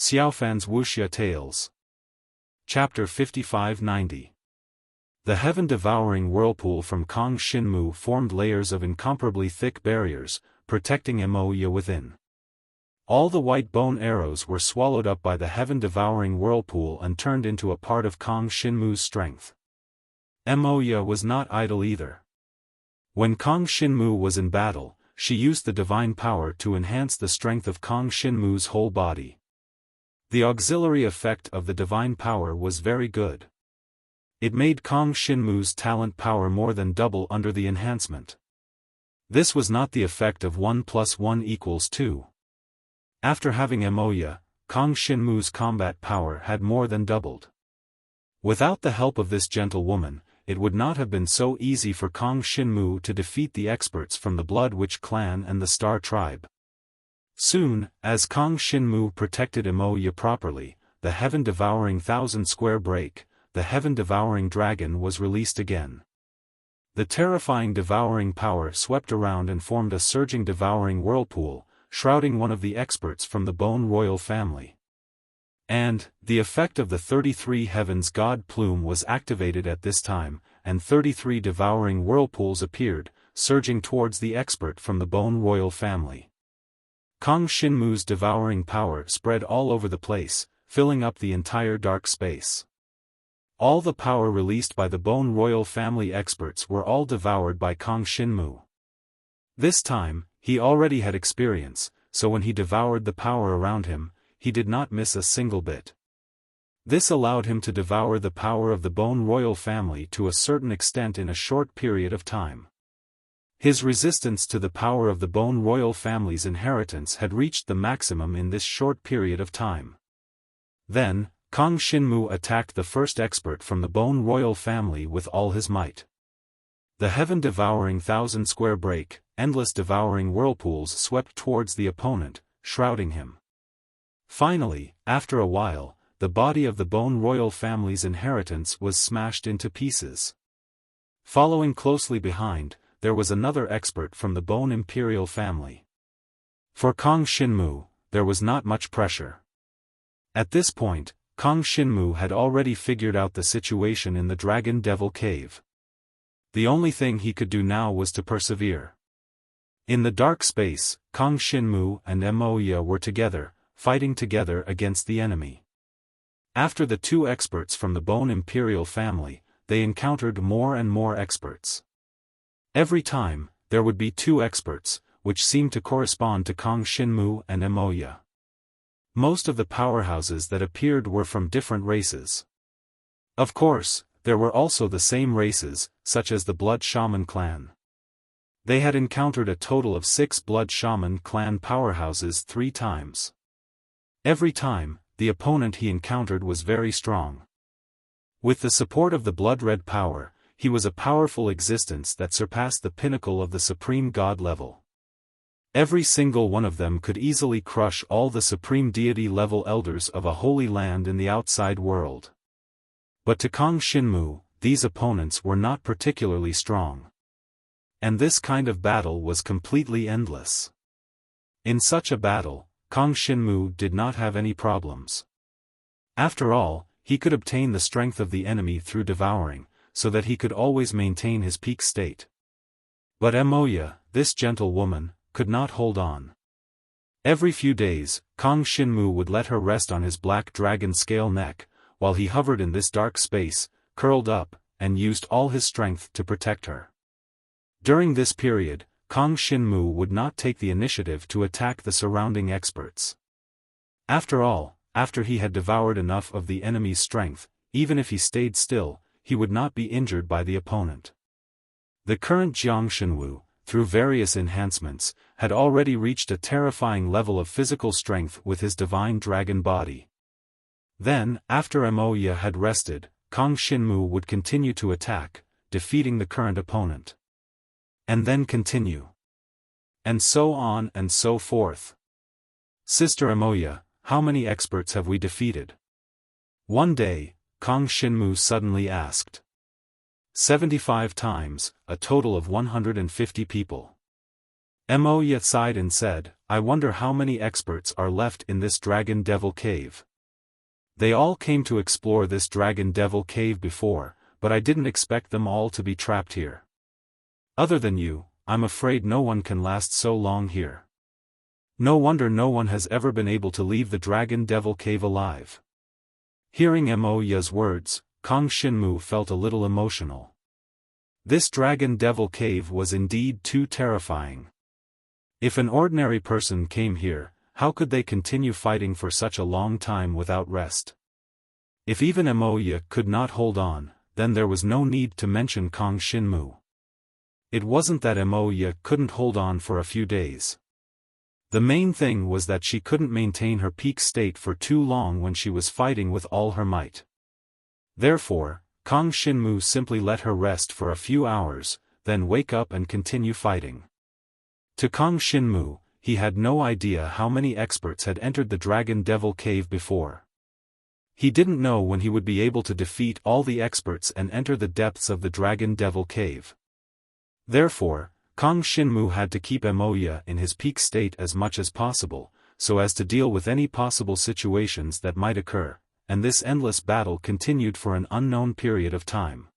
Xiaofan's Wuxia Tales. Chapter 55-90. The heaven-devouring whirlpool from Kong Shinmu formed layers of incomparably thick barriers, protecting Wuxia within. All the white bone arrows were swallowed up by the heaven-devouring whirlpool and turned into a part of Kong Shinmu's strength. Wuxia was not idle either. When Kong Shinmu was in battle, she used the divine power to enhance the strength of Kong Shinmu's whole body. The auxiliary effect of the divine power was very good. It made Kong Shinmu's talent power more than double under the enhancement. This was not the effect of 1 + 1 = 2. After having Wuxia, Kong Shinmu's combat power had more than doubled. Without the help of this gentle woman, it would not have been so easy for Kong Shinmu to defeat the experts from the Blood Witch clan and the Star Tribe. Soon, as Kong Shinmu protected Wuxia properly, the heaven-devouring thousand square break, the heaven-devouring dragon was released again. The terrifying devouring power swept around and formed a surging devouring whirlpool, shrouding one of the experts from the Bone Royal family. And, the effect of the 33 Heavens God plume was activated at this time, and 33 devouring whirlpools appeared, surging towards the expert from the Bone Royal family. Kong Shinmu's devouring power spread all over the place, filling up the entire dark space. All the power released by the Bone Royal family experts were all devoured by Kong Shinmu. This time, he already had experience, so when he devoured the power around him, he did not miss a single bit. This allowed him to devour the power of the Bone Royal family to a certain extent in a short period of time. His resistance to the power of the Bone Royal family's inheritance had reached the maximum in this short period of time. Then, Kong Shinmu attacked the first expert from the Bone Royal family with all his might. The heaven-devouring thousand square break, endless devouring whirlpools swept towards the opponent, shrouding him. Finally, after a while, the body of the Bone Royal family's inheritance was smashed into pieces. Following closely behind, there was another expert from the Bone Imperial family. For Kong Shinmu, there was not much pressure. At this point, Kong Shinmu had already figured out the situation in the Dragon Devil Cave. The only thing he could do now was to persevere. In the dark space, Kong Shinmu and Wuxia were together, fighting together against the enemy. After the two experts from the Bone Imperial family, they encountered more and more experts. Every time, there would be two experts, which seemed to correspond to Kong Shinmu and Wuxia. Most of the powerhouses that appeared were from different races. Of course, there were also the same races, such as the Blood Shaman clan. They had encountered a total of 6 Blood Shaman clan powerhouses 3 times. Every time, the opponent he encountered was very strong. With the support of the Blood-Red power, he was a powerful existence that surpassed the pinnacle of the Supreme God level. Every single one of them could easily crush all the Supreme Deity level elders of a holy land in the outside world. But to Kong Shinmu, these opponents were not particularly strong. And this kind of battle was completely endless. In such a battle, Kong Shinmu did not have any problems. After all, he could obtain the strength of the enemy through devouring, so that he could always maintain his peak state. But Wuxia, this gentle woman, could not hold on. Every few days, Kong Shinmu would let her rest on his black dragon scale neck, while he hovered in this dark space, curled up, and used all his strength to protect her. During this period, Kong Shinmu would not take the initiative to attack the surrounding experts. After all, after he had devoured enough of the enemy's strength, even if he stayed still, he would not be injured by the opponent. The current Jiang Shenwu, through various enhancements, had already reached a terrifying level of physical strength with his divine dragon body. Then, after Wuxia had rested, Kong Shinmu would continue to attack, defeating the current opponent. And then continue. And so on and so forth. Sister Wuxia, how many experts have we defeated? One day, Kong Shinmu suddenly asked. 75 times, a total of 150 people. Wuxia sighed and said, I wonder how many experts are left in this Dragon Devil Cave. They all came to explore this Dragon Devil Cave before, but I didn't expect them all to be trapped here. Other than you, I'm afraid no one can last so long here. No wonder no one has ever been able to leave the Dragon Devil Cave alive." Hearing Mo Ya's words, Kang Shinmu felt a little emotional. This Dragon Devil Cave was indeed too terrifying. If an ordinary person came here, how could they continue fighting for such a long time without rest? If even Mo Ya could not hold on, then there was no need to mention Kang Shinmu. It wasn't that Mo Ya couldn't hold on for a few days. The main thing was that she couldn't maintain her peak state for too long when she was fighting with all her might. Therefore, Kang Shinmu simply let her rest for a few hours, then wake up and continue fighting. To Kang Shinmu, he had no idea how many experts had entered the Dragon Devil Cave before. He didn't know when he would be able to defeat all the experts and enter the depths of the Dragon Devil Cave. Therefore, Kang Shinmu had to keep Mo Ya in his peak state as much as possible, so as to deal with any possible situations that might occur, and this endless battle continued for an unknown period of time.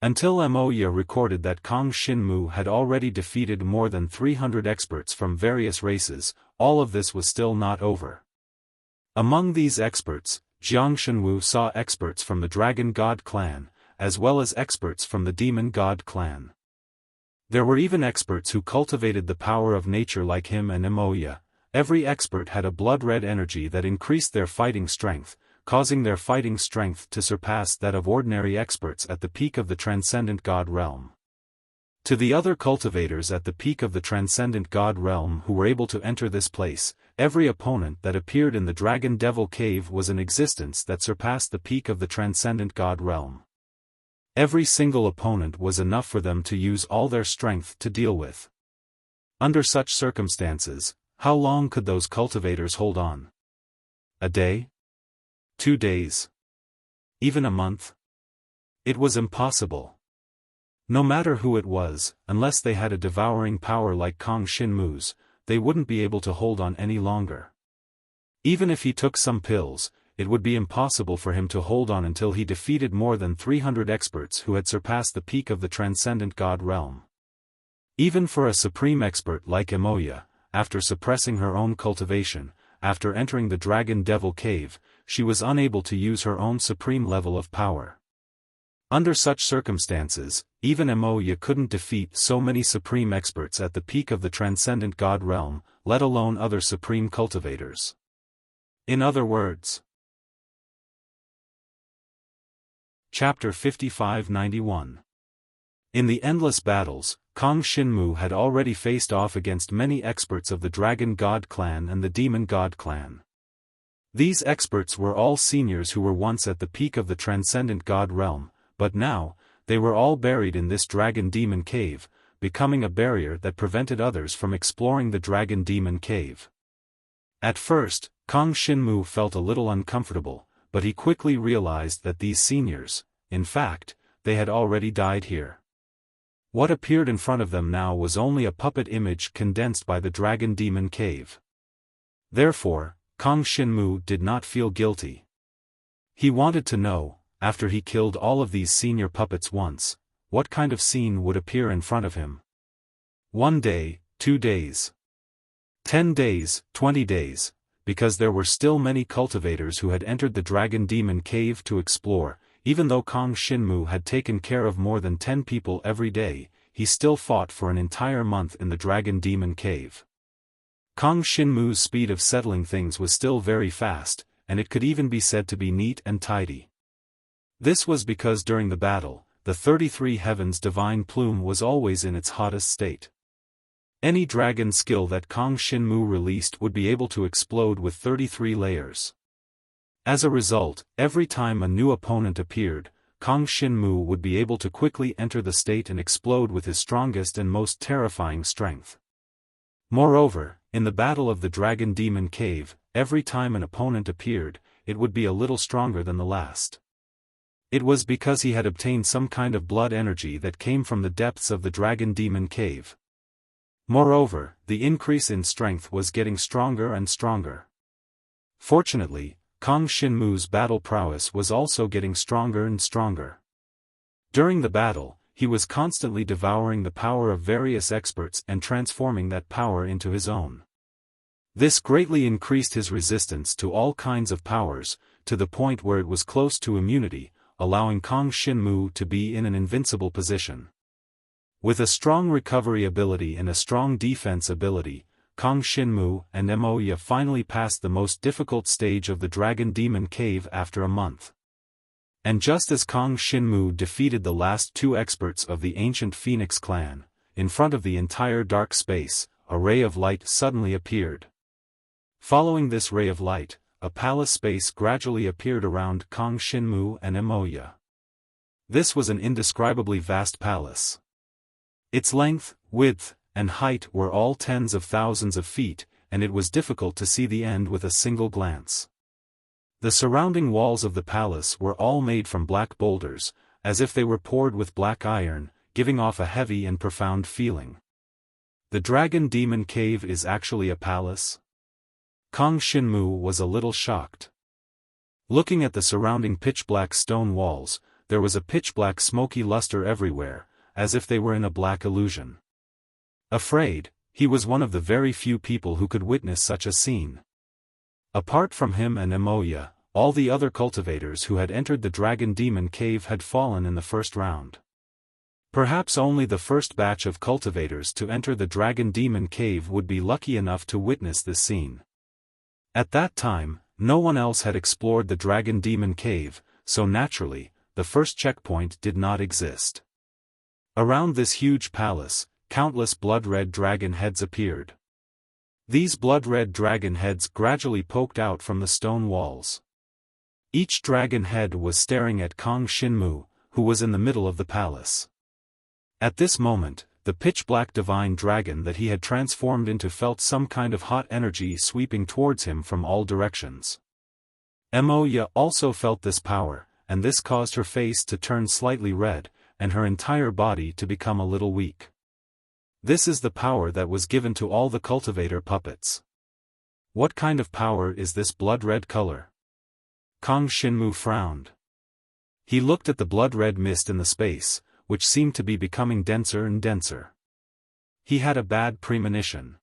Until Mo Ya recorded that Kang Shinmu had already defeated more than 300 experts from various races, all of this was still not over. Among these experts, Jiang Shenwu saw experts from the Dragon God clan, as well as experts from the Demon God clan. There were even experts who cultivated the power of nature like him and Mo Ya. Every expert had a blood-red energy that increased their fighting strength, causing their fighting strength to surpass that of ordinary experts at the peak of the Transcendent God realm. To the other cultivators at the peak of the Transcendent God realm who were able to enter this place, every opponent that appeared in the Dragon Devil Cave was an existence that surpassed the peak of the Transcendent God realm. Every single opponent was enough for them to use all their strength to deal with. Under such circumstances, how long could those cultivators hold on? A day? 2 days? Even a month? It was impossible. No matter who it was, unless they had a devouring power like Kang Shinmu's, they wouldn't be able to hold on any longer. Even if he took some pills, it would be impossible for him to hold on until he defeated more than 300 experts who had surpassed the peak of the Transcendent God realm. Even for a supreme expert like Mo Ya, after suppressing her own cultivation, after entering the Dragon Devil Cave, she was unable to use her own supreme level of power. Under such circumstances, even Mo Ya couldn't defeat so many supreme experts at the peak of the Transcendent God realm, let alone other supreme cultivators. In other words, Chapter 5591. In the endless battles, Kang Shinmu had already faced off against many experts of the Dragon God clan and the Demon God clan. These experts were all seniors who were once at the peak of the Transcendent God realm, but now, they were all buried in this Dragon Demon Cave, becoming a barrier that prevented others from exploring the Dragon Demon Cave. At first, Kang Shinmu felt a little uncomfortable, but he quickly realized that these seniors, in fact, they had already died here. What appeared in front of them now was only a puppet image condensed by the Dragon Demon Cave. Therefore, Kang Shinmu did not feel guilty. He wanted to know, after he killed all of these senior puppets once, what kind of scene would appear in front of him. 1 day, 2 days, 10 days, 20 days. Because there were still many cultivators who had entered the Dragon Demon Cave to explore, even though Kang Shinmu had taken care of more than 10 people every day, he still fought for an entire month in the Dragon Demon Cave. Kang Shinmu's speed of settling things was still very fast, and it could even be said to be neat and tidy. This was because during the battle, the 33 Heavens Divine Plume was always in its hottest state. Any dragon skill that Kang Shinmu released would be able to explode with 33 layers. As a result, every time a new opponent appeared, Kang Shinmu would be able to quickly enter the state and explode with his strongest and most terrifying strength. Moreover, in the battle of the Dragon Demon Cave, every time an opponent appeared, it would be a little stronger than the last. It was because he had obtained some kind of blood energy that came from the depths of the Dragon Demon Cave. Moreover, the increase in strength was getting stronger and stronger. Fortunately, Kang Shinmu's battle prowess was also getting stronger and stronger. During the battle, he was constantly devouring the power of various experts and transforming that power into his own. This greatly increased his resistance to all kinds of powers, to the point where it was close to immunity, allowing Kang Shinmu to be in an invincible position. With a strong recovery ability and a strong defense ability, Kang Shinmu and Moya finally passed the most difficult stage of the Dragon Demon Cave after a month. And just as Kang Shinmu defeated the last two experts of the ancient Phoenix clan, in front of the entire dark space, a ray of light suddenly appeared. Following this ray of light, a palace space gradually appeared around Kang Shinmu and Moya. This was an indescribably vast palace. Its length, width, and height were all tens of thousands of feet, and it was difficult to see the end with a single glance. The surrounding walls of the palace were all made from black boulders, as if they were poured with black iron, giving off a heavy and profound feeling. The Dragon Demon Cave is actually a palace? Kang Shinmu was a little shocked. Looking at the surrounding pitch-black stone walls, there was a pitch-black smoky luster everywhere, as if they were in a black illusion. Afraid, he was one of the very few people who could witness such a scene. Apart from him and Moya, all the other cultivators who had entered the Dragon Demon Cave had fallen in the first round. Perhaps only the first batch of cultivators to enter the Dragon Demon Cave would be lucky enough to witness this scene. At that time, no one else had explored the Dragon Demon Cave, so naturally, the first checkpoint did not exist. Around this huge palace, countless blood-red dragon heads appeared. These blood-red dragon heads gradually poked out from the stone walls. Each dragon head was staring at Kang Shinmu, who was in the middle of the palace. At this moment, the pitch-black divine dragon that he had transformed into felt some kind of hot energy sweeping towards him from all directions. Moya also felt this power, and this caused her face to turn slightly red, and her entire body to become a little weak. This is the power that was given to all the cultivator puppets. What kind of power is this blood-red color? Kang Shinmu frowned. He looked at the blood-red mist in the space, which seemed to be becoming denser and denser. He had a bad premonition.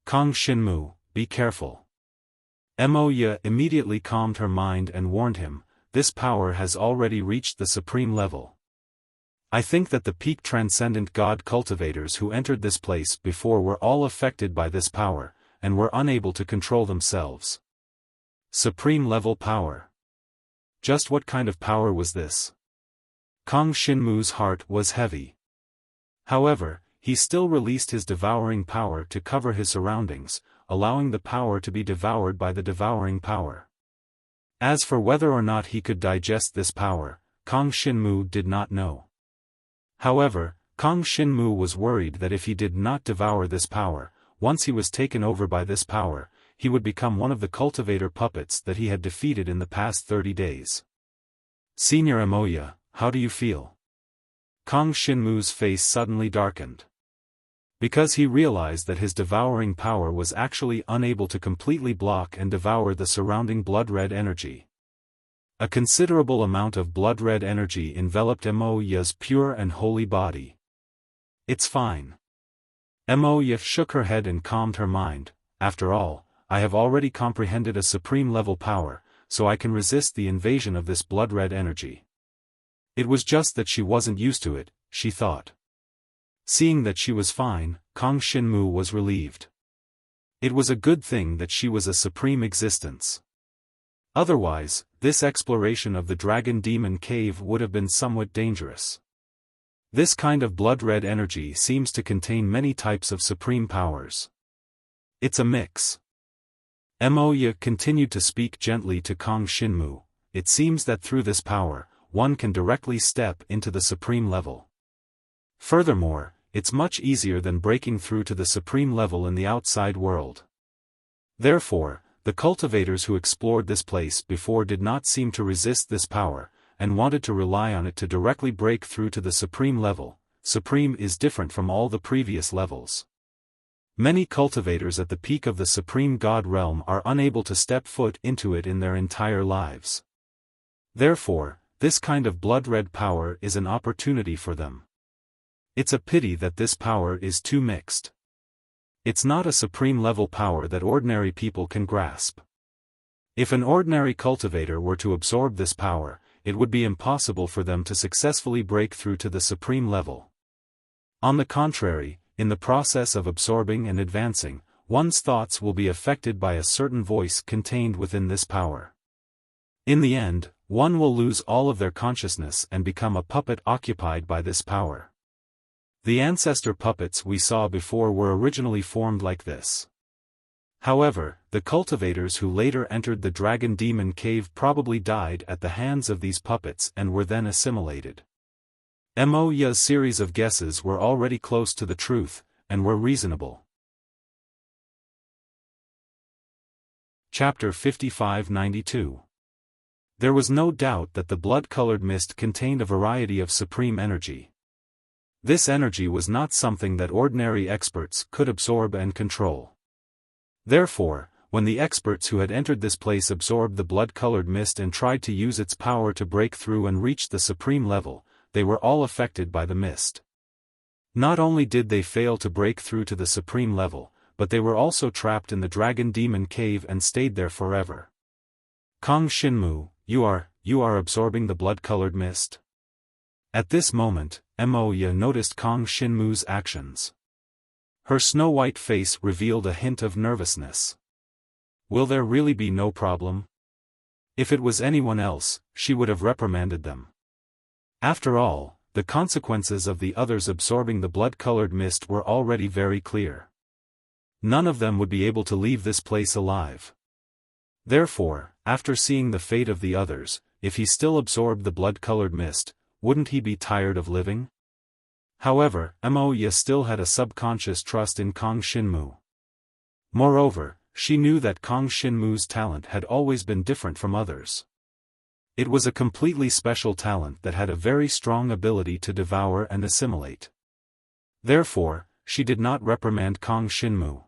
Kang Shinmu, be careful. Moya immediately calmed her mind and warned him, this power has already reached the supreme level. I think that the peak transcendent god cultivators who entered this place before were all affected by this power, and were unable to control themselves. Supreme level power. Just what kind of power was this? Kang Shinmu's heart was heavy. However, he still released his devouring power to cover his surroundings, allowing the power to be devoured by the devouring power. As for whether or not he could digest this power, Kang Shinmu did not know. However, Kang Shinmu was worried that if he did not devour this power, once he was taken over by this power, he would become one of the cultivator puppets that he had defeated in the past 30 days. Senior Moya, how do you feel? Kang Shinmu's face suddenly darkened. Because he realized that his devouring power was actually unable to completely block and devour the surrounding blood-red energy. A considerable amount of blood-red energy enveloped Moya's pure and holy body. It's fine. Moya shook her head and calmed her mind. After all, I have already comprehended a supreme-level power, so I can resist the invasion of this blood-red energy. It was just that she wasn't used to it, she thought. Seeing that she was fine, Kang Shinmu was relieved. It was a good thing that she was a supreme existence. Otherwise, this exploration of the Dragon Demon Cave would have been somewhat dangerous. This kind of blood-red energy seems to contain many types of supreme powers. It's a mix. Moya continued to speak gently to Kang Shinmu. It seems that through this power, one can directly step into the supreme level. Furthermore, it's much easier than breaking through to the supreme level in the outside world. Therefore, the cultivators who explored this place before did not seem to resist this power, and wanted to rely on it to directly break through to the supreme level. Supreme is different from all the previous levels. Many cultivators at the peak of the Supreme God realm are unable to step foot into it in their entire lives. Therefore, this kind of blood-red power is an opportunity for them. It's a pity that this power is too mixed. It's not a supreme-level power that ordinary people can grasp. If an ordinary cultivator were to absorb this power, it would be impossible for them to successfully break through to the supreme level. On the contrary, in the process of absorbing and advancing, one's thoughts will be affected by a certain voice contained within this power. In the end, one will lose all of their consciousness and become a puppet occupied by this power. The ancestor puppets we saw before were originally formed like this. However, the cultivators who later entered the dragon demon cave probably died at the hands of these puppets and were then assimilated. Moya's series of guesses were already close to the truth, and were reasonable. Chapter 5592. There was no doubt that the blood-colored mist contained a variety of supreme energy. This energy was not something that ordinary experts could absorb and control. Therefore, when the experts who had entered this place absorbed the blood-colored mist and tried to use its power to break through and reach the supreme level, they were all affected by the mist. Not only did they fail to break through to the supreme level, but they were also trapped in the dragon demon cave and stayed there forever. Kong Shinmu, you are absorbing the blood-colored mist? At this moment, Moya noticed Kong Shinmu's actions. Her snow-white face revealed a hint of nervousness. Will there really be no problem? If it was anyone else, she would have reprimanded them. After all, the consequences of the others absorbing the blood-colored mist were already very clear. None of them would be able to leave this place alive. Therefore, after seeing the fate of the others, if he still absorbed the blood-colored mist, wouldn't he be tired of living? However, Moya still had a subconscious trust in Kong Shinmu. Moreover, she knew that Kong Shinmu's talent had always been different from others. It was a completely special talent that had a very strong ability to devour and assimilate. Therefore, she did not reprimand Kong Shinmu.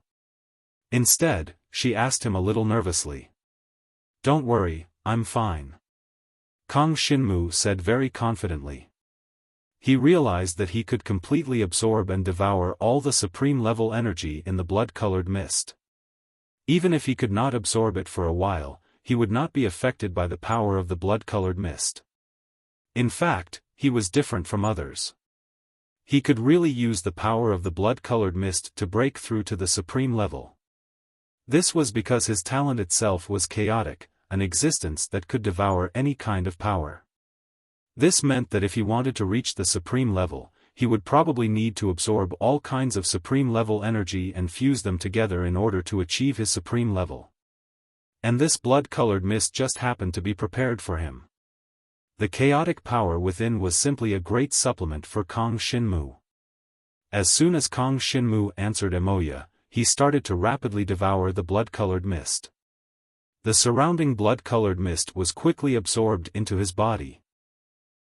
Instead, she asked him a little nervously. "Don't worry, I'm fine," Kong Shinmu said very confidently. He realized that he could completely absorb and devour all the supreme-level energy in the blood-colored mist. Even if he could not absorb it for a while, he would not be affected by the power of the blood-colored mist. In fact, he was different from others. He could really use the power of the blood-colored mist to break through to the supreme level. This was because his talent itself was chaotic, an existence that could devour any kind of power. This meant that if he wanted to reach the supreme level, he would probably need to absorb all kinds of supreme-level energy and fuse them together in order to achieve his supreme level. And this blood-colored mist just happened to be prepared for him. The chaotic power within was simply a great supplement for Kong Shinmu. As soon as Kong Shinmu answered Moya, he started to rapidly devour the blood-colored mist. The surrounding blood-colored mist was quickly absorbed into his body.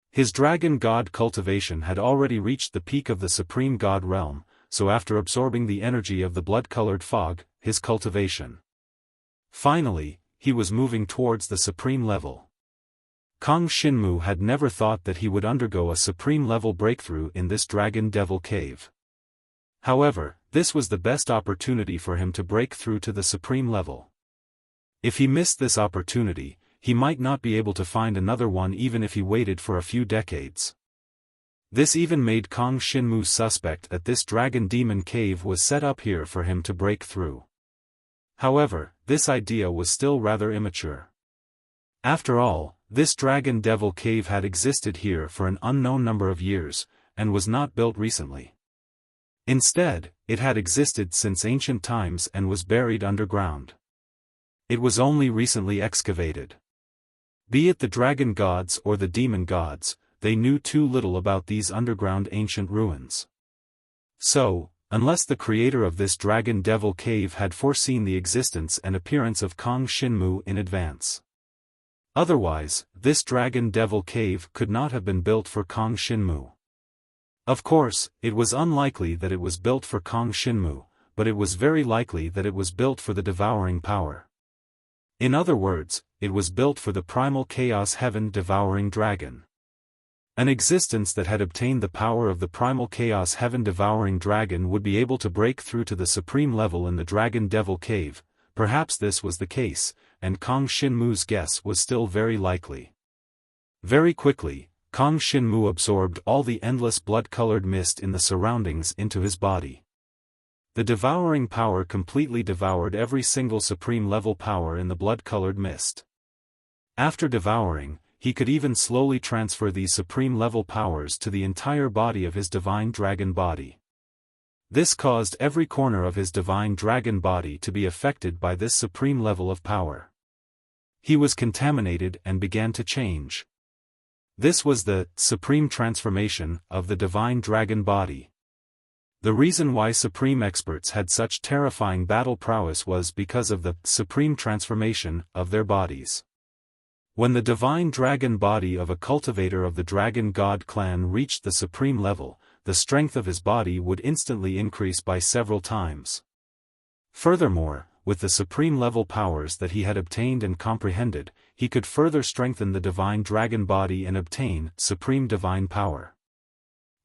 His dragon god cultivation had already reached the peak of the supreme god realm, so after absorbing the energy of the blood-colored fog, his cultivation. Finally, he was moving towards the supreme level. Kong Shinmu had never thought that he would undergo a supreme-level breakthrough in this dragon devil cave. However, this was the best opportunity for him to break through to the supreme level. If he missed this opportunity, he might not be able to find another one even if he waited for a few decades. This even made Kong Shinmu suspect that this dragon demon cave was set up here for him to break through. However, this idea was still rather immature. After all, this dragon devil cave had existed here for an unknown number of years, and was not built recently. Instead, it had existed since ancient times and was buried underground. It was only recently excavated. Be it the dragon gods or the demon gods, they knew too little about these underground ancient ruins. So, unless the creator of this dragon devil cave had foreseen the existence and appearance of Kong Shinmu in advance. Otherwise, this dragon devil cave could not have been built for Kong Shinmu. Of course, it was unlikely that it was built for Kong Shinmu, but it was very likely that it was built for the devouring power. In other words, it was built for the primal chaos heaven-devouring dragon. An existence that had obtained the power of the primal chaos heaven-devouring dragon would be able to break through to the supreme level in the Dragon Devil Cave. Perhaps this was the case, and Kang Shinmu's guess was still very likely. Very quickly, Kang Shinmu absorbed all the endless blood-colored mist in the surroundings into his body. The devouring power completely devoured every single supreme level power in the blood-colored mist. After devouring, he could even slowly transfer these supreme level powers to the entire body of his divine dragon body. This caused every corner of his divine dragon body to be affected by this supreme level of power. He was contaminated and began to change. This was the supreme transformation of the divine dragon body. The reason why supreme experts had such terrifying battle prowess was because of the supreme transformation of their bodies. When the divine dragon body of a cultivator of the Dragon God clan reached the supreme level, the strength of his body would instantly increase by several times. Furthermore, with the supreme level powers that he had obtained and comprehended, he could further strengthen the divine dragon body and obtain supreme divine power.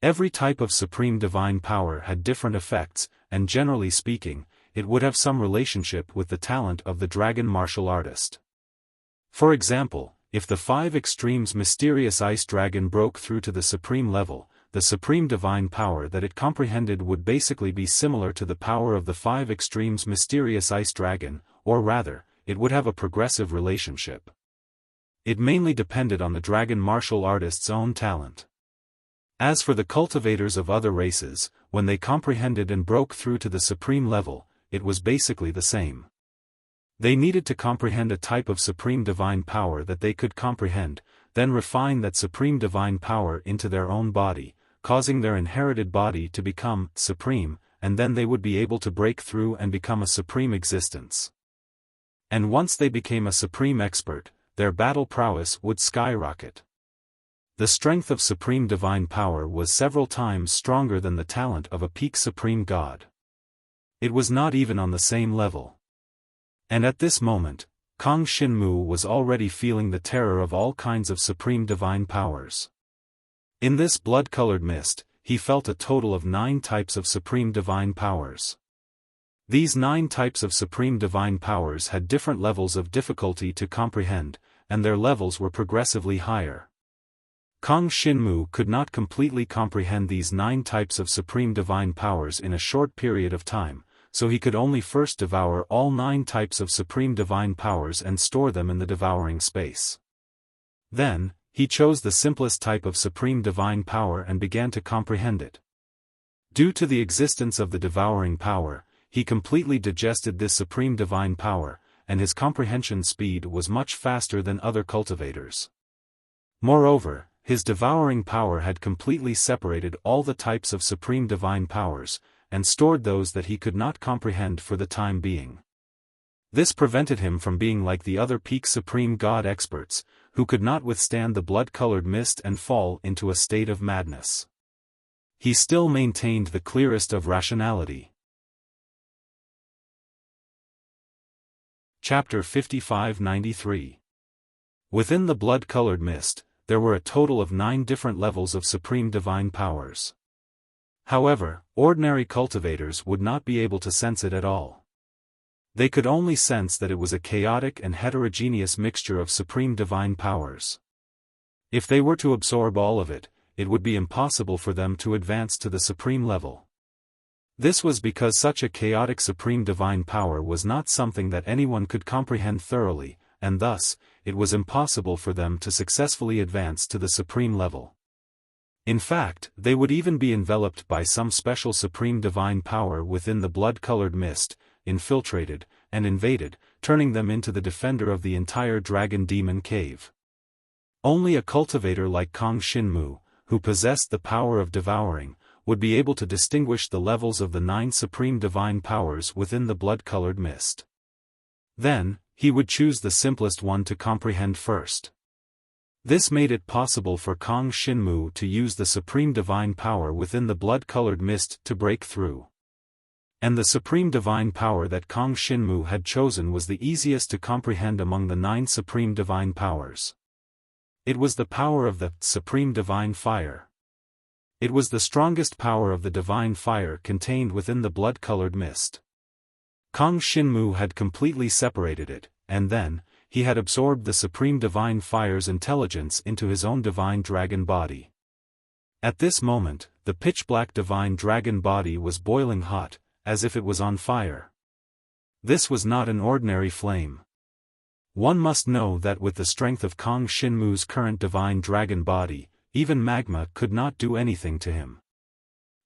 Every type of supreme divine power had different effects, and generally speaking, it would have some relationship with the talent of the dragon martial artist. For example, if the 5 extremes mysterious ice dragon broke through to the supreme level, the supreme divine power that it comprehended would basically be similar to the power of the 5 extremes mysterious ice dragon, or rather, it would have a progressive relationship. It mainly depended on the dragon martial artist's own talent. As for the cultivators of other races, when they comprehended and broke through to the supreme level, it was basically the same. They needed to comprehend a type of supreme divine power that they could comprehend, then refine that supreme divine power into their own body, causing their inherited body to become supreme, and then they would be able to break through and become a supreme existence. And once they became a supreme expert, their battle prowess would skyrocket. The strength of supreme divine power was several times stronger than the talent of a peak supreme god. It was not even on the same level. And at this moment, Kang Shinmu was already feeling the terror of all kinds of supreme divine powers. In this blood-colored mist, he felt a total of 9 types of supreme divine powers. These 9 types of supreme divine powers had different levels of difficulty to comprehend, and their levels were progressively higher. Kang Shinmu could not completely comprehend these 9 types of supreme divine powers in a short period of time, so he could only first devour all 9 types of supreme divine powers and store them in the devouring space. Then, he chose the simplest type of supreme divine power and began to comprehend it. Due to the existence of the devouring power, he completely digested this supreme divine power, and his comprehension speed was much faster than other cultivators. Moreover, his devouring power had completely separated all the types of supreme divine powers, and stored those that he could not comprehend for the time being. This prevented him from being like the other peak supreme god experts, who could not withstand the blood-colored mist and fall into a state of madness. He still maintained the clearest of rationality. Chapter 5593. Within the blood-colored mist, there were a total of 9 different levels of supreme divine powers. However, ordinary cultivators would not be able to sense it at all. They could only sense that it was a chaotic and heterogeneous mixture of supreme divine powers. If they were to absorb all of it, it would be impossible for them to advance to the supreme level. This was because such a chaotic supreme divine power was not something that anyone could comprehend thoroughly, and thus, it was impossible for them to successfully advance to the supreme level. In fact, they would even be enveloped by some special supreme divine power within the blood-colored mist, infiltrated, and invaded, turning them into the defender of the entire Dragon Demon Cave. Only a cultivator like Kang Shinmu, who possessed the power of devouring, would be able to distinguish the levels of the 9 supreme divine powers within the blood-colored mist. Then, he would choose the simplest one to comprehend first. This made it possible for Kang Shinmu to use the supreme divine power within the blood-colored mist to break through. And the supreme divine power that Kong Shinmu had chosen was the easiest to comprehend among the 9 supreme divine powers. It was the power of the supreme divine fire. It was the strongest power of the divine fire contained within the blood-colored mist. Kong Shinmu had completely separated it, and then, he had absorbed the supreme divine fire's intelligence into his own divine dragon body. At this moment, the pitch-black divine dragon body was boiling hot, as if it was on fire. This was not an ordinary flame. One must know that with the strength of Kong Shinmu's current divine dragon body, even magma could not do anything to him.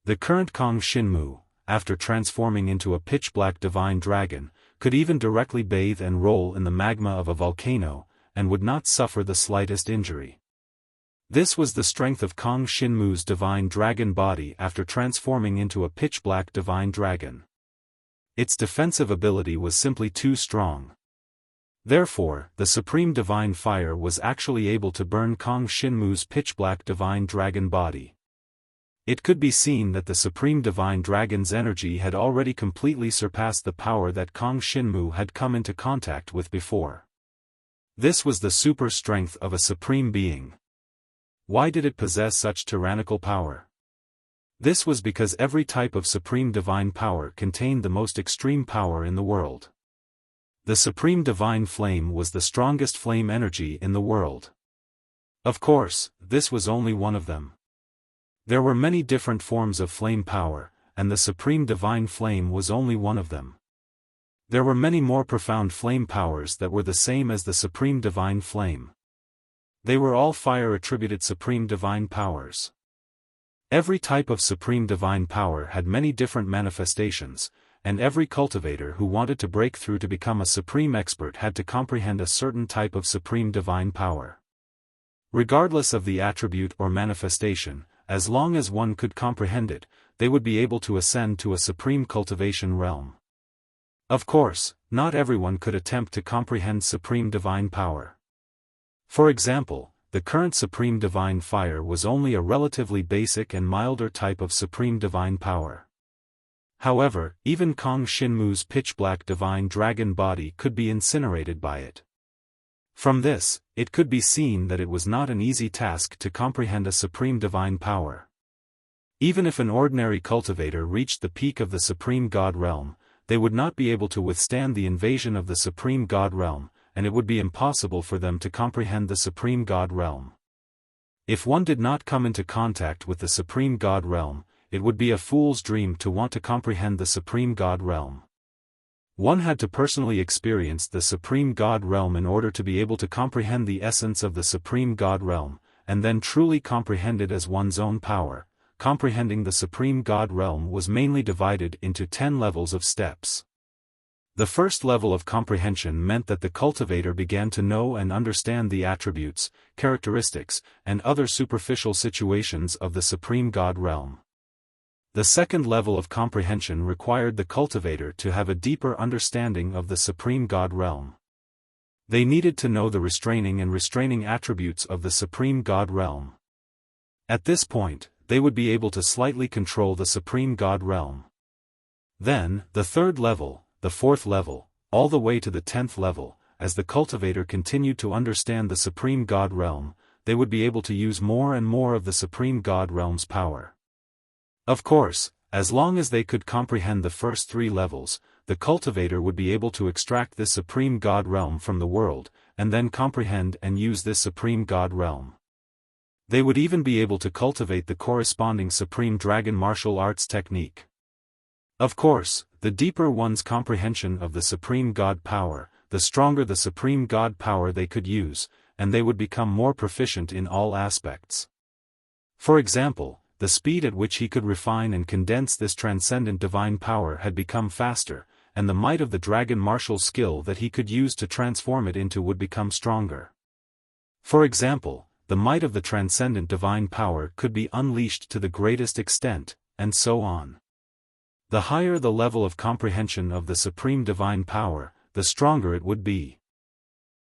The current Kong Shinmu, after transforming into a pitch-black divine dragon, could even directly bathe and roll in the magma of a volcano, and would not suffer the slightest injury. This was the strength of Kong Shinmu's divine dragon body after transforming into a pitch-black divine dragon. Its defensive ability was simply too strong. Therefore, the supreme divine fire was actually able to burn Kong Shinmu's pitch-black divine dragon body. It could be seen that the supreme divine dragon's energy had already completely surpassed the power that Kong Shinmu had come into contact with before. This was the super strength of a supreme being. Why did it possess such tyrannical power? This was because every type of supreme divine power contained the most extreme power in the world. The supreme divine flame was the strongest flame energy in the world. Of course, this was only one of them. There were many different forms of flame power, and the supreme divine flame was only one of them. There were many more profound flame powers that were the same as the supreme divine flame. They were all fire-attributed supreme divine powers. Every type of supreme divine power had many different manifestations, and every cultivator who wanted to break through to become a supreme expert had to comprehend a certain type of supreme divine power. Regardless of the attribute or manifestation, as long as one could comprehend it, they would be able to ascend to a supreme cultivation realm. Of course, not everyone could attempt to comprehend supreme divine power. For example, the current supreme divine fire was only a relatively basic and milder type of supreme divine power. However, even Kong Shinmu's pitch-black divine dragon body could be incinerated by it. From this, it could be seen that it was not an easy task to comprehend a supreme divine power. Even if an ordinary cultivator reached the peak of the supreme god realm, they would not be able to withstand the invasion of the supreme god realm, and it would be impossible for them to comprehend the supreme god realm. If one did not come into contact with the supreme god realm, it would be a fool's dream to want to comprehend the supreme god realm. One had to personally experience the supreme god realm in order to be able to comprehend the essence of the supreme god realm, and then truly comprehend it as one's own power. Comprehending the supreme god realm was mainly divided into 10 levels of steps. The first level of comprehension meant that the cultivator began to know and understand the attributes, characteristics, and other superficial situations of the supreme god realm. The second level of comprehension required the cultivator to have a deeper understanding of the supreme god realm. They needed to know the restraining attributes of the supreme god realm. At this point, they would be able to slightly control the supreme god realm. Then, the third level, the fourth level, all the way to the 10th level, as the cultivator continued to understand the supreme god realm, they would be able to use more and more of the supreme god realm's power. Of course, as long as they could comprehend the first 3 levels, the cultivator would be able to extract this supreme god realm from the world, and then comprehend and use this supreme god realm. They would even be able to cultivate the corresponding supreme dragon martial arts technique. Of course, the deeper one's comprehension of the supreme god power, the stronger the supreme god power they could use, and they would become more proficient in all aspects. For example, the speed at which he could refine and condense this transcendent divine power had become faster, and the might of the dragon martial skill that he could use to transform it into would become stronger. For example, the might of the transcendent divine power could be unleashed to the greatest extent, and so on. The higher the level of comprehension of the supreme divine power, the stronger it would be.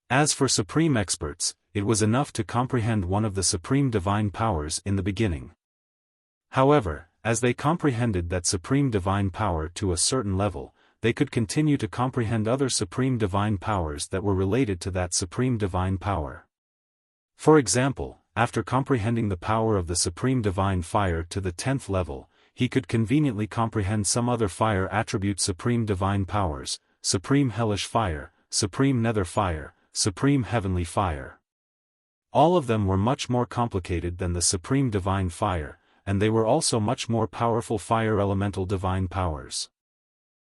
As for supreme experts, it was enough to comprehend one of the supreme divine powers in the beginning. However, as they comprehended that supreme divine power to a certain level, they could continue to comprehend other supreme divine powers that were related to that supreme divine power. For example, after comprehending the power of the supreme divine fire to the 10th level, he could conveniently comprehend some other fire attribute supreme divine powers, supreme hellish fire, supreme nether fire, supreme heavenly fire. All of them were much more complicated than the supreme divine fire, and they were also much more powerful fire elemental divine powers.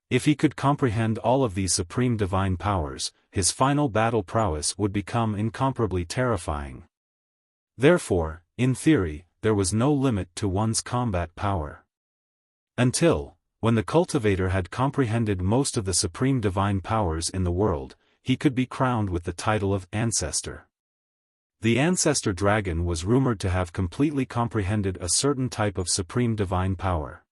If he could comprehend all of these supreme divine powers, his final battle prowess would become incomparably terrifying. Therefore, in theory, there was no limit to one's combat power. Until, when the cultivator had comprehended most of the supreme divine powers in the world, he could be crowned with the title of Ancestor. The Ancestor Dragon was rumored to have completely comprehended a certain type of supreme divine power.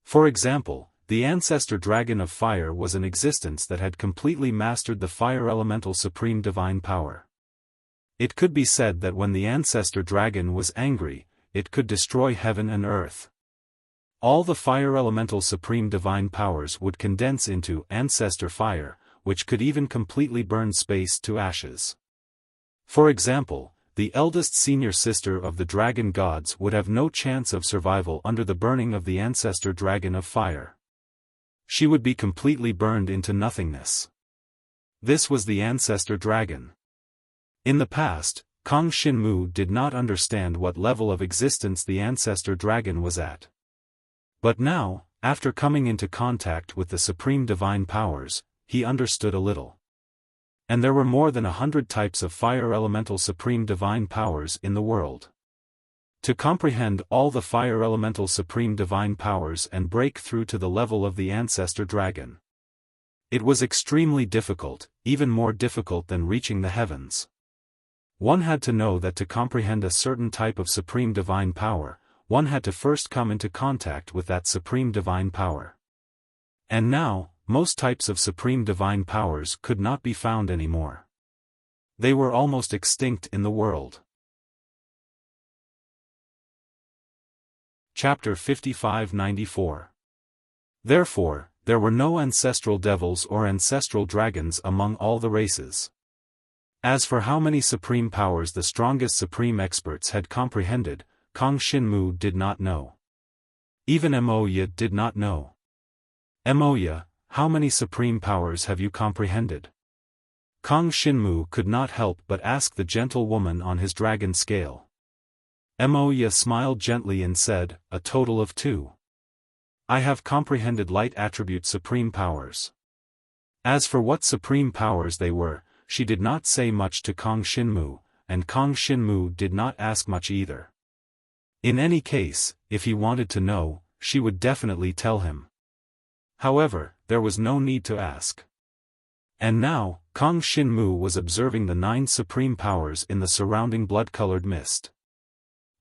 For example, the Ancestor Dragon of Fire was an existence that had completely mastered the fire elemental supreme divine power. It could be said that when the Ancestor Dragon was angry, it could destroy heaven and earth. All the fire elemental supreme divine powers would condense into Ancestor Fire, which could even completely burn space to ashes. For example, the eldest senior sister of the dragon gods would have no chance of survival under the burning of the Ancestor Dragon of Fire. She would be completely burned into nothingness. This was the Ancestor Dragon. In the past, Kang Shinmu did not understand what level of existence the Ancestor Dragon was at. But now, after coming into contact with the supreme divine powers, he understood a little. And there were more than 100 types of fire elemental supreme divine powers in the world. To comprehend all the fire elemental supreme divine powers and break through to the level of the Ancestor Dragon. It was extremely difficult, even more difficult than reaching the heavens. One had to know that to comprehend a certain type of supreme divine power, one had to first come into contact with that supreme divine power. And now, most types of supreme divine powers could not be found anymore. They were almost extinct in the world. Chapter 5594. Therefore, there were no ancestral devils or ancestral dragons among all the races. As for how many supreme powers the strongest supreme experts had comprehended, Kang Shinmu did not know. Even Emoya did not know. Emoya, how many supreme powers have you comprehended? Kang Shinmu could not help but ask the gentle woman on his dragon scale. Emoya smiled gently and said, a total of 2. I have comprehended light attribute supreme powers. As for what supreme powers they were, she did not say much to Kang Shinmu, and Kang Shinmu did not ask much either. In any case, if he wanted to know, she would definitely tell him. However, there was no need to ask. And now, Kang Shinmu was observing the 9 supreme powers in the surrounding blood-colored mist.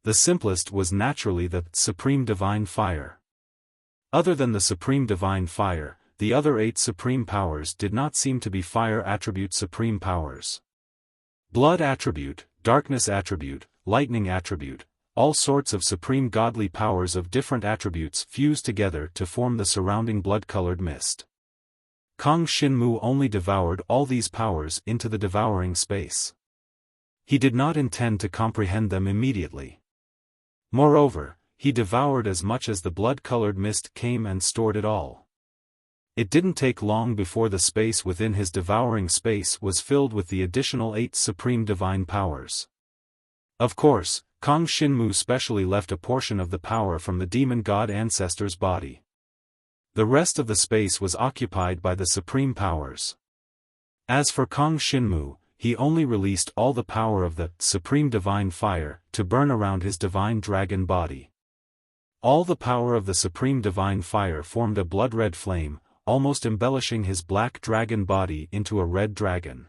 The simplest was naturally the Supreme Divine Fire. Other than the Supreme Divine Fire, the other 8 supreme powers did not seem to be fire attribute supreme powers. Blood attribute, darkness attribute, lightning attribute, all sorts of supreme godly powers of different attributes fused together to form the surrounding blood-colored mist. Kang Shinmu only devoured all these powers into the devouring space. He did not intend to comprehend them immediately. Moreover, he devoured as much as the blood-colored mist came and stored it all. It didn't take long before the space within his devouring space was filled with the additional 8 supreme divine powers. Of course, Kang Shinmu specially left a portion of the power from the demon god ancestor's body. The rest of the space was occupied by the supreme powers. As for Kang Shinmu, he only released all the power of the Supreme Divine Fire to burn around his divine dragon body. All the power of the Supreme Divine Fire formed a blood-red flame, almost embellishing his black dragon body into a red dragon.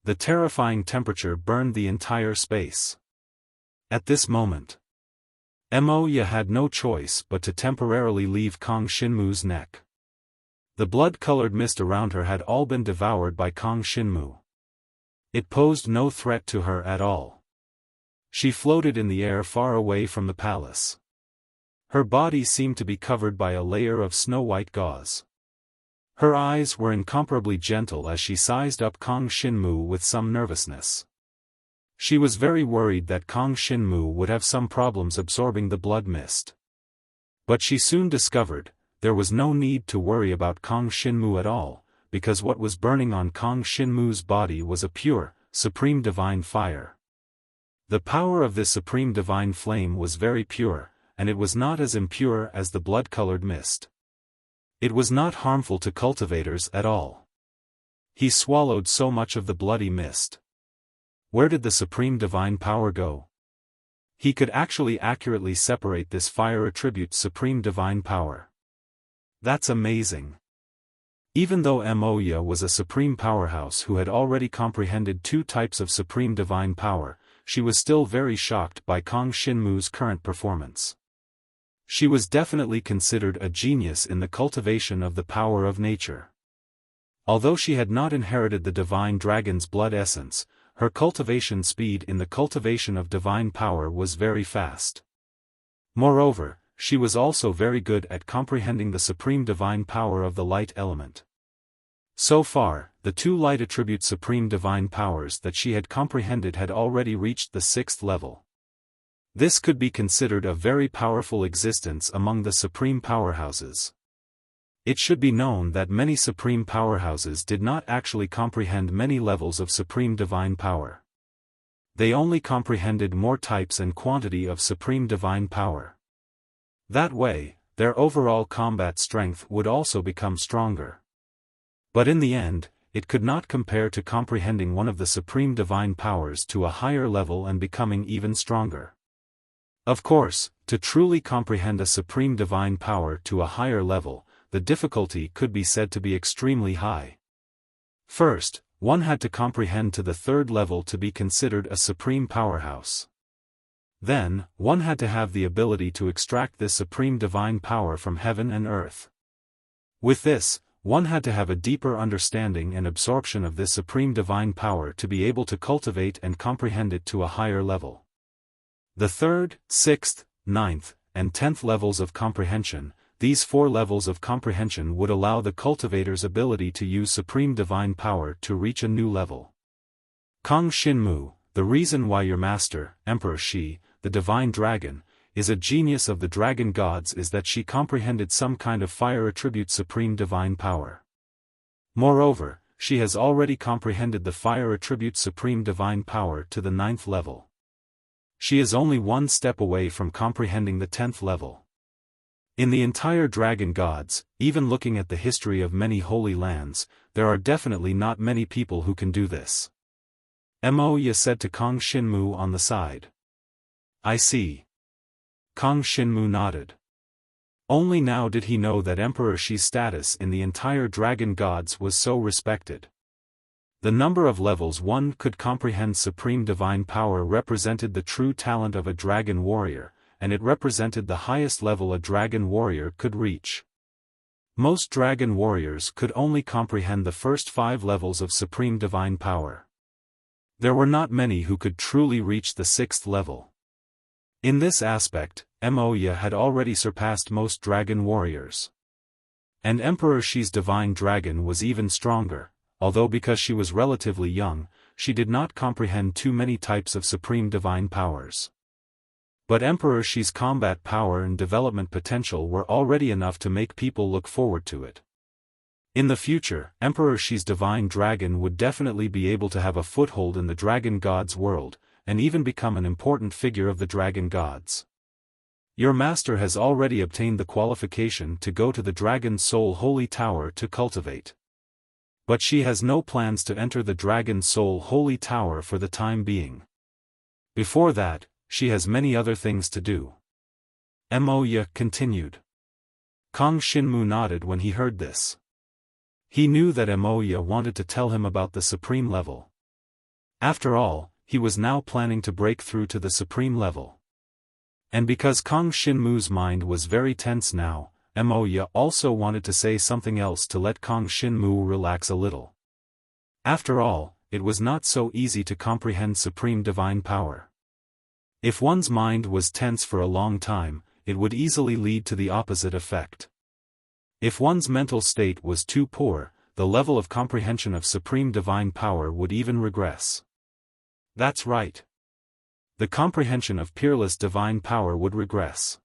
The terrifying temperature burned the entire space. At this moment, Emoya had no choice but to temporarily leave Kang Shinmu's neck. The blood-colored mist around her had all been devoured by Kang Shinmu. It posed no threat to her at all. She floated in the air far away from the palace. Her body seemed to be covered by a layer of snow-white gauze. Her eyes were incomparably gentle as she sized up Kong Shinmu with some nervousness. She was very worried that Kong Shinmu would have some problems absorbing the blood mist. But she soon discovered, there was no need to worry about Kong Shinmu at all, because what was burning on Kong Shinmu's body was a pure, supreme divine fire. The power of this supreme divine flame was very pure, and it was not as impure as the blood-colored mist. It was not harmful to cultivators at all. He swallowed so much of the bloody mist. Where did the supreme divine power go? He could actually accurately separate this fire attribute's supreme divine power. That's amazing. Even though Moya was a supreme powerhouse who had already comprehended 2 types of supreme divine power, she was still very shocked by Kong Shinmu's current performance. She was definitely considered a genius in the cultivation of the power of nature. Although she had not inherited the divine dragon's blood essence, her cultivation speed in the cultivation of divine power was very fast. Moreover, she was also very good at comprehending the supreme divine power of the light element. So far, the 2 light attribute supreme divine powers that she had comprehended had already reached the 6th level. This could be considered a very powerful existence among the supreme powerhouses. It should be known that many supreme powerhouses did not actually comprehend many levels of supreme divine power. They only comprehended more types and quantity of supreme divine power. That way, their overall combat strength would also become stronger. But in the end, it could not compare to comprehending one of the supreme divine powers to a higher level and becoming even stronger. Of course, to truly comprehend a supreme divine power to a higher level, the difficulty could be said to be extremely high. First, one had to comprehend to the 3rd level to be considered a supreme powerhouse. Then, one had to have the ability to extract this supreme divine power from heaven and earth. With this, one had to have a deeper understanding and absorption of this supreme divine power to be able to cultivate and comprehend it to a higher level. The 3rd, 6th, 9th, and 10th levels of comprehension, these 4 levels of comprehension would allow the cultivator's ability to use supreme divine power to reach a new level. Kong Shinmu, the reason why your master, Emperor Shi, the divine dragon, is a genius of the dragon gods is that she comprehended some kind of fire attribute supreme divine power. Moreover, she has already comprehended the fire attribute supreme divine power to the 9th level. She is only 1 step away from comprehending the 10th level. In the entire dragon gods, even looking at the history of many holy lands, there are definitely not many people who can do this. Moya said to Kong Shinmu on the side. I see. Kong Shinmu nodded. Only now did he know that Emperor Shi's status in the entire dragon gods was so respected. The number of levels one could comprehend supreme divine power represented the true talent of a dragon warrior, and it represented the highest level a dragon warrior could reach. Most dragon warriors could only comprehend the first 5 levels of supreme divine power. There were not many who could truly reach the 6th level. In this aspect, Moya had already surpassed most dragon warriors. And Emperor Shi's divine dragon was even stronger, although because she was relatively young, she did not comprehend too many types of supreme divine powers. But Emperor Shi's combat power and development potential were already enough to make people look forward to it. In the future, Emperor Shi's divine dragon would definitely be able to have a foothold in the dragon gods' world, and even become an important figure of the dragon gods. Your master has already obtained the qualification to go to the Dragon Soul Holy Tower to cultivate. But she has no plans to enter the Dragon Soul Holy Tower for the time being. Before that, she has many other things to do. Moya continued. Kong Shinmu nodded when he heard this. He knew that Moya wanted to tell him about the supreme level. After all, he was now planning to break through to the supreme level. And because Kong Shinmu's mind was very tense now, Moya also wanted to say something else to let Kong Shinmu relax a little. After all, it was not so easy to comprehend supreme divine power. If one's mind was tense for a long time, it would easily lead to the opposite effect. If one's mental state was too poor, the level of comprehension of supreme divine power would even regress. That's right. The comprehension of peerless divine power would regress.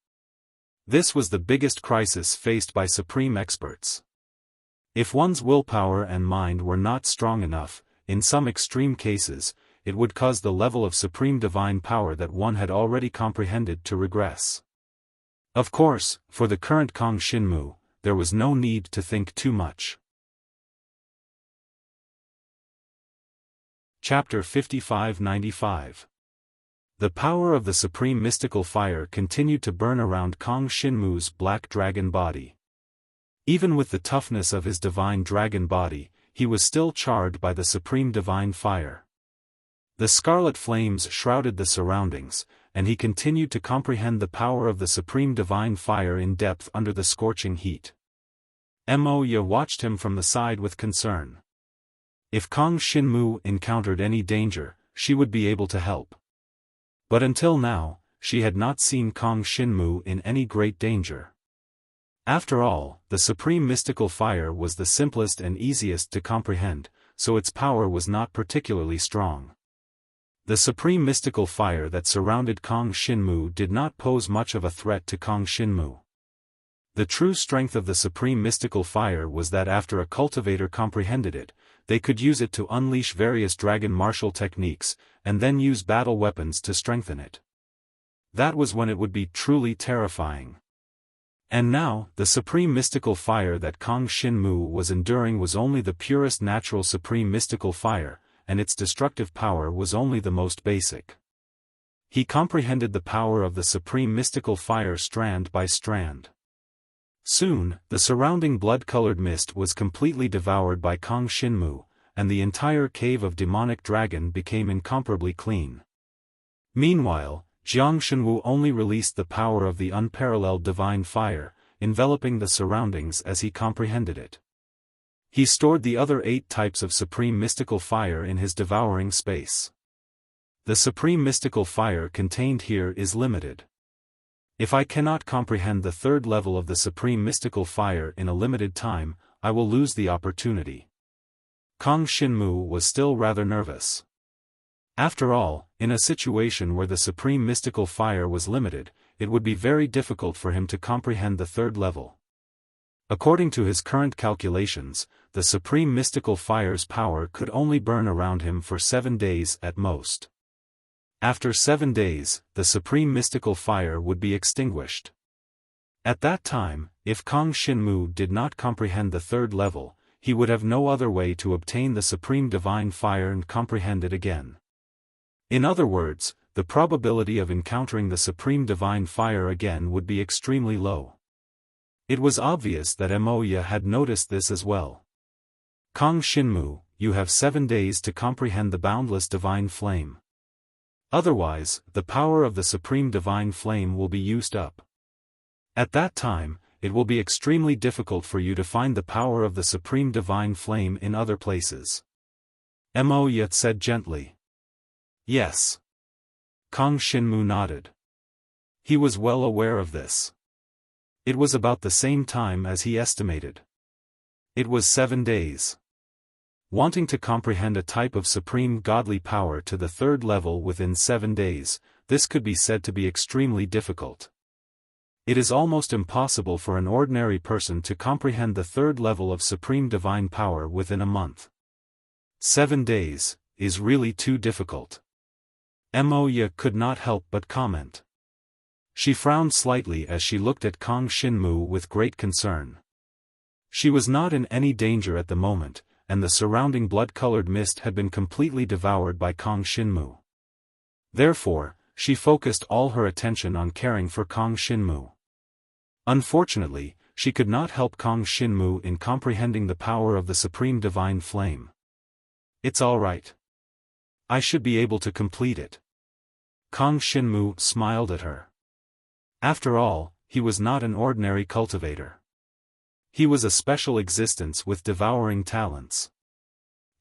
This was the biggest crisis faced by supreme experts. If one's willpower and mind were not strong enough, in some extreme cases, it would cause the level of supreme divine power that one had already comprehended to regress. Of course, for the current Kong Shinmu, there was no need to think too much. Chapter 5595. The power of the supreme mystical fire continued to burn around Kong Shinmu's black dragon body. Even with the toughness of his divine dragon body, he was still charred by the supreme divine fire. The scarlet flames shrouded the surroundings, and he continued to comprehend the power of the supreme divine fire in depth under the scorching heat. Moya watched him from the side with concern. If Kong Shinmu encountered any danger, she would be able to help. But until now, she had not seen Kong Shinmu in any great danger. After all, the supreme mystical fire was the simplest and easiest to comprehend, so its power was not particularly strong. The supreme mystical fire that surrounded Kong Shinmu did not pose much of a threat to Kong Shinmu. The true strength of the supreme mystical fire was that after a cultivator comprehended it, they could use it to unleash various dragon martial techniques, and then use battle weapons to strengthen it. That was when it would be truly terrifying. And now, the supreme mystical fire that Kong Shinmu was enduring was only the purest natural supreme mystical fire, and its destructive power was only the most basic. He comprehended the power of the supreme mystical fire strand by strand. Soon, the surrounding blood-colored mist was completely devoured by Kong Shinmu, and the entire cave of demonic dragon became incomparably clean. Meanwhile, Jiang Shenwu only released the power of the unparalleled divine fire, enveloping the surroundings as he comprehended it. He stored the other 8 types of supreme mystical fire in his devouring space. The supreme mystical fire contained here is limited. If I cannot comprehend the 3rd level of the supreme mystical fire in a limited time, I will lose the opportunity. Kong Shinmu was still rather nervous. After all, in a situation where the supreme mystical fire was limited, it would be very difficult for him to comprehend the 3rd level. According to his current calculations, the supreme mystical fire's power could only burn around him for 7 days at most. After 7 days, the supreme mystical fire would be extinguished. At that time, if Kong Shinmu did not comprehend the 3rd level, he would have no other way to obtain the supreme divine fire and comprehend it again. In other words, the probability of encountering the supreme divine fire again would be extremely low. It was obvious that Moya had noticed this as well. Kong Shinmu, you have 7 days to comprehend the boundless divine flame. Otherwise, the power of the supreme divine flame will be used up. At that time, it will be extremely difficult for you to find the power of the supreme divine flame in other places. Moya said gently. Yes. Kong Shinmu nodded. He was well aware of this. It was about the same time as he estimated. It was 7 days. Wanting to comprehend a type of supreme godly power to the 3rd level within 7 days, this could be said to be extremely difficult. It is almost impossible for an ordinary person to comprehend the 3rd level of supreme divine power within a month. 7 days is really too difficult. Moya could not help but comment. She frowned slightly as she looked at Kong Shinmu with great concern. She was not in any danger at the moment, and the surrounding blood-colored mist had been completely devoured by Kong Shinmu. Therefore, she focused all her attention on caring for Kong Shinmu. Unfortunately, she could not help Kong Shinmu in comprehending the power of the supreme divine flame. It's all right. I should be able to complete it. Kong Shinmu smiled at her. After all, he was not an ordinary cultivator. He was a special existence with devouring talents.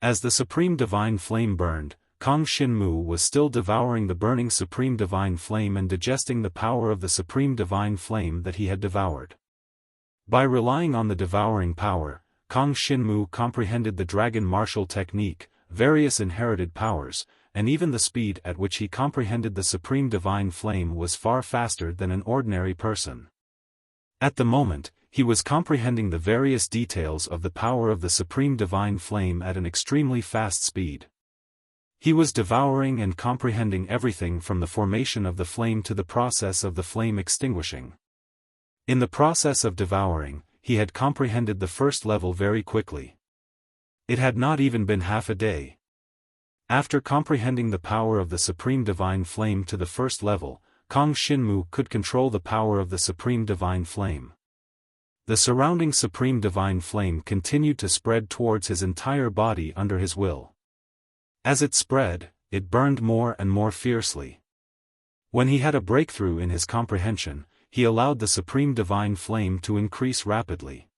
As the supreme divine flame burned, Kong Shinmu was still devouring the burning Supreme Divine Flame and digesting the power of the Supreme Divine Flame that he had devoured. By relying on the devouring power, Kong Shinmu comprehended the dragon martial technique, various inherited powers, and even the speed at which he comprehended the Supreme Divine Flame was far faster than an ordinary person. At the moment, he was comprehending the various details of the power of the Supreme Divine Flame at an extremely fast speed. He was devouring and comprehending everything from the formation of the flame to the process of the flame extinguishing. In the process of devouring, he had comprehended the first level very quickly. It had not even been half a day. After comprehending the power of the Supreme Divine Flame to the first level, Kong Shinmu could control the power of the Supreme Divine Flame. The surrounding Supreme Divine Flame continued to spread towards his entire body under his will. As it spread, it burned more and more fiercely. When he had a breakthrough in his comprehension, he allowed the Supreme Divine Flame to increase rapidly.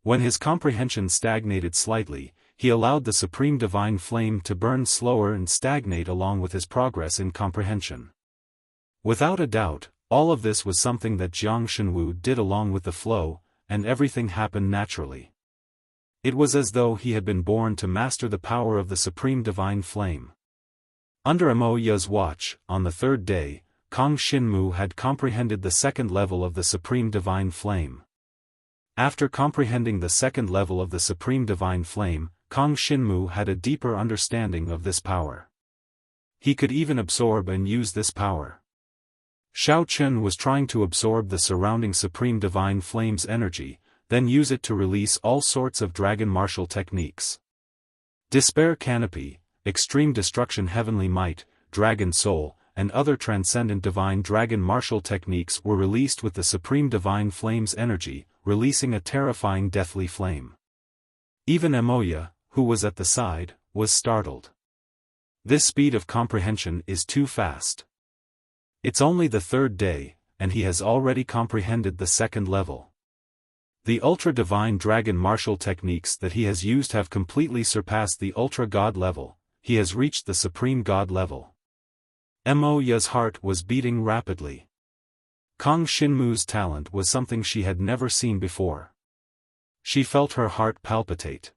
When his comprehension stagnated slightly, he allowed the Supreme Divine Flame to burn slower and stagnate along with his progress in comprehension. Without a doubt, all of this was something that Jiang Shenwu did along with the flow, and everything happened naturally. It was as though he had been born to master the power of the Supreme Divine Flame. Under Mo Ya's watch, on the third day, Kong Shinmu had comprehended the second level of the Supreme Divine Flame. After comprehending the second level of the Supreme Divine Flame, Kong Shinmu had a deeper understanding of this power. He could even absorb and use this power. Xiao Chun was trying to absorb the surrounding Supreme Divine Flame's energy, then use it to release all sorts of dragon martial techniques. Despair Canopy, Extreme Destruction Heavenly Might, Dragon Soul, and other transcendent divine dragon martial techniques were released with the Supreme Divine Flame's energy, releasing a terrifying deathly flame. Even Emoya, who was at the side, was startled. This speed of comprehension is too fast. It's only the third day, and he has already comprehended the second level. The ultra-divine dragon martial techniques that he has used have completely surpassed the ultra-god level. He has reached the supreme god level. Mo Ya's heart was beating rapidly. Kong Shinmu's talent was something she had never seen before. She felt her heart palpitate.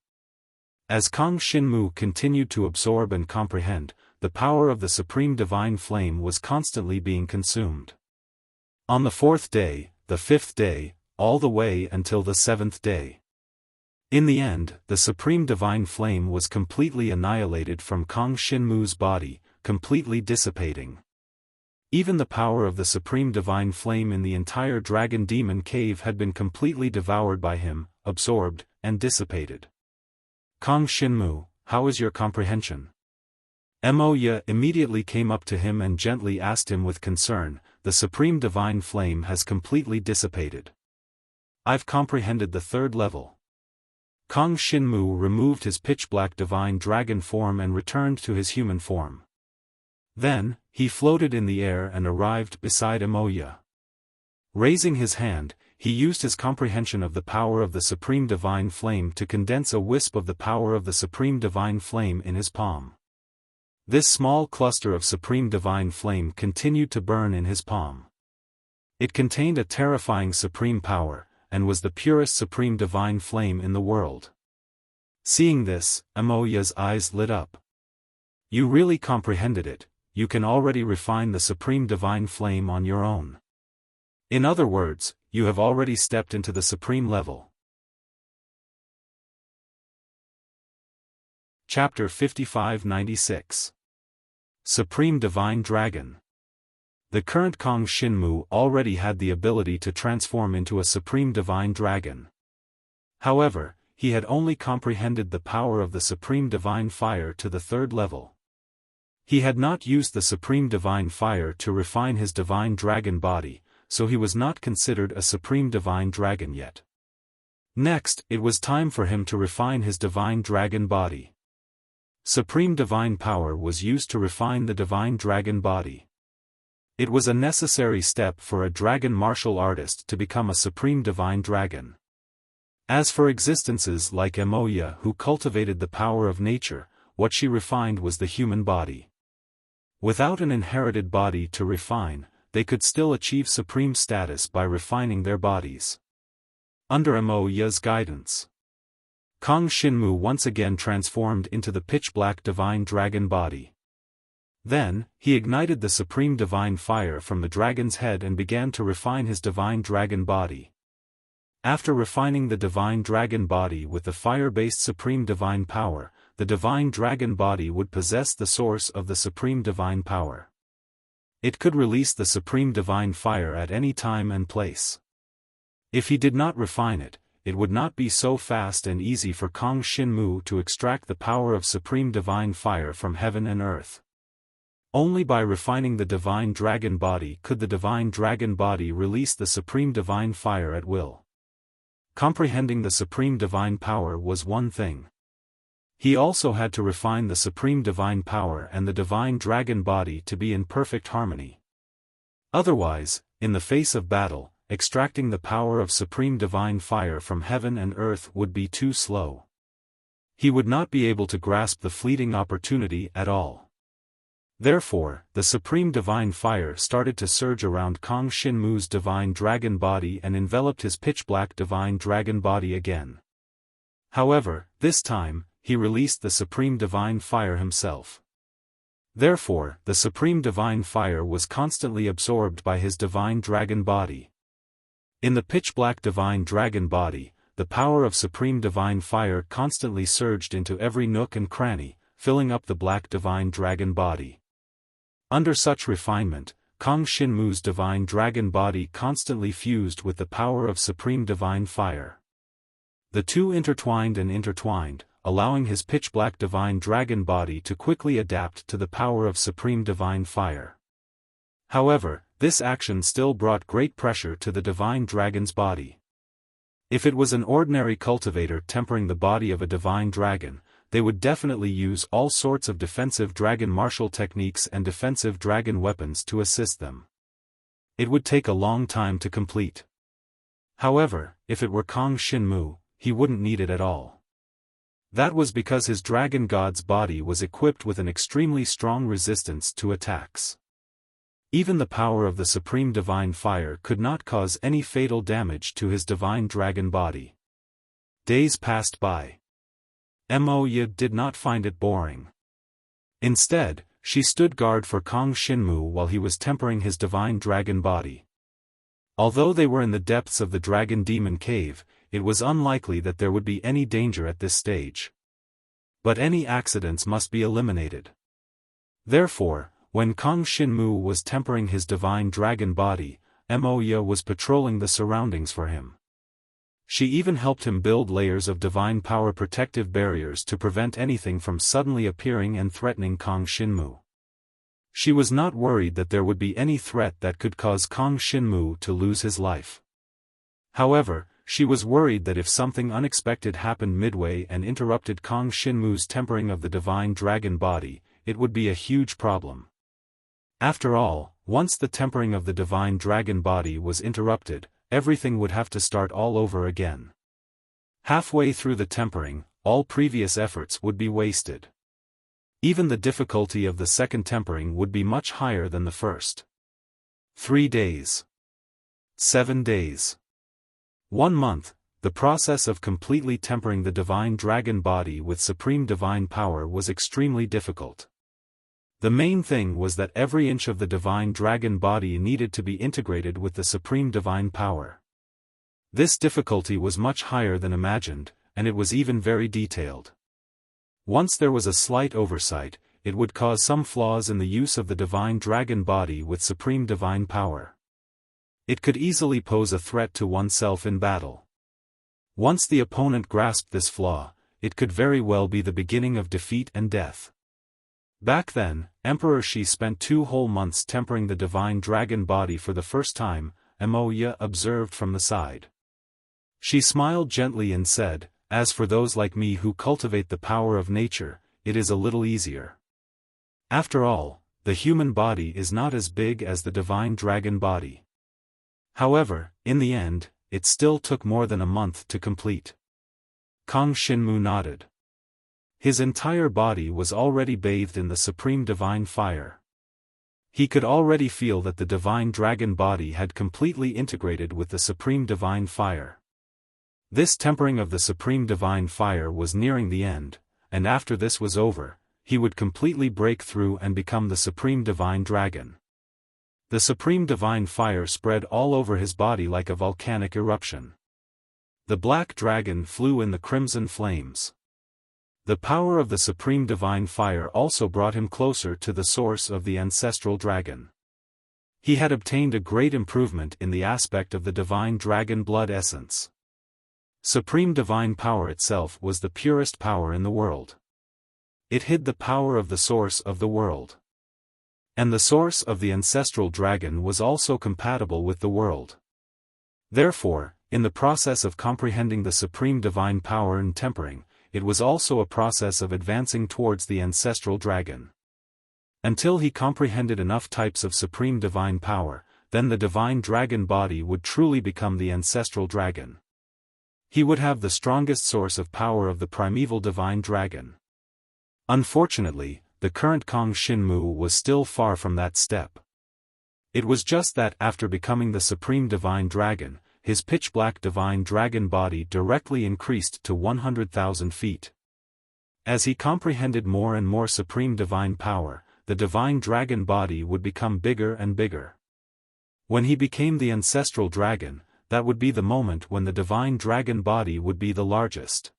As Kong Shinmu continued to absorb and comprehend, the power of the Supreme Divine Flame was constantly being consumed. On the fourth day, the fifth day, all the way until the seventh day. In the end, the Supreme Divine Flame was completely annihilated from Kong Shinmu's body, completely dissipating. Even the power of the Supreme Divine Flame in the entire Dragon Demon Cave had been completely devoured by him, absorbed, and dissipated. Kong Shinmu, how is your comprehension? Mo Ya immediately came up to him and gently asked him with concern, the Supreme Divine Flame has completely dissipated. I've comprehended the third level. Kong Shinmu removed his pitch-black divine dragon form and returned to his human form. Then, he floated in the air and arrived beside Mo Ya. Raising his hand, he used his comprehension of the power of the Supreme Divine Flame to condense a wisp of the power of the Supreme Divine Flame in his palm. This small cluster of Supreme Divine Flame continued to burn in his palm. It contained a terrifying supreme power, and was the purest Supreme Divine Flame in the world. Seeing this, Mo Ya's eyes lit up. You really comprehended it, you can already refine the Supreme Divine Flame on your own. In other words, you have already stepped into the supreme level. Chapter 5596. Supreme Divine Dragon. The current Kong Shinmu already had the ability to transform into a Supreme Divine Dragon. However, he had only comprehended the power of the Supreme Divine Fire to the third level. He had not used the Supreme Divine Fire to refine his Divine Dragon body, so he was not considered a Supreme Divine Dragon yet. Next, it was time for him to refine his Divine Dragon body. Supreme Divine Power was used to refine the Divine Dragon body. It was a necessary step for a dragon martial artist to become a Supreme Divine Dragon. As for existences like Mo Ya who cultivated the power of nature, what she refined was the human body. Without an inherited body to refine, they could still achieve supreme status by refining their bodies. Under Mo Ya's guidance, Kong Shinmu once again transformed into the pitch-black divine dragon body. Then, he ignited the supreme divine fire from the dragon's head and began to refine his divine dragon body. After refining the divine dragon body with the fire-based supreme divine power, the divine dragon body would possess the source of the supreme divine power. It could release the supreme divine fire at any time and place. If he did not refine it, it would not be so fast and easy for Kong Shinmu to extract the power of supreme divine fire from heaven and earth. Only by refining the divine dragon body could the divine dragon body release the supreme divine fire at will. Comprehending the supreme divine power was one thing. He also had to refine the supreme divine power and the divine dragon body to be in perfect harmony. Otherwise, in the face of battle, extracting the power of supreme divine fire from heaven and earth would be too slow. He would not be able to grasp the fleeting opportunity at all. Therefore, the supreme divine fire started to surge around Kong Shinmu's divine dragon body and enveloped his pitch-black divine dragon body again. However, this time, he released the supreme divine fire himself. Therefore, the supreme divine fire was constantly absorbed by his divine dragon body. In the pitch-black divine dragon body, the power of supreme divine fire constantly surged into every nook and cranny, filling up the black divine dragon body. Under such refinement, Kong Shinmu's divine dragon body constantly fused with the power of supreme divine fire. The two intertwined and intertwined, allowing his pitch-black divine dragon body to quickly adapt to the power of supreme divine fire. However, this action still brought great pressure to the divine dragon's body. If it was an ordinary cultivator tempering the body of a divine dragon, they would definitely use all sorts of defensive dragon martial techniques and defensive dragon weapons to assist them. It would take a long time to complete. However, if it were Kong Shinmu, he wouldn't need it at all. That was because his dragon god's body was equipped with an extremely strong resistance to attacks. Even the power of the supreme divine fire could not cause any fatal damage to his divine dragon body. Days passed by. Mo Ya did not find it boring. Instead, she stood guard for Kong Shinmu while he was tempering his divine dragon body. Although they were in the depths of the dragon demon cave, it was unlikely that there would be any danger at this stage. But any accidents must be eliminated. Therefore, when Kong Shinmu was tempering his divine dragon body, Mo Ya was patrolling the surroundings for him. She even helped him build layers of divine power protective barriers to prevent anything from suddenly appearing and threatening Kong Shinmu. She was not worried that there would be any threat that could cause Kong Shinmu to lose his life. However, she was worried that if something unexpected happened midway and interrupted Kong Shinmu's tempering of the divine dragon body, it would be a huge problem. After all, once the tempering of the divine dragon body was interrupted, everything would have to start all over again. Halfway through the tempering, all previous efforts would be wasted. Even the difficulty of the second tempering would be much higher than the first. 3 days. 7 days. 1 month, the process of completely tempering the divine dragon body with supreme divine power was extremely difficult. The main thing was that every inch of the divine dragon body needed to be integrated with the supreme divine power. This difficulty was much higher than imagined, and it was even very detailed. Once there was a slight oversight, it would cause some flaws in the use of the divine dragon body with supreme divine power. It could easily pose a threat to oneself in battle. Once the opponent grasped this flaw, it could very well be the beginning of defeat and death. Back then, Emperor Shi spent 2 whole months tempering the divine dragon body for the first time, Mo Ya observed from the side. She smiled gently and said, "As for those like me who cultivate the power of nature, it is a little easier. After all, the human body is not as big as the divine dragon body." However, in the end, it still took more than a month to complete. Kong Shinmu nodded. His entire body was already bathed in the supreme divine fire. He could already feel that the divine dragon body had completely integrated with the supreme divine fire. This tempering of the supreme divine fire was nearing the end, and after this was over, he would completely break through and become the supreme divine dragon. The supreme divine fire spread all over his body like a volcanic eruption. The black dragon flew in the crimson flames. The power of the supreme divine fire also brought him closer to the source of the ancestral dragon. He had obtained a great improvement in the aspect of the divine dragon blood essence. Supreme divine power itself was the purest power in the world. It hid the power of the source of the world. And the source of the ancestral dragon was also compatible with the world. Therefore, in the process of comprehending the supreme divine power and tempering, it was also a process of advancing towards the ancestral dragon. Until he comprehended enough types of supreme divine power, then the divine dragon body would truly become the ancestral dragon. He would have the strongest source of power of the primeval divine dragon. Unfortunately, the current Kong Shinmu was still far from that step. It was just that after becoming the supreme divine dragon, his pitch-black divine dragon body directly increased to 100,000 feet. As he comprehended more and more supreme divine power, the divine dragon body would become bigger and bigger. When he became the ancestral dragon, that would be the moment when the divine dragon body would be the largest.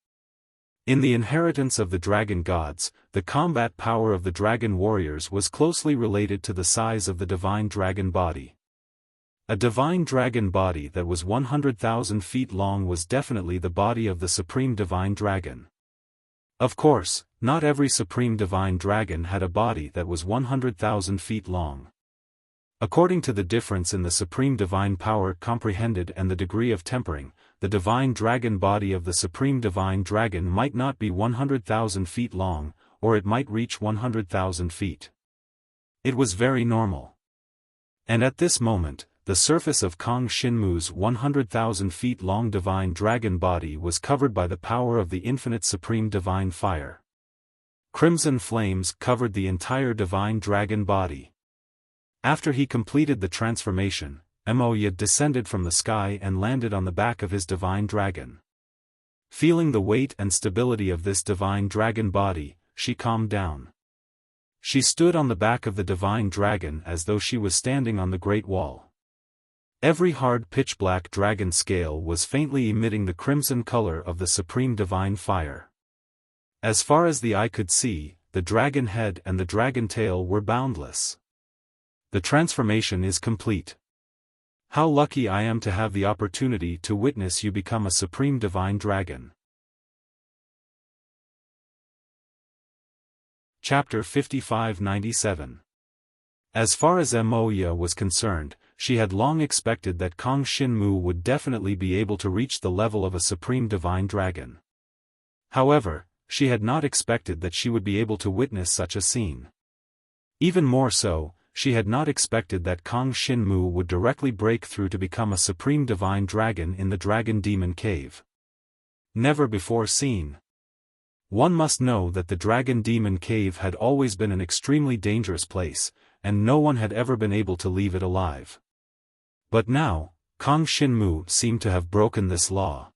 In the inheritance of the dragon gods, the combat power of the dragon warriors was closely related to the size of the divine dragon body. A divine dragon body that was 100,000 feet long was definitely the body of the supreme divine dragon. Of course, not every supreme divine dragon had a body that was 100,000 feet long. According to the difference in the supreme divine power comprehended and the degree of tempering, the divine dragon body of the supreme divine dragon might not be 100,000 feet long, or it might reach 100,000 feet. It was very normal. And at this moment, the surface of Kong Shinmu's 100,000 feet long divine dragon body was covered by the power of the infinite supreme divine fire. Crimson flames covered the entire divine dragon body. After he completed the transformation, Moya descended from the sky and landed on the back of his divine dragon. Feeling the weight and stability of this divine dragon body, she calmed down. She stood on the back of the divine dragon as though she was standing on the Great Wall. Every hard pitch-black dragon scale was faintly emitting the crimson color of the supreme divine fire. As far as the eye could see, the dragon head and the dragon tail were boundless. The transformation is complete. How lucky I am to have the opportunity to witness you become a supreme divine dragon. Chapter 5597. As far as Moya was concerned, she had long expected that Kong Shinmu would definitely be able to reach the level of a supreme divine dragon. However, she had not expected that she would be able to witness such a scene. Even more so, she had not expected that Kong Shinmu would directly break through to become a supreme divine dragon in the Dragon Demon Cave. Never before seen. One must know that the Dragon Demon Cave had always been an extremely dangerous place, and no one had ever been able to leave it alive. But now, Kong Shinmu seemed to have broken this law.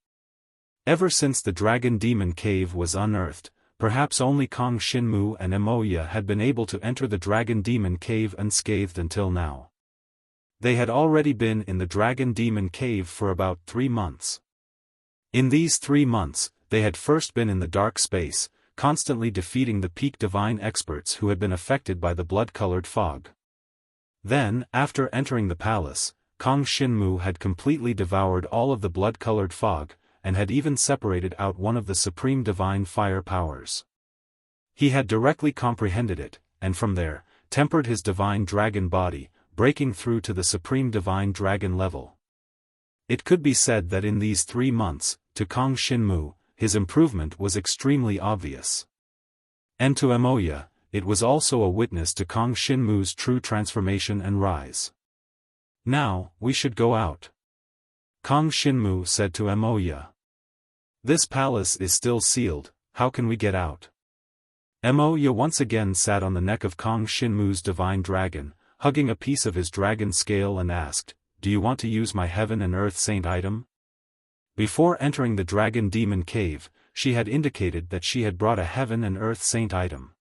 Ever since the Dragon Demon Cave was unearthed, perhaps only Kong Shinmu and Moya had been able to enter the Dragon Demon Cave unscathed until now. They had already been in the Dragon Demon Cave for about 3 months. In these 3 months, they had first been in the dark space, constantly defeating the peak divine experts who had been affected by the blood-colored fog. Then, after entering the palace, Kong Shinmu had completely devoured all of the blood-colored fog, and had even separated out one of the supreme divine fire powers. He had directly comprehended it, and from there, tempered his divine dragon body, breaking through to the supreme divine dragon level. It could be said that in these 3 months, to Kong Shinmu, his improvement was extremely obvious. And to Moya, it was also a witness to Kong Shinmu's true transformation and rise. Now, we should go out. Kong Shinmu said to Moya. This palace is still sealed, how can we get out? Moya once again sat on the neck of Kong Shinmu's divine dragon, hugging a piece of his dragon scale and asked, "Do you want to use my heaven and earth saint item?" Before entering the dragon demon cave, she had indicated that she had brought a heaven and earth saint item.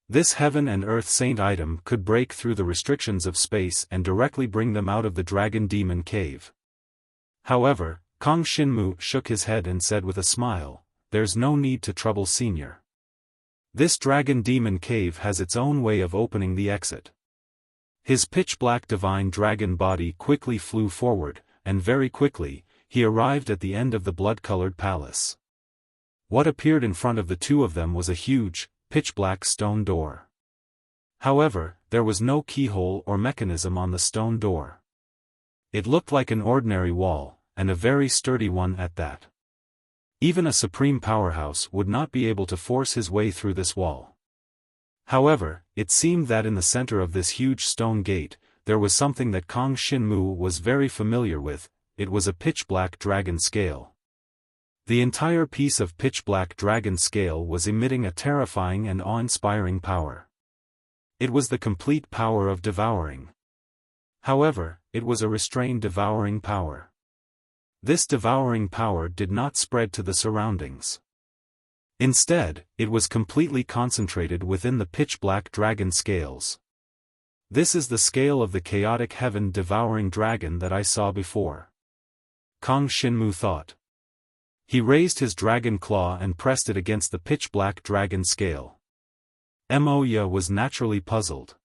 This heaven and earth saint item could break through the restrictions of space and directly bring them out of the dragon demon cave. However, Kong Shinmu shook his head and said with a smile, "There's no need to trouble Senior. This dragon demon cave has its own way of opening the exit." His pitch-black divine dragon body quickly flew forward, and very quickly, he arrived at the end of the blood-colored palace. What appeared in front of the two of them was a huge, pitch-black stone door. However, there was no keyhole or mechanism on the stone door. It looked like an ordinary wall, and a very sturdy one at that. Even a supreme powerhouse would not be able to force his way through this wall. However, it seemed that in the center of this huge stone gate, there was something that Kong Shinmu was very familiar with. It was a pitch-black dragon scale. The entire piece of pitch-black dragon scale was emitting a terrifying and awe-inspiring power. It was the complete power of devouring. However, it was a restrained devouring power. This devouring power did not spread to the surroundings. Instead, it was completely concentrated within the pitch-black dragon scales. This is the scale of the chaotic heaven devouring dragon that I saw before, Kong Shinmu thought. He raised his dragon claw and pressed it against the pitch-black dragon scale. Moya was naturally puzzled.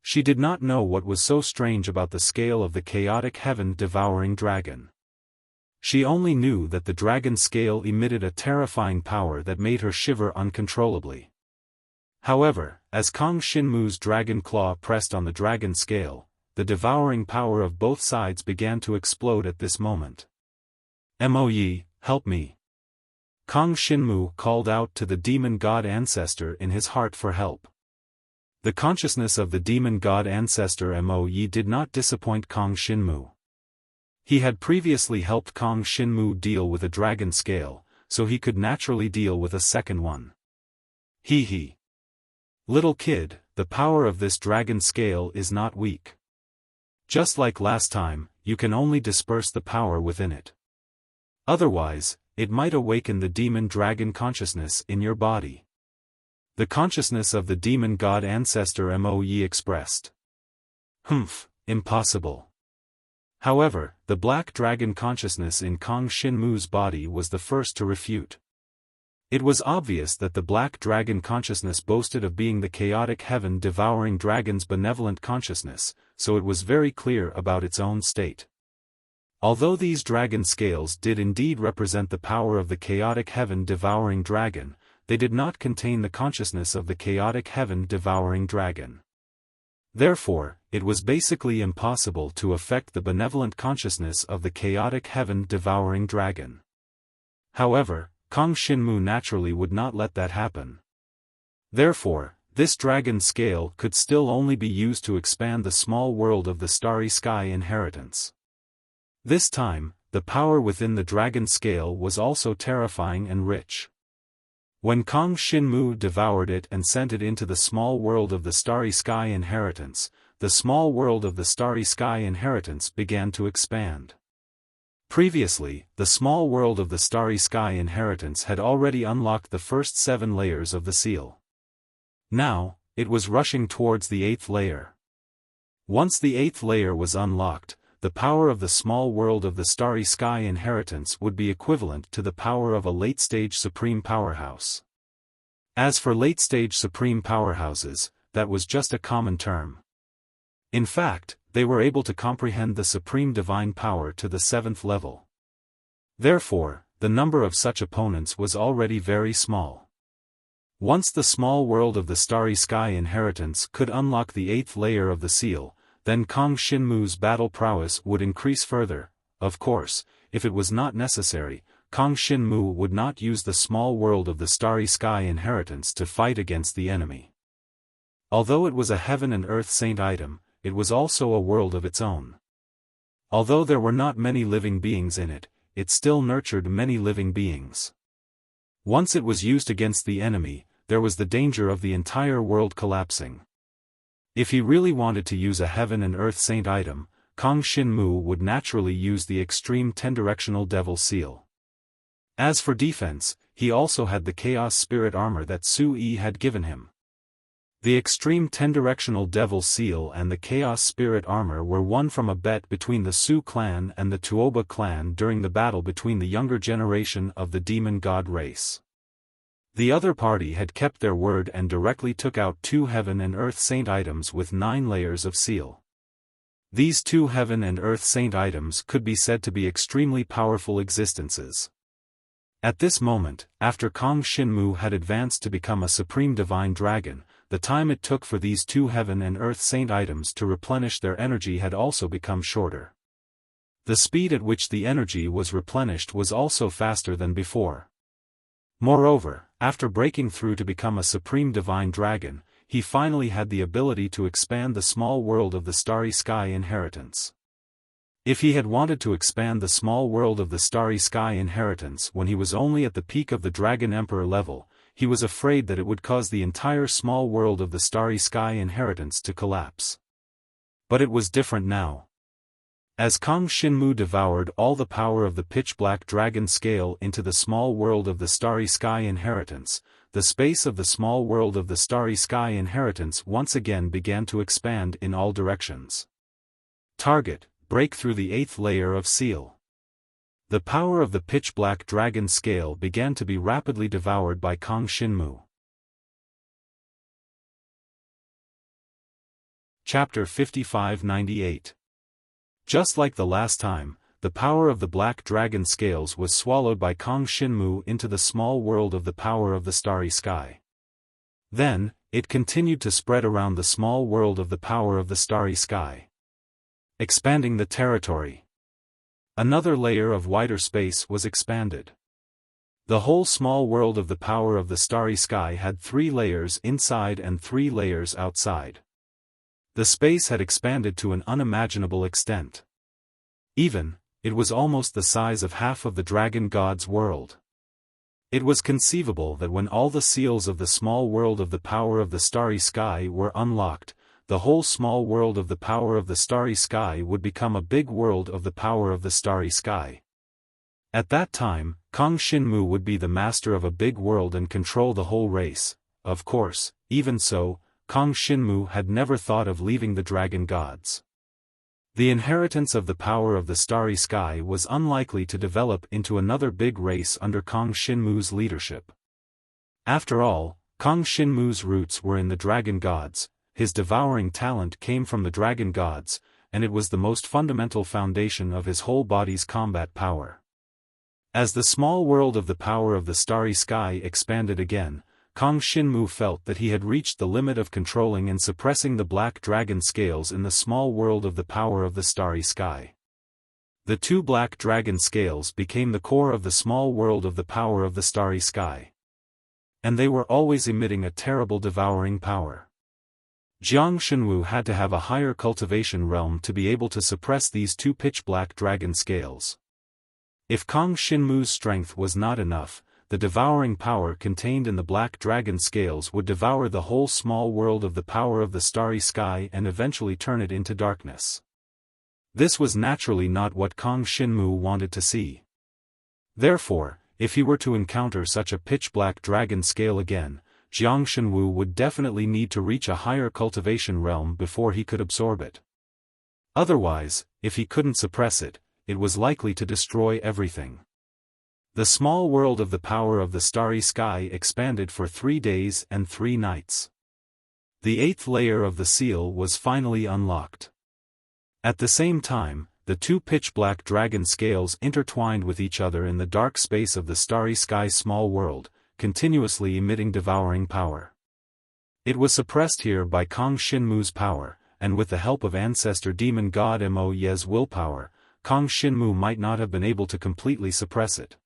She did not know what was so strange about the scale of the chaotic heaven devouring dragon. She only knew that the dragon scale emitted a terrifying power that made her shiver uncontrollably. However, as Kong Shinmu's dragon claw pressed on the dragon scale, the devouring power of both sides began to explode at this moment. "Moyi, help me." Kong Shinmu called out to the demon god ancestor in his heart for help. The consciousness of the demon god ancestor Moyi did not disappoint Kong Shinmu. He had previously helped Kong Shinmu deal with a dragon scale, so he could naturally deal with a second one. Hee. Little kid, the power of this dragon scale is not weak. Just like last time, you can only disperse the power within it. Otherwise, it might awaken the demon dragon consciousness in your body. The consciousness of the demon god ancestor Moyi expressed. Impossible. However, the black dragon consciousness in Kong Shinmu's body was the first to refute. It was obvious that the black dragon consciousness boasted of being the chaotic heaven devouring dragon's benevolent consciousness, so it was very clear about its own state. Although these dragon scales did indeed represent the power of the chaotic heaven devouring dragon, they did not contain the consciousness of the chaotic heaven devouring dragon. Therefore, it was basically impossible to affect the benevolent consciousness of the chaotic heaven devouring dragon. However, Kong Shinmu naturally would not let that happen. Therefore, this dragon scale could still only be used to expand the small world of the starry sky inheritance. This time, the power within the dragon scale was also terrifying and rich. When Kong Shinmu devoured it and sent it into the small world of the starry sky inheritance, the small world of the starry sky inheritance began to expand. Previously, the small world of the starry sky inheritance had already unlocked the first 7 layers of the seal. Now, it was rushing towards the 8th layer. Once the 8th layer was unlocked, the power of the small world of the starry sky inheritance would be equivalent to the power of a late-stage supreme powerhouse. As for late-stage supreme powerhouses, that was just a common term. In fact, they were able to comprehend the supreme divine power to the 7th level. Therefore, the number of such opponents was already very small. Once the small world of the starry sky inheritance could unlock the 8th layer of the seal, then Kong Shinmu's battle prowess would increase further. Of course, if it was not necessary, Kong Shinmu would not use the small world of the starry sky inheritance to fight against the enemy. Although it was a heaven and earth saint item, it was also a world of its own. Although there were not many living beings in it, it still nurtured many living beings. Once it was used against the enemy, there was the danger of the entire world collapsing. If he really wanted to use a heaven and earth saint item, Kong Shinmu would naturally use the extreme 10-directional devil seal. As for defense, he also had the chaos spirit armor that Su Yi had given him. The extreme 10-directional devil seal and the chaos spirit armor were won from a bet between the Su clan and the Tuoba clan during the battle between the younger generation of the demon god race. The other party had kept their word and directly took out 2 heaven and earth saint items with 9 layers of seal. These 2 heaven and earth saint items could be said to be extremely powerful existences. At this moment, after Kong Shinmu had advanced to become a supreme divine dragon, the time it took for these 2 heaven and earth saint items to replenish their energy had also become shorter. The speed at which the energy was replenished was also faster than before. Moreover, after breaking through to become a supreme divine dragon, he finally had the ability to expand the small world of the Starry Sky Inheritance. If he had wanted to expand the small world of the Starry Sky Inheritance when he was only at the peak of the Dragon Emperor level, he was afraid that it would cause the entire small world of the Starry Sky Inheritance to collapse. But it was different now. As Kong Shinmu devoured all the power of the pitch-black dragon scale into the small world of the Starry Sky Inheritance, the space of the small world of the Starry Sky Inheritance once again began to expand in all directions. Target: break through the 8th layer of seal. The power of the pitch-black dragon scale began to be rapidly devoured by Kong Shinmu. Chapter 5598. Just like the last time, the power of the black dragon scales was swallowed by Kong Shinmu into the small world of the power of the Starry Sky. Then, it continued to spread around the small world of the power of the Starry Sky, expanding the territory. Another layer of wider space was expanded. The whole small world of the power of the Starry Sky had 3 layers inside and 3 layers outside. The space had expanded to an unimaginable extent. It was almost the size of half of the dragon god's world. It was conceivable that when all the seals of the small world of the power of the Starry Sky were unlocked, the whole small world of the power of the Starry Sky would become a big world of the power of the Starry Sky. At that time, Kong Shinmu would be the master of a big world and control the whole race. Of course, even so, Kong Shinmu had never thought of leaving the dragon gods. The inheritance of the power of the Starry Sky was unlikely to develop into another big race under Kong Shinmu's leadership. After all, Kong Shinmu's roots were in the dragon gods, his devouring talent came from the dragon gods, and it was the most fundamental foundation of his whole body's combat power. As the small world of the power of the Starry Sky expanded again, Kong Shinmu felt that he had reached the limit of controlling and suppressing the black dragon scales in the small world of the power of the Starry Sky. The 2 black dragon scales became the core of the small world of the power of the Starry Sky. And they were always emitting a terrible devouring power. Jiang Shenwu had to have a higher cultivation realm to be able to suppress these 2 pitch-black dragon scales. If Kong Shinmu's strength was not enough, the devouring power contained in the black dragon scales would devour the whole small world of the power of the Starry Sky and eventually turn it into darkness. This was naturally not what Kong Shinmu wanted to see. Therefore, if he were to encounter such a pitch-black dragon scale again, Jiang Shenwu would definitely need to reach a higher cultivation realm before he could absorb it. Otherwise, if he couldn't suppress it, it was likely to destroy everything. The small world of the power of the Starry Sky expanded for 3 days and 3 nights. The 8th layer of the seal was finally unlocked. At the same time, the 2 pitch-black dragon scales intertwined with each other in the dark space of the Starry Sky small world, continuously emitting devouring power. It was suppressed here by Kong Shinmu's power, and with the help of ancestor demon god Mo Ye's willpower, Kong Shinmu might not have been able to completely suppress it.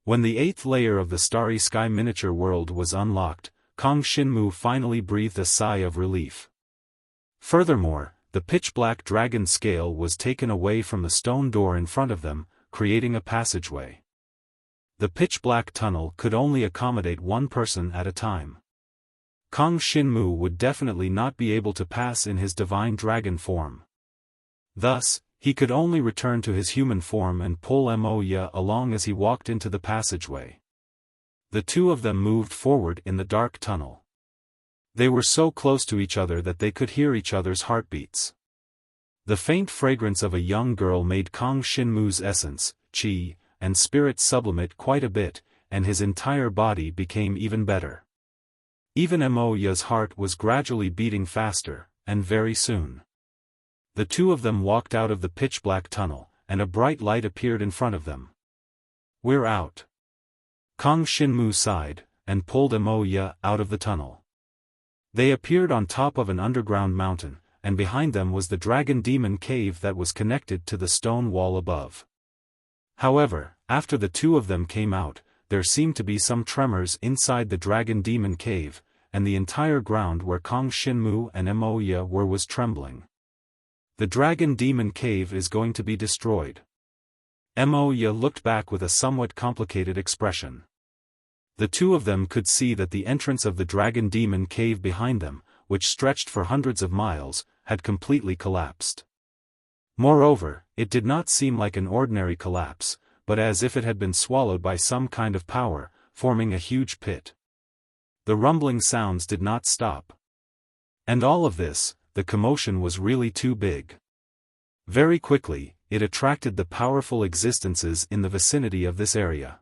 When the 8th layer of the Starry Sky miniature world was unlocked, Kong Shinmu finally breathed a sigh of relief. Furthermore, the pitch-black dragon scale was taken away from the stone door in front of them, creating a passageway. The pitch-black tunnel could only accommodate 1 person at a time. Kong Shinmu would definitely not be able to pass in his divine dragon form. Thus, he could only return to his human form and pull Moya along as he walked into the passageway. The two of them moved forward in the dark tunnel. They were so close to each other that they could hear each other's heartbeats. The faint fragrance of a young girl made Kong Shinmu's essence, qi, and spirit sublimate quite a bit, and his entire body became even better. Even Moya's heart was gradually beating faster, and very soon. The two of them walked out of the pitch-black tunnel, and a bright light appeared in front of them. "We're out." Kong Shinmu sighed, and pulled Moya out of the tunnel. They appeared on top of an underground mountain, and behind them was the Dragon Demon Cave that was connected to the stone wall above. However, after the two of them came out, there seemed to be some tremors inside the Dragon Demon Cave, and the entire ground where Kong Shinmu and Moya were was trembling. The Dragon Demon Cave is going to be destroyed. Moya looked back with a somewhat complicated expression. The two of them could see that the entrance of the Dragon Demon Cave behind them, which stretched for hundreds of miles, had completely collapsed. Moreover, it did not seem like an ordinary collapse, but as if it had been swallowed by some kind of power, forming a huge pit. The rumbling sounds did not stop. And all of this, the commotion was really too big. Very quickly, it attracted the powerful existences in the vicinity of this area.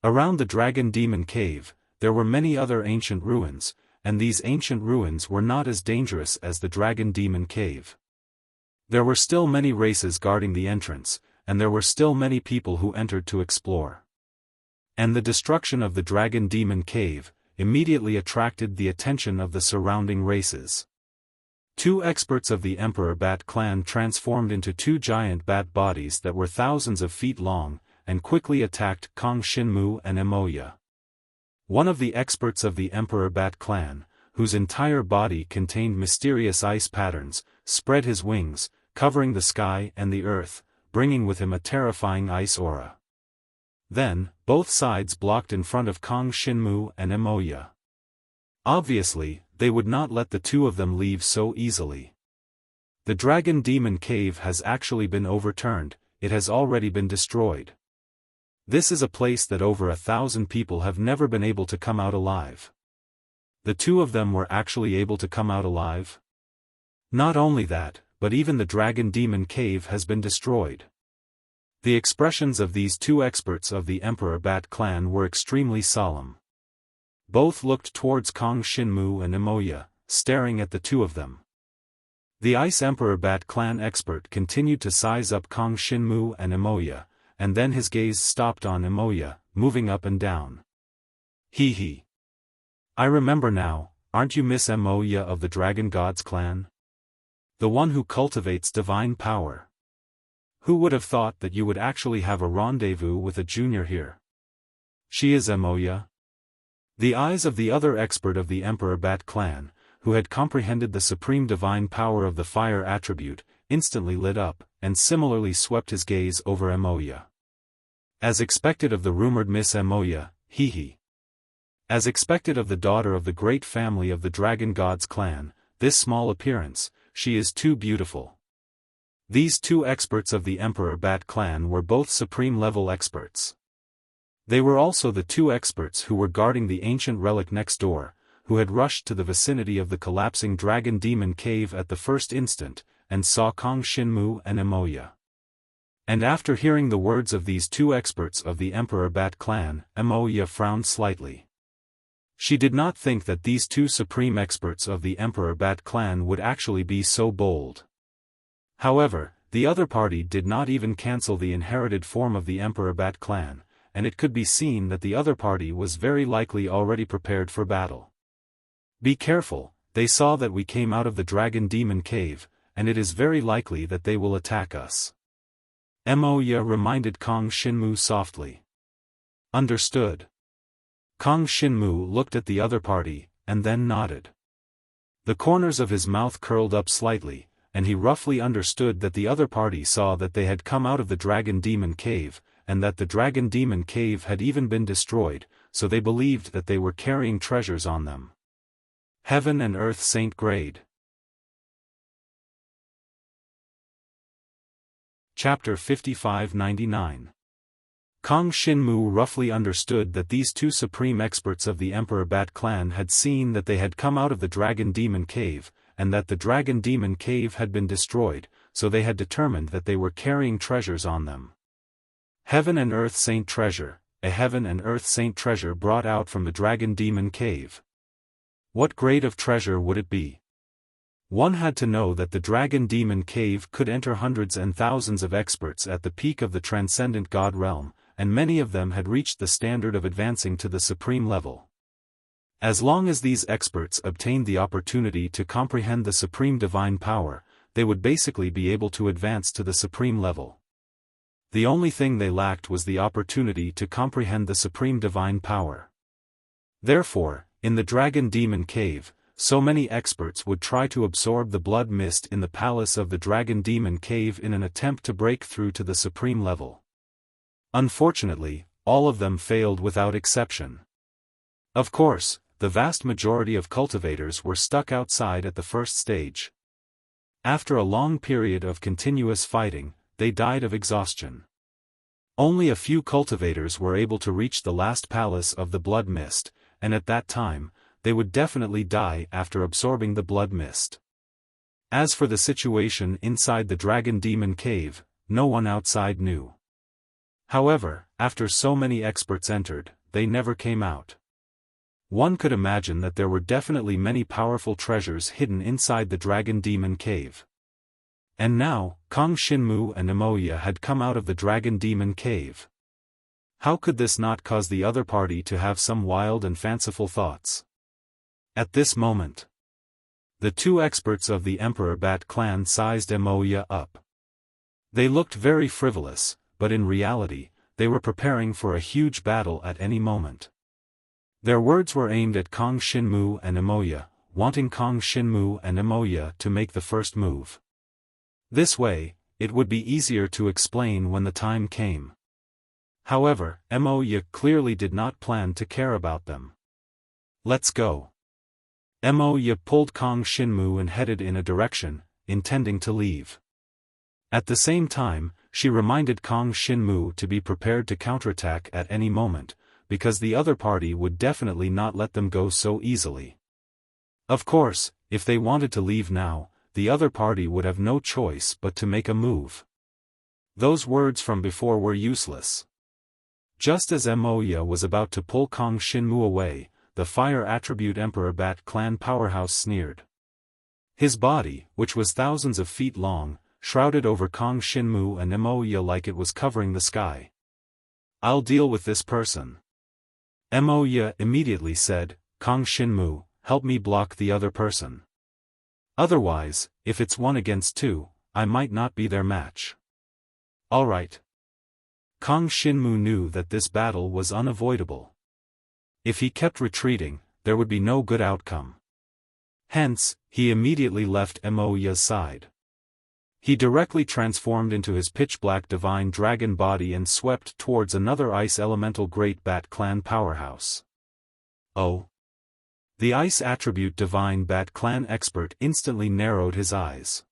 Around the Dragon Demon Cave, there were many other ancient ruins, and these ancient ruins were not as dangerous as the Dragon Demon Cave. There were still many races guarding the entrance, and there were still many people who entered to explore. And the destruction of the Dragon Demon Cave immediately attracted the attention of the surrounding races. Two experts of the Emperor Bat clan transformed into two giant bat bodies that were thousands of feet long, and quickly attacked Kong Shinmu and Moya. One of the experts of the Emperor Bat clan, whose entire body contained mysterious ice patterns, spread his wings, covering the sky and the earth, bringing with him a terrifying ice aura. Then, both sides blocked in front of Kong Shinmu and Moya. Obviously, they would not let the two of them leave so easily. The Dragon Demon Cave has actually been overturned, it has already been destroyed. This is a place that over 1,000 people have never been able to come out alive. The two of them were actually able to come out alive? Not only that, but even the Dragon Demon Cave has been destroyed. The expressions of these two experts of the Emperor Bat clan were extremely solemn. Both looked towards Kong Shinmu and Moya, staring at the two of them. The Ice Emperor Bat clan expert continued to size up Kong Shinmu and Moya, and then his gaze stopped on Moya, moving up and down. Hee. I remember now, aren't you Miss Moya of the Dragon God's clan? The one who cultivates divine power. Who would have thought that you would actually have a rendezvous with a junior here? She is Moya. The eyes of the other expert of the Emperor Bat clan, who had comprehended the supreme divine power of the fire attribute, instantly lit up, and similarly swept his gaze over Moya. As expected of the rumored Miss Moya, hee. As expected of the daughter of the great family of the Dragon God's clan, this small appearance, she is too beautiful. These two experts of the Emperor Bat clan were both supreme-level experts. They were also the two experts who were guarding the ancient relic next door, who had rushed to the vicinity of the collapsing Dragon Demon Cave at the first instant, and saw Kong Shinmu and Moya. And after hearing the words of these two experts of the Emperor Bat clan, Moya frowned slightly. She did not think that these two supreme experts of the Emperor Bat clan would actually be so bold. However, the other party did not even cancel the inherited form of the Emperor Bat clan, and it could be seen that the other party was very likely already prepared for battle. Be careful, they saw that we came out of the Dragon Demon Cave, and it is very likely that they will attack us. Moya reminded Kong Shinmu softly. Understood. Kong Shinmu looked at the other party, and then nodded. The corners of his mouth curled up slightly, and he roughly understood that the other party saw that they had come out of the Dragon Demon Cave, and that the Dragon Demon Cave had even been destroyed, so they believed that they were carrying treasures on them. Heaven and Earth Saint Grade. Chapter 5599. Kong Shinmu roughly understood that these two supreme experts of the Emperor Bat clan had seen that they had come out of the Dragon Demon Cave, and that the Dragon Demon Cave had been destroyed, so they had determined that they were carrying treasures on them. Heaven and Earth Saint Treasure, a Heaven and Earth Saint treasure brought out from the Dragon Demon Cave. What grade of treasure would it be? One had to know that the Dragon Demon Cave could enter hundreds and thousands of experts at the peak of the transcendent God realm, and many of them had reached the standard of advancing to the supreme level. As long as these experts obtained the opportunity to comprehend the supreme divine power, they would basically be able to advance to the supreme level. The only thing they lacked was the opportunity to comprehend the supreme divine power. Therefore, in the Dragon Demon Cave, so many experts would try to absorb the blood mist in the palace of the Dragon Demon Cave in an attempt to break through to the supreme level. Unfortunately, all of them failed without exception. Of course, the vast majority of cultivators were stuck outside at the first stage. After a long period of continuous fighting, they died of exhaustion. Only a few cultivators were able to reach the last palace of the blood mist, and at that time, they would definitely die after absorbing the blood mist. As for the situation inside the Dragon Demon Cave, no one outside knew. However, after so many experts entered, they never came out. One could imagine that there were definitely many powerful treasures hidden inside the Dragon Demon Cave. And now, Kong Shinmu and Emoya had come out of the Dragon Demon Cave. How could this not cause the other party to have some wild and fanciful thoughts? At this moment, the two experts of the Emperor Bat clan sized Emoya up. They looked very frivolous, but in reality, they were preparing for a huge battle at any moment. Their words were aimed at Kong Shinmu and Emoya, wanting Kong Shinmu and Emoya to make the first move. This way, it would be easier to explain when the time came. However, Emoya clearly did not plan to care about them. Let's go. Emoya pulled Kong Shinmu and headed in a direction, intending to leave. At the same time, she reminded Kong Shinmu to be prepared to counterattack at any moment, because the other party would definitely not let them go so easily. Of course, if they wanted to leave now, the other party would have no choice but to make a move. Those words from before were useless. Just as Emoya was about to pull Kong Shinmu away, the fire attribute Emperor Bat clan powerhouse sneered. His body, which was thousands of feet long, shrouded over Kong Shinmu and Emoya like it was covering the sky. I'll deal with this person. Emoya immediately said, Kong Shinmu, help me block the other person. Otherwise, if it's 1 against 2, I might not be their match. Alright. Kong Shinmu knew that this battle was unavoidable. If he kept retreating, there would be no good outcome. Hence, he immediately left Emoya's side. He directly transformed into his pitch-black divine dragon body and swept towards another ice elemental Great Bat Clan powerhouse. Oh! The ice attribute divine Bat Clan expert instantly narrowed his eyes.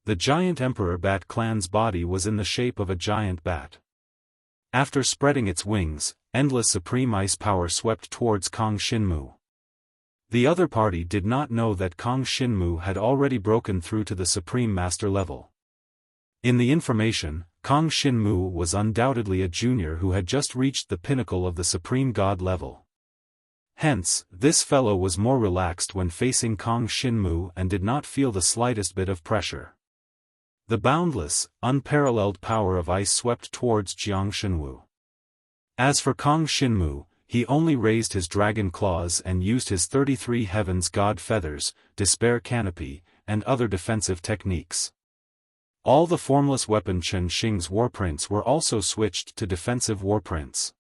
The giant Emperor Bat Clan's body was in the shape of a giant bat. After spreading its wings, endless supreme ice power swept towards Kong Shinmu. The other party did not know that Kong Shinmu had already broken through to the Supreme Master level. In the information, Kong Shinmu was undoubtedly a junior who had just reached the pinnacle of the Supreme God level. Hence, this fellow was more relaxed when facing Kong Shinmu and did not feel the slightest bit of pressure. The boundless, unparalleled power of ice swept towards Jiang Shenwu. As for Kong Shinmu, he only raised his dragon claws and used his 33 heavens god feathers, despair canopy, and other defensive techniques. All the formless weapon Chen Xing's warprints were also switched to defensive warprints.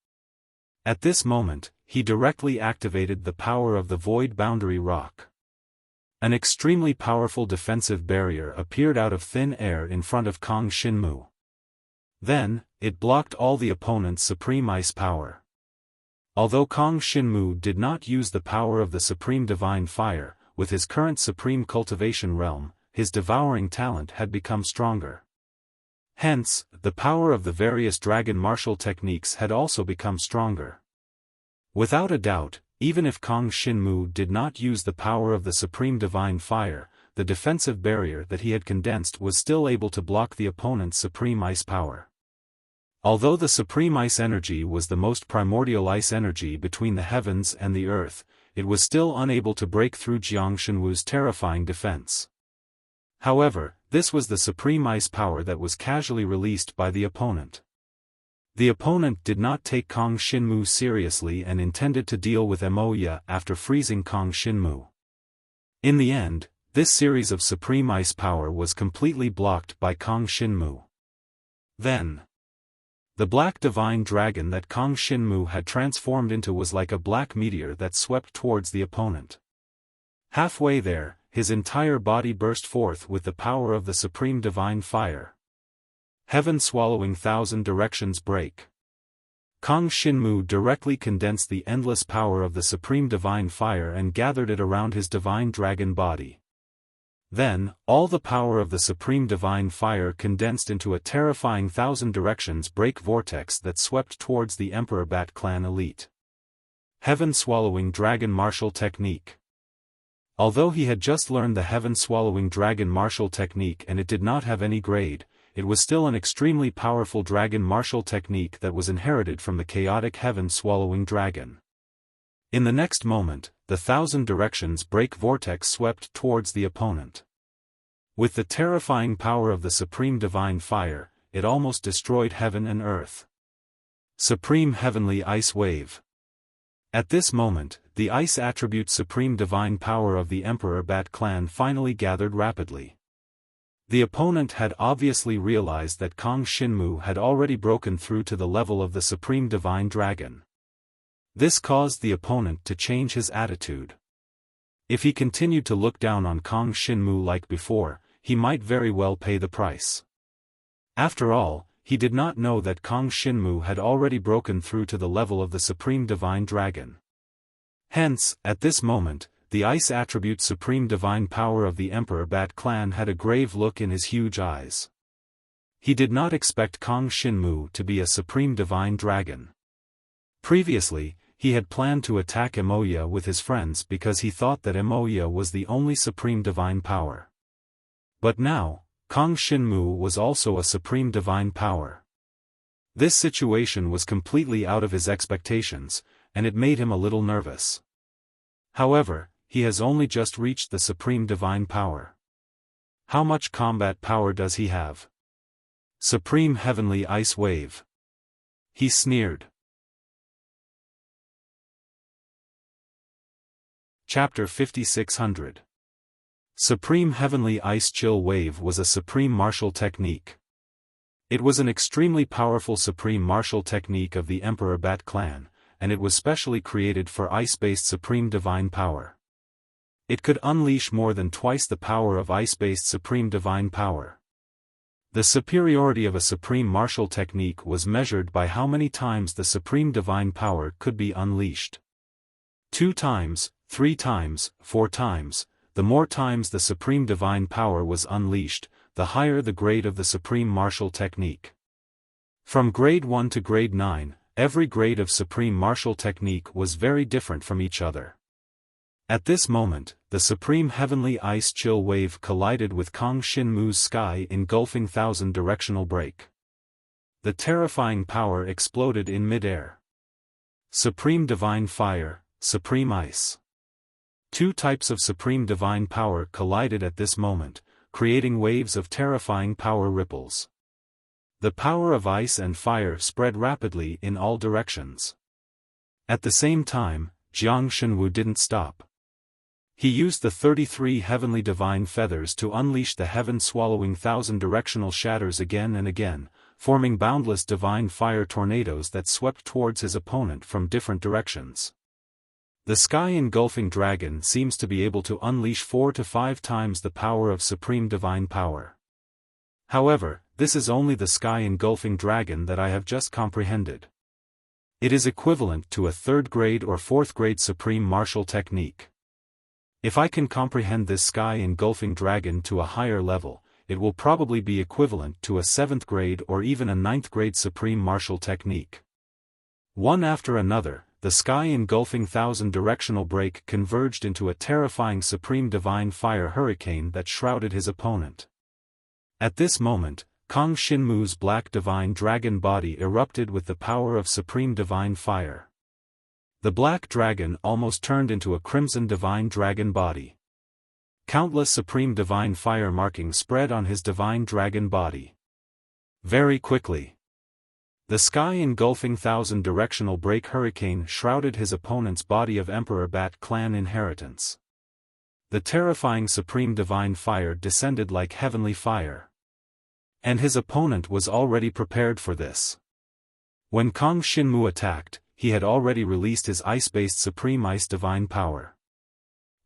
At this moment, he directly activated the power of the Void Boundary Rock. An extremely powerful defensive barrier appeared out of thin air in front of Kong Shinmu. Then, it blocked all the opponent's supreme ice power. Although Kong Shinmu did not use the power of the Supreme Divine Fire, with his current Supreme Cultivation Realm, his devouring talent had become stronger. Hence, the power of the various dragon martial techniques had also become stronger. Without a doubt, even if Kong Shinmu did not use the power of the Supreme Divine Fire, the defensive barrier that he had condensed was still able to block the opponent's Supreme Ice power. Although the Supreme Ice energy was the most primordial ice energy between the heavens and the earth, it was still unable to break through Jiang Shenwu's terrifying defense. However, this was the Supreme Ice power that was casually released by the opponent. The opponent did not take Kong Shinmu seriously and intended to deal with Wuxia after freezing Kong Shinmu. In the end, this series of Supreme Ice power was completely blocked by Kong Shinmu. Then, the black divine dragon that Kong Shinmu had transformed into was like a black meteor that swept towards the opponent. Halfway there, his entire body burst forth with the power of the Supreme Divine Fire. Heaven swallowing 1,000 directions break. Kong Shinmu directly condensed the endless power of the Supreme Divine Fire and gathered it around his divine dragon body. Then, all the power of the Supreme Divine Fire condensed into a terrifying 1,000 directions break vortex that swept towards the Emperor Bat Clan elite. Heaven-swallowing dragon martial technique. Although he had just learned the heaven-swallowing dragon martial technique and it did not have any grade, it was still an extremely powerful dragon martial technique that was inherited from the chaotic heaven-swallowing dragon. In the next moment, the 1,000 directions break vortex swept towards the opponent. With the terrifying power of the Supreme Divine Fire, it almost destroyed heaven and earth. Supreme Heavenly Ice Wave. At this moment, the ice attribute Supreme Divine Power of the Emperor Bat Clan finally gathered rapidly. The opponent had obviously realized that Kong Shinmu had already broken through to the level of the Supreme Divine Dragon. This caused the opponent to change his attitude. If he continued to look down on Kong Shinmu like before, he might very well pay the price. After all, he did not know that Kong Shinmu had already broken through to the level of the Supreme Divine Dragon. Hence, at this moment, the ice attribute Supreme Divine Power of the Emperor Bat Clan had a grave look in his huge eyes. He did not expect Kong Shinmu to be a Supreme Divine Dragon. Previously, he had planned to attack Wuxia with his friends because he thought that Wuxia was the only Supreme Divine Power. But now, Kong Shinmu was also a Supreme Divine Power. This situation was completely out of his expectations, and it made him a little nervous. However, he has only just reached the Supreme Divine Power. How much combat power does he have? Supreme Heavenly Ice Wave. He sneered. Chapter 5600. Supreme Heavenly Ice Chill Wave was a supreme martial technique. It was an extremely powerful supreme martial technique of the Emperor Bat Clan, and it was specially created for ice-based supreme divine power. It could unleash more than twice the power of ice-based supreme divine power. The superiority of a supreme martial technique was measured by how many times the supreme divine power could be unleashed. 2 times, 3 times, 4 times, the more times the supreme divine power was unleashed, the higher the grade of the supreme martial technique. From grade 1 to grade 9, every grade of supreme martial technique was very different from each other. At this moment, the Supreme Heavenly Ice Chill Wave collided with Kong Shinmu's sky engulfing 1,000 directional break. The terrifying power exploded in mid-air. Supreme Divine Fire, Supreme Ice. 2 types of Supreme Divine Power collided at this moment, creating waves of terrifying power ripples. The power of ice and fire spread rapidly in all directions. At the same time, Jiang Shenwu didn't stop. He used the 33 heavenly divine feathers to unleash the heaven-swallowing 1,000 directional shatters again and again, forming boundless divine fire tornadoes that swept towards his opponent from different directions. The sky-engulfing dragon seems to be able to unleash 4 to 5 times the power of supreme divine power. However, this is only the sky-engulfing dragon that I have just comprehended. It is equivalent to a 3rd grade or 4th grade supreme martial technique. If I can comprehend this sky-engulfing dragon to a higher level, it will probably be equivalent to a 7th grade or even a 9th grade supreme martial technique. One after another, the sky-engulfing 1000-directional break converged into a terrifying supreme divine fire hurricane that shrouded his opponent. At this moment, Kang Shinmu's black divine dragon body erupted with the power of supreme divine fire. The black dragon almost turned into a crimson divine dragon body. Countless supreme divine fire markings spread on his divine dragon body. Very quickly, the sky-engulfing 1000-directional break hurricane shrouded his opponent's body of Emperor Bat clan inheritance. The terrifying supreme divine fire descended like heavenly fire. And his opponent was already prepared for this. When Kang Shinmu attacked, he had already released his ice-based supreme ice divine power.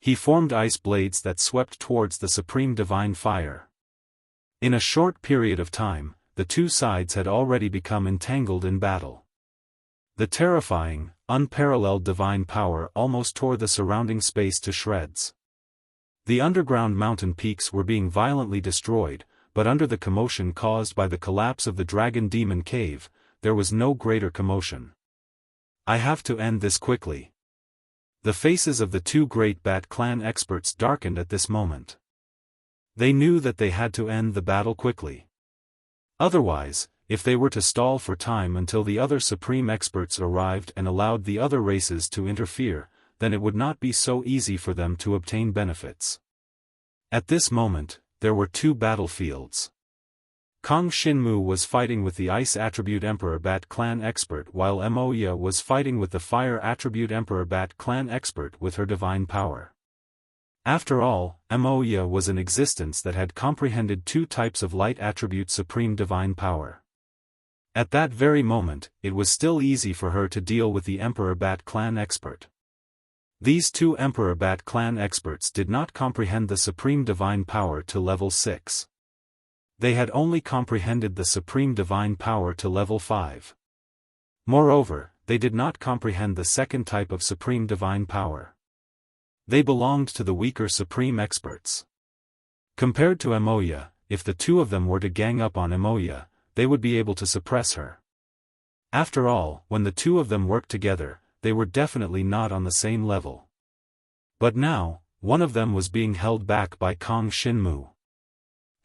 He formed ice blades that swept towards the supreme divine fire. In a short period of time, the two sides had already become entangled in battle. The terrifying, unparalleled divine power almost tore the surrounding space to shreds. The underground mountain peaks were being violently destroyed, but under the commotion caused by the collapse of the Dragon Demon Cave, there was no greater commotion. I have to end this quickly. The faces of the two great Bat clan experts darkened at this moment. They knew that they had to end the battle quickly. Otherwise, if they were to stall for time until the other supreme experts arrived and allowed the other races to interfere, then it would not be so easy for them to obtain benefits. At this moment, there were two battlefields. Kang Shinmu was fighting with the Ice Attribute Emperor Bat clan expert while Moya was fighting with the Fire Attribute Emperor Bat clan expert with her divine power. After all, Moya was an existence that had comprehended two types of light attribute supreme divine power. At that very moment, it was still easy for her to deal with the Emperor Bat clan expert. These two Emperor Bat clan experts did not comprehend the supreme divine power to level 6. They had only comprehended the supreme divine power to level 5. Moreover, they did not comprehend the second type of supreme divine power. They belonged to the weaker supreme experts. Compared to Moya, if the two of them were to gang up on Moya, they would be able to suppress her. After all, when the two of them worked together, they were definitely not on the same level. But now, one of them was being held back by Kang Shinmu.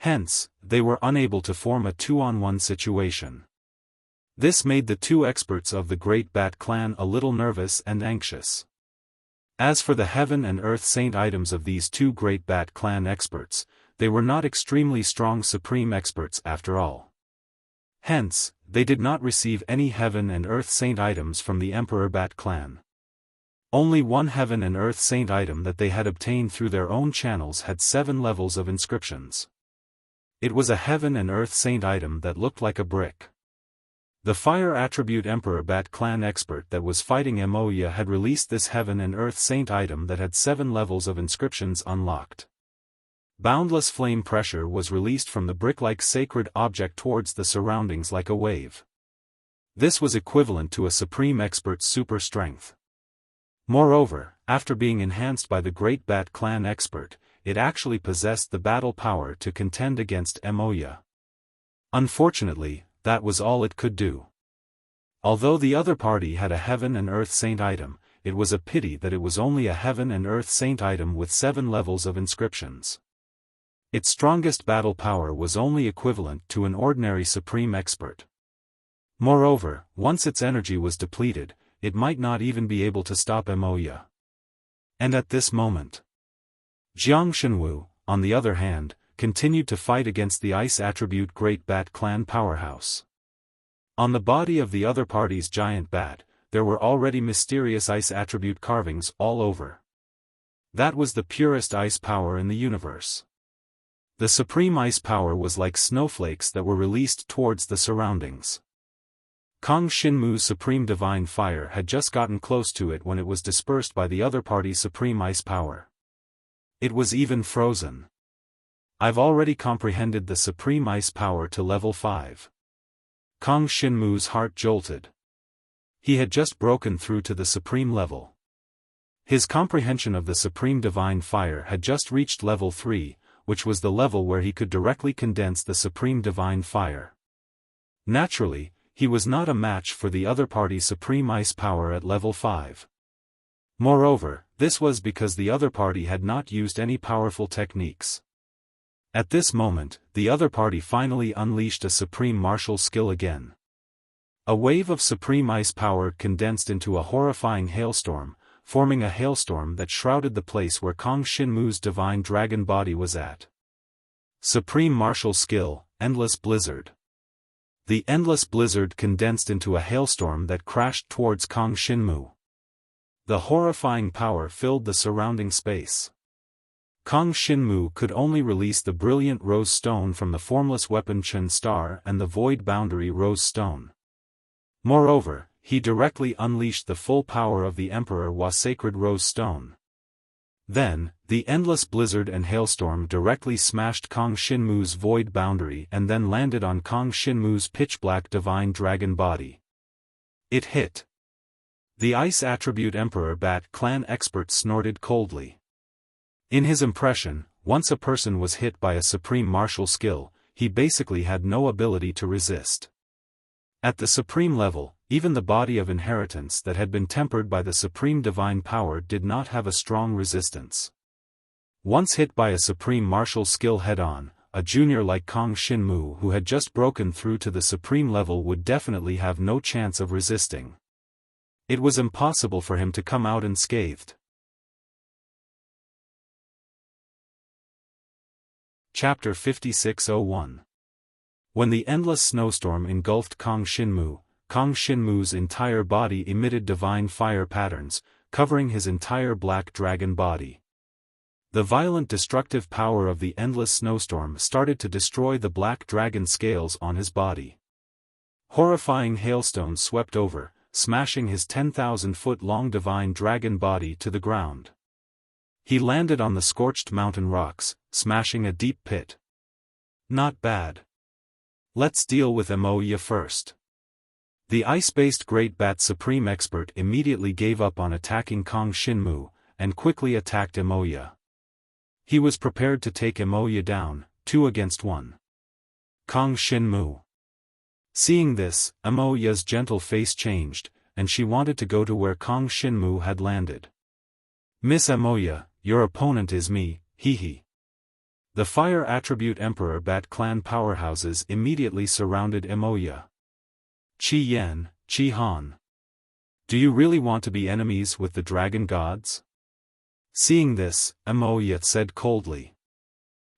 Hence, they were unable to form a 2-on-1 situation. This made the two experts of the Great Bat clan a little nervous and anxious. As for the Heaven and Earth Saint items of these two Great Bat clan experts, they were not extremely strong supreme experts after all. Hence, they did not receive any Heaven and Earth Saint items from the Emperor Bat clan. Only one Heaven and Earth Saint item that they had obtained through their own channels had 7 levels of inscriptions. It was a Heaven and Earth Saint item that looked like a brick. The Fire Attribute Emperor Bat clan expert that was fighting Moya had released this Heaven and Earth Saint item that had 7 levels of inscriptions unlocked. Boundless flame pressure was released from the brick-like sacred object towards the surroundings like a wave. This was equivalent to a supreme expert's super strength. Moreover, after being enhanced by the Great Bat clan expert, it actually possessed the battle power to contend against Moya. Unfortunately, that was all it could do. Although the other party had a Heaven and Earth Saint item, it was a pity that it was only a Heaven and Earth Saint item with 7 levels of inscriptions. Its strongest battle power was only equivalent to an ordinary supreme expert. Moreover, once its energy was depleted, it might not even be able to stop Moya. And at this moment, Jiang Shenwu, on the other hand, continued to fight against the Ice Attribute Great Bat clan powerhouse. On the body of the other party's giant bat, there were already mysterious Ice Attribute carvings all over. That was the purest ice power in the universe. The supreme ice power was like snowflakes that were released towards the surroundings. Kang Shinmu's supreme divine fire had just gotten close to it when it was dispersed by the other party's supreme ice power. It was even frozen. I've already comprehended the supreme ice power to level 5. Kang Shinmu's heart jolted. He had just broken through to the supreme level. His comprehension of the supreme divine fire had just reached level 3, which was the level where he could directly condense the supreme divine fire. Naturally, he was not a match for the other party's supreme ice power at level 5. Moreover, this was because the other party had not used any powerful techniques. At this moment, the other party finally unleashed a supreme martial skill again. A wave of supreme ice power condensed into a horrifying hailstorm, forming a hailstorm that shrouded the place where Kong Shinmu's divine dragon body was at. Supreme martial skill, Endless Blizzard. The endless blizzard condensed into a hailstorm that crashed towards Kong Shinmu. The horrifying power filled the surrounding space. Kong Shinmu could only release the brilliant rose stone from the formless weapon Chen Star and the void boundary rose stone. Moreover, he directly unleashed the full power of the Emperor Wa sacred rose stone. Then, the endless blizzard and hailstorm directly smashed Kong Shinmu's void boundary and then landed on Kong Shinmu's pitch-black divine dragon body. It hit. The Ice Attribute Emperor Bat Clan expert snorted coldly. In his impression, once a person was hit by a supreme martial skill, he basically had no ability to resist. At the supreme level, even the body of inheritance that had been tempered by the supreme divine power did not have a strong resistance. Once hit by a supreme martial skill head-on, a junior like Kong Shinmu who had just broken through to the supreme level would definitely have no chance of resisting. It was impossible for him to come out unscathed. Chapter 5601. When the endless snowstorm engulfed Kong Shinmu's entire body emitted divine fire patterns, covering his entire black dragon body. The violent destructive power of the endless snowstorm started to destroy the black dragon scales on his body. Horrifying hailstones swept over, smashing his 10,000-foot-long divine dragon body to the ground. He landed on the scorched mountain rocks, smashing a deep pit. Not bad. Let's deal with Emoya first. The ice-based Great Bat Supreme Expert immediately gave up on attacking Kong Shinmu, and quickly attacked Emoya. He was prepared to take Emoya down, 2 against 1. Kong Shinmu. Seeing this, Emoya's gentle face changed, and she wanted to go to where Kong Shinmu had landed. Miss Emoya, your opponent is me, hee. The Fire Attribute Emperor Bat Clan powerhouses immediately surrounded Emoya. Qi Yan, Qi Han. Do you really want to be enemies with the dragon gods? Seeing this, Emoya said coldly.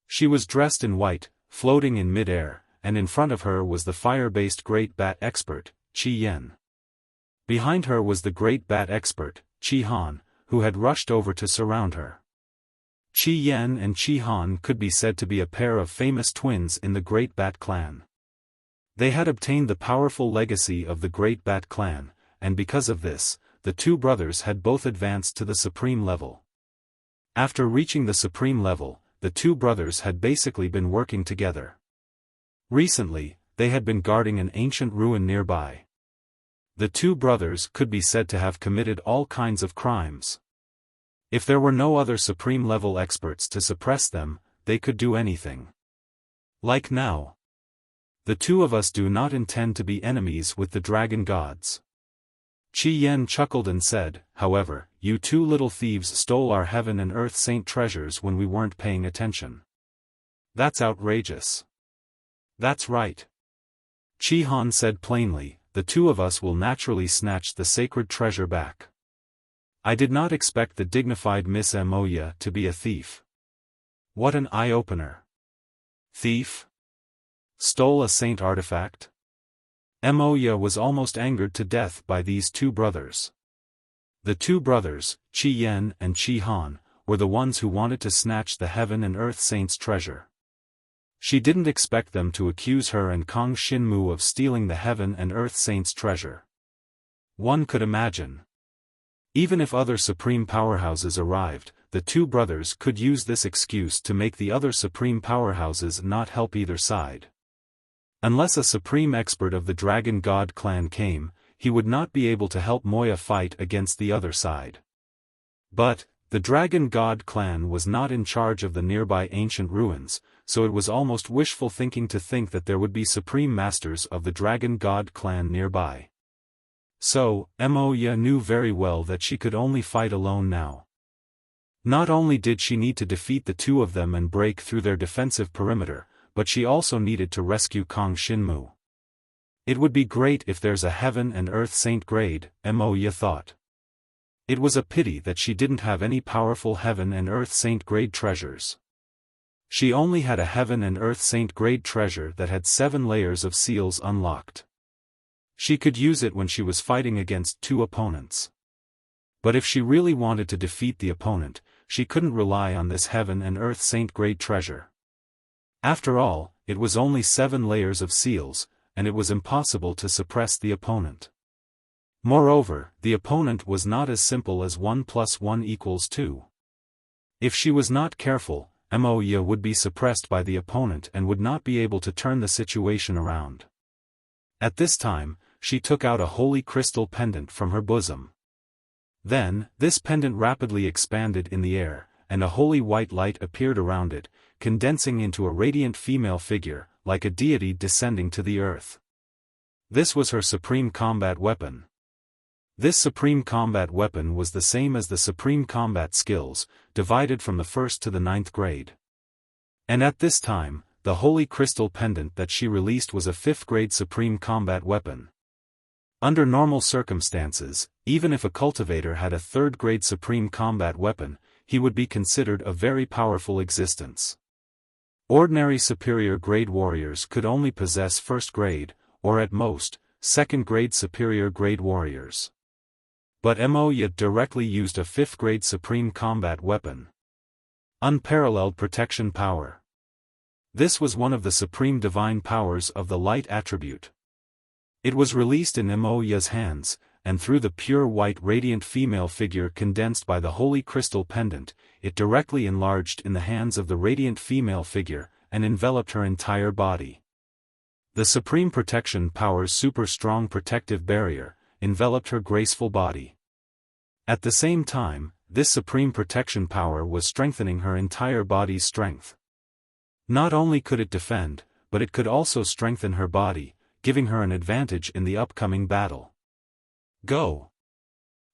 She was dressed in white, floating in mid-air, and in front of her was the fire-based Great Bat Expert, Qi Yan. Behind her was the Great Bat Expert, Qi Han, who had rushed over to surround her. Qi Yan and Qi Han could be said to be a pair of famous twins in the Great Bat Clan. They had obtained the powerful legacy of the Great Bat Clan, and because of this, the two brothers had both advanced to the supreme level. After reaching the supreme level, the two brothers had basically been working together. Recently, they had been guarding an ancient ruin nearby. The two brothers could be said to have committed all kinds of crimes. If there were no other supreme level experts to suppress them, they could do anything. Like now. The two of us do not intend to be enemies with the dragon gods. Qi Yan chuckled and said, however, you two little thieves stole our heaven and earth saint treasures when we weren't paying attention. That's outrageous. That's right. Qi Han said plainly, the two of us will naturally snatch the sacred treasure back. I did not expect the dignified Miss Emoya to be a thief. What an eye-opener. Thief? Stole a saint artifact? Emoya was almost angered to death by these two brothers. The two brothers, Qi Yan and Qi Han, were the ones who wanted to snatch the heaven and earth saint's treasure. She didn't expect them to accuse her and Kong Shinmu of stealing the heaven and earth saint's treasure. One could imagine. Even if other supreme powerhouses arrived, the two brothers could use this excuse to make the other supreme powerhouses not help either side. Unless a supreme expert of the Dragon God clan came, he would not be able to help Moya fight against the other side. But, the Dragon God clan was not in charge of the nearby ancient ruins, so it was almost wishful thinking to think that there would be supreme masters of the Dragon God clan nearby. So, Moya knew very well that she could only fight alone now. Not only did she need to defeat the two of them and break through their defensive perimeter, but she also needed to rescue Kong Shinmu. It would be great if there's a Heaven and Earth Saint grade, Moya thought. It was a pity that she didn't have any powerful Heaven and Earth Saint grade treasures. She only had a Heaven and Earth Saint grade treasure that had 7 layers of seals unlocked. She could use it when she was fighting against 2 opponents. But if she really wanted to defeat the opponent, she couldn't rely on this Heaven and Earth Saint grade treasure. After all, it was only 7 layers of seals, and it was impossible to suppress the opponent. Moreover, the opponent was not as simple as 1 + 1 = 2. If she was not careful, Moya would be suppressed by the opponent and would not be able to turn the situation around. At this time, she took out a holy crystal pendant from her bosom. Then, this pendant rapidly expanded in the air, and a holy white light appeared around it, condensing into a radiant female figure, like a deity descending to the earth. This was her supreme combat weapon. This supreme combat weapon was the same as the supreme combat skills, divided from the 1st to the 9th grade. And at this time, the holy crystal pendant that she released was a 5th grade supreme combat weapon. Under normal circumstances, even if a cultivator had a 3rd grade supreme combat weapon, he would be considered a very powerful existence. Ordinary superior grade warriors could only possess 1st grade, or at most, 2nd grade superior grade warriors. But Moya directly used a 5th grade supreme combat weapon. Unparalleled protection power. This was one of the supreme divine powers of the light attribute. It was released in Moya's hands, and through the pure white radiant female figure condensed by the holy crystal pendant, it directly enlarged in the hands of the radiant female figure, and enveloped her entire body. The supreme protection power's super strong protective barrier enveloped her graceful body. At the same time, this supreme protection power was strengthening her entire body's strength. Not only could it defend, but it could also strengthen her body, giving her an advantage in the upcoming battle. Go!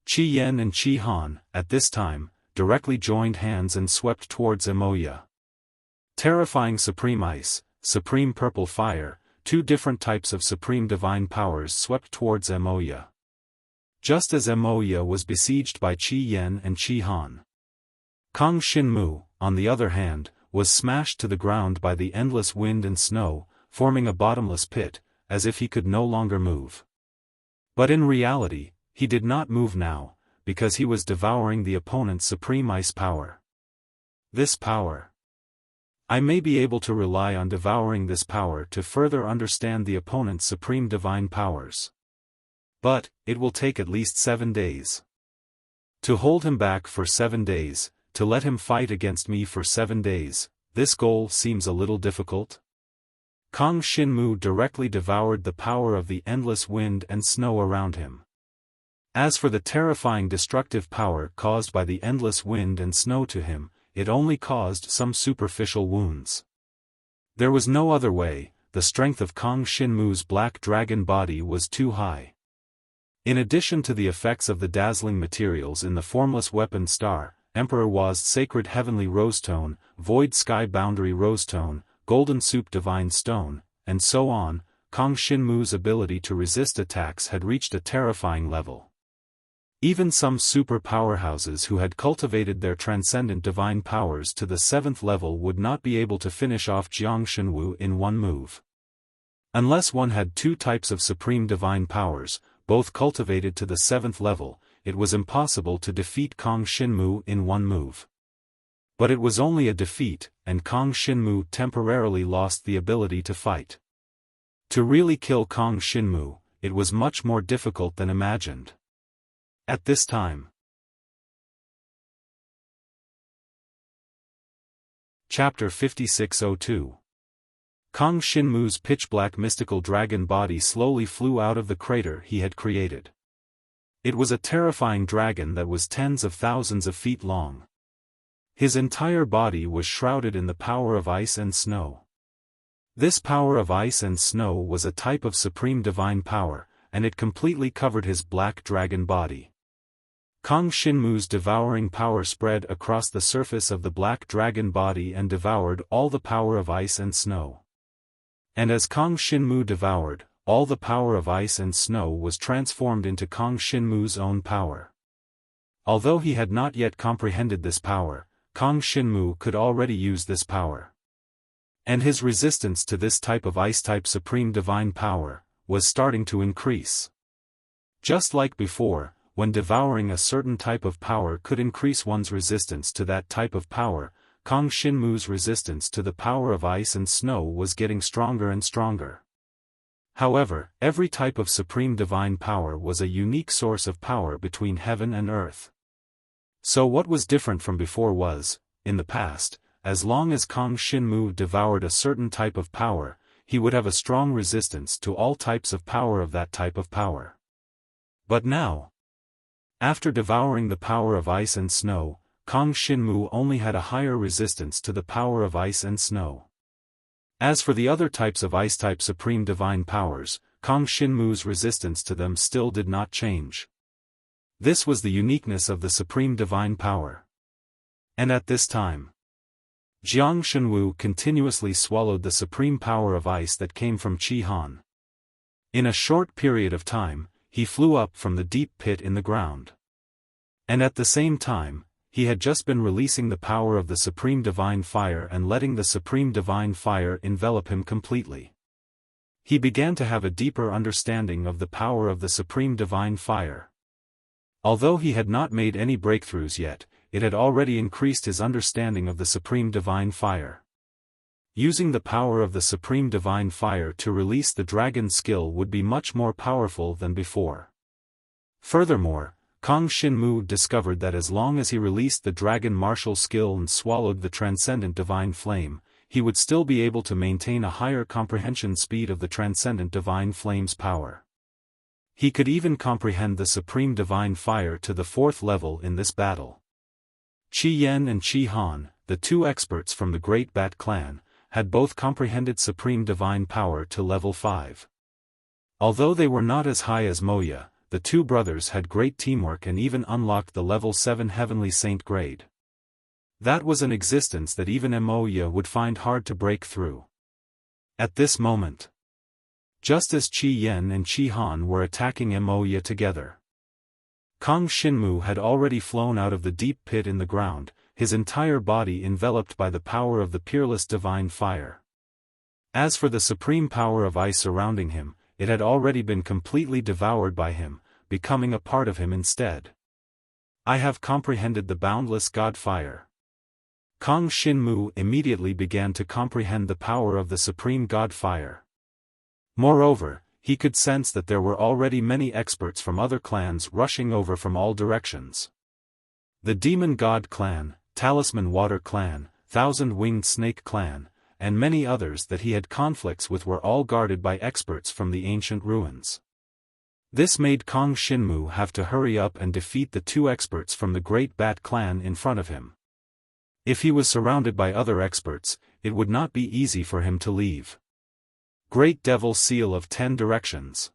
Qi Yan and Qi Han, at this time, directly joined hands and swept towards Moya. Terrifying supreme ice, supreme purple fire, 2 different types of supreme divine powers swept towards Moya. Just as Moya was besieged by Qi Yan and Qi Han. Kong Shinmu, on the other hand, was smashed to the ground by the endless wind and snow, forming a bottomless pit, as if he could no longer move. But in reality, he did not move now, because he was devouring the opponent's supreme ice power. This power. I may be able to rely on devouring this power to further understand the opponent's supreme divine powers. But, it will take at least 7 days. To hold him back for 7 days, to let him fight against me for 7 days, this goal seems a little difficult. Kong Shinmu directly devoured the power of the endless wind and snow around him. As for the terrifying destructive power caused by the endless wind and snow to him, it only caused some superficial wounds. There was no other way, the strength of Kong Shinmu's black dragon body was too high. In addition to the effects of the dazzling materials in the formless weapon star, Emperor Wa's sacred heavenly rosetone, void sky boundary rosetone, golden soup divine stone, and so on, Kong Shinmu's ability to resist attacks had reached a terrifying level. Even some super powerhouses who had cultivated their transcendent divine powers to the 7th level would not be able to finish off Jiang Shenwu in one move. Unless one had 2 types of supreme divine powers, both cultivated to the 7th level, it was impossible to defeat Kong Shinmu in one move. But it was only a defeat, and Kong Shinmu temporarily lost the ability to fight. To really kill Kong Shinmu, it was much more difficult than imagined. At this time. Chapter 5602. Kang Shinmu's pitch-black mystical dragon body slowly flew out of the crater he had created. It was a terrifying dragon that was tens of thousands of feet long. His entire body was shrouded in the power of ice and snow. This power of ice and snow was a type of supreme divine power, and it completely covered his black dragon body. Kang Shinmu's devouring power spread across the surface of the black dragon body and devoured all the power of ice and snow. And as Kang Shinmu devoured, all the power of ice and snow was transformed into Kang Shinmu's own power. Although he had not yet comprehended this power, Kang Shinmu could already use this power. And his resistance to this type of ice-type supreme divine power was starting to increase. Just like before, when devouring a certain type of power could increase one's resistance to that type of power, Kang Shinmu's resistance to the power of ice and snow was getting stronger and stronger. However, every type of supreme divine power was a unique source of power between heaven and earth. So what was different from before was, in the past, as long as Kang Shinmu devoured a certain type of power, he would have a strong resistance to all types of power of that type of power. But now, after devouring the power of ice and snow, Kang Shinmu only had a higher resistance to the power of ice and snow. As for the other types of ice-type supreme divine powers, Kang Shinmu's resistance to them still did not change. This was the uniqueness of the supreme divine power. And at this time, Jiang Shenwu continuously swallowed the supreme power of ice that came from Qi Han. In a short period of time, he flew up from the deep pit in the ground. And at the same time, he had just been releasing the power of the supreme divine fire and letting the supreme divine fire envelop him completely. He began to have a deeper understanding of the power of the supreme divine fire. Although he had not made any breakthroughs yet, it had already increased his understanding of the supreme divine fire. Using the power of the supreme divine fire to release the dragon skill would be much more powerful than before. Furthermore, Kang Shinmu discovered that as long as he released the dragon martial skill and swallowed the transcendent divine flame, he would still be able to maintain a higher comprehension speed of the transcendent divine flame's power. He could even comprehend the supreme divine fire to the 4th level in this battle. Qi Yen and Qi Han, the two experts from the Great Bat clan, had both comprehended supreme divine power to level 5. Although they were not as high as Moya, the two brothers had great teamwork and even unlocked the level 7 heavenly saint grade. That was an existence that even Moya would find hard to break through. At this moment, just as Qi Yen and Qi Han were attacking Moya together, Kang Shinmu had already flown out of the deep pit in the ground, his entire body enveloped by the power of the peerless divine fire. As for the supreme power of ice surrounding him, it had already been completely devoured by him, becoming a part of him instead. I have comprehended the boundless God fire. Kang Shinmu immediately began to comprehend the power of the supreme God fire. Moreover, he could sense that there were already many experts from other clans rushing over from all directions. The Demon God clan, Talisman Water clan, Thousand-Winged Snake clan, and many others that he had conflicts with were all guarded by experts from the ancient ruins. This made Kang Shinmu have to hurry up and defeat the two experts from the Great Bat clan in front of him. If he was surrounded by other experts, it would not be easy for him to leave. Great Devil Seal of 10 Directions.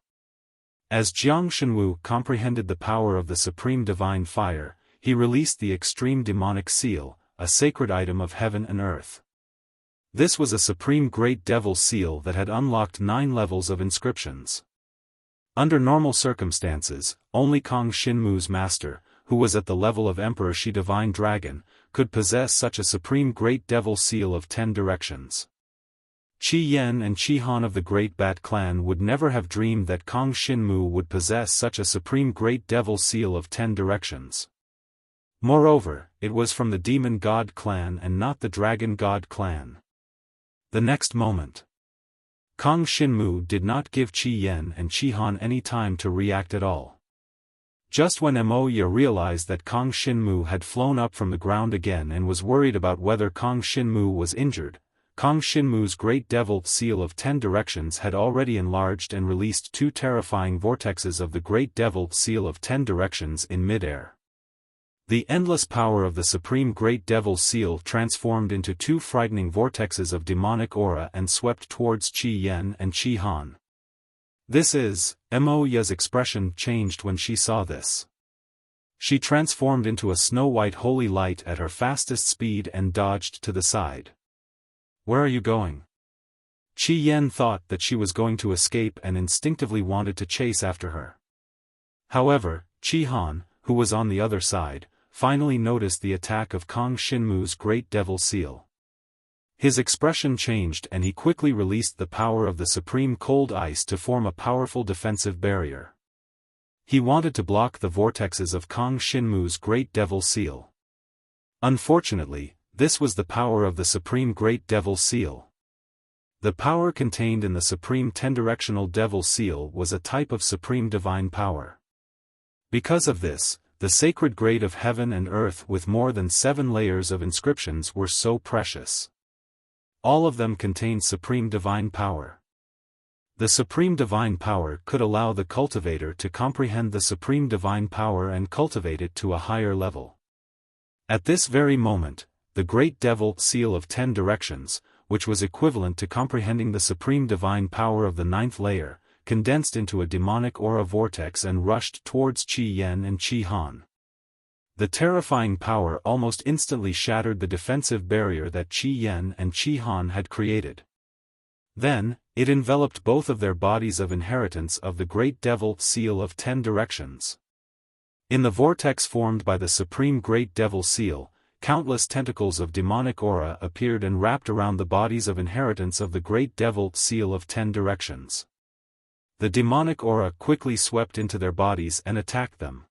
As Jiang Shenwu comprehended the power of the supreme divine fire, he released the extreme demonic seal, a sacred item of heaven and earth. This was a supreme Great Devil Seal that had unlocked 9 levels of inscriptions. Under normal circumstances, only Kang Shinmu's master, who was at the level of Emperor Shi Divine Dragon, could possess such a supreme Great Devil Seal of 10 Directions. Qi Yen and Qi Han of the Great Bat clan would never have dreamed that Kang Shinmu would possess such a supreme Great Devil Seal of 10 Directions. Moreover, it was from the Demon God clan and not the Dragon God clan. The next moment, Kang Shinmu did not give Qi Yen and Qi Han any time to react at all. Just when Moya realized that Kang Shinmu had flown up from the ground again and was worried about whether Kang Shinmu was injured, Kong Shinmu's Great Devil Seal of 10 Directions had already enlarged and released 2 terrifying vortexes of the Great Devil Seal of 10 Directions in midair. The endless power of the Supreme Great Devil Seal transformed into 2 frightening vortexes of demonic aura and swept towards Qi Yan and Qi Han. This is, Mo Ya's expression changed when she saw this. She transformed into a snow-white holy light at her fastest speed and dodged to the side. Where are you going? Qi Yan thought that she was going to escape and instinctively wanted to chase after her. However, Qi Han, who was on the other side, finally noticed the attack of Kong Shinmu's Great Devil Seal. His expression changed and he quickly released the power of the Supreme Cold Ice to form a powerful defensive barrier. He wanted to block the vortexes of Kong Shinmu's Great Devil Seal. Unfortunately, this was the power of the Supreme Great Devil Seal. The power contained in the Supreme Ten-Directional Devil Seal was a type of supreme divine power. Because of this, the sacred grade of heaven and earth with more than 7 layers of inscriptions were so precious. All of them contained supreme divine power. The supreme divine power could allow the cultivator to comprehend the supreme divine power and cultivate it to a higher level. At this very moment, the Great Devil Seal of 10 Directions, which was equivalent to comprehending the supreme divine power of the 9th layer, condensed into a demonic aura vortex and rushed towards Qi Yan and Qi Han. The terrifying power almost instantly shattered the defensive barrier that Qi Yan and Qi Han had created. Then, it enveloped both of their bodies of inheritance of the Great Devil Seal of 10 Directions. In the vortex formed by the Supreme Great Devil Seal, countless tentacles of demonic aura appeared and wrapped around the bodies of inheritance of the Great Devil Seal of 10 Directions. The demonic aura quickly swept into their bodies and attacked them.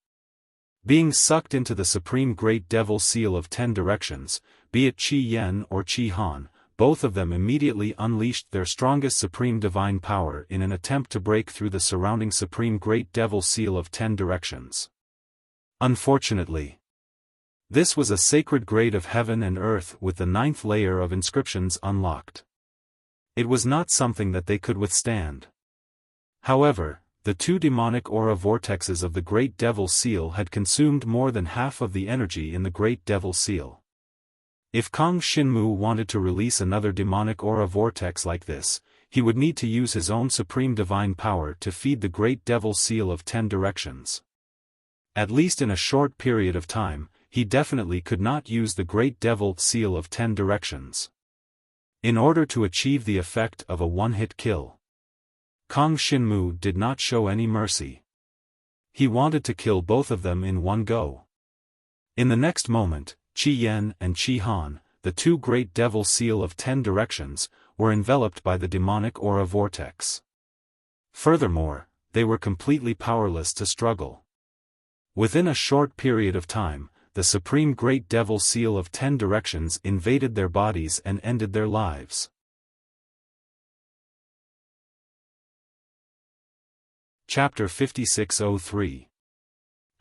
Being sucked into the Supreme Great Devil Seal of 10 Directions, be it Qi Yan or Qi Han, both of them immediately unleashed their strongest supreme divine power in an attempt to break through the surrounding Supreme Great Devil Seal of 10 Directions. Unfortunately, this was a sacred grade of heaven and earth with the 9th layer of inscriptions unlocked. It was not something that they could withstand. However, the 2 demonic aura vortexes of the Great Devil Seal had consumed more than half of the energy in the Great Devil Seal. If Kong Shinmu wanted to release another demonic aura vortex like this, he would need to use his own supreme divine power to feed the Great Devil Seal of 10 Directions. At least in a short period of time, he definitely could not use the Great Devil Seal of 10 Directions. In order to achieve the effect of a one-hit kill, Kong Shinmu did not show any mercy. He wanted to kill both of them in one go. In the next moment, Qi Yan and Qi Han, the 2 Great Devil Seal of 10 Directions, were enveloped by the demonic aura vortex. Furthermore, they were completely powerless to struggle. Within a short period of time, the Supreme Great Devil Seal of 10 Directions invaded their bodies and ended their lives. Chapter 5603.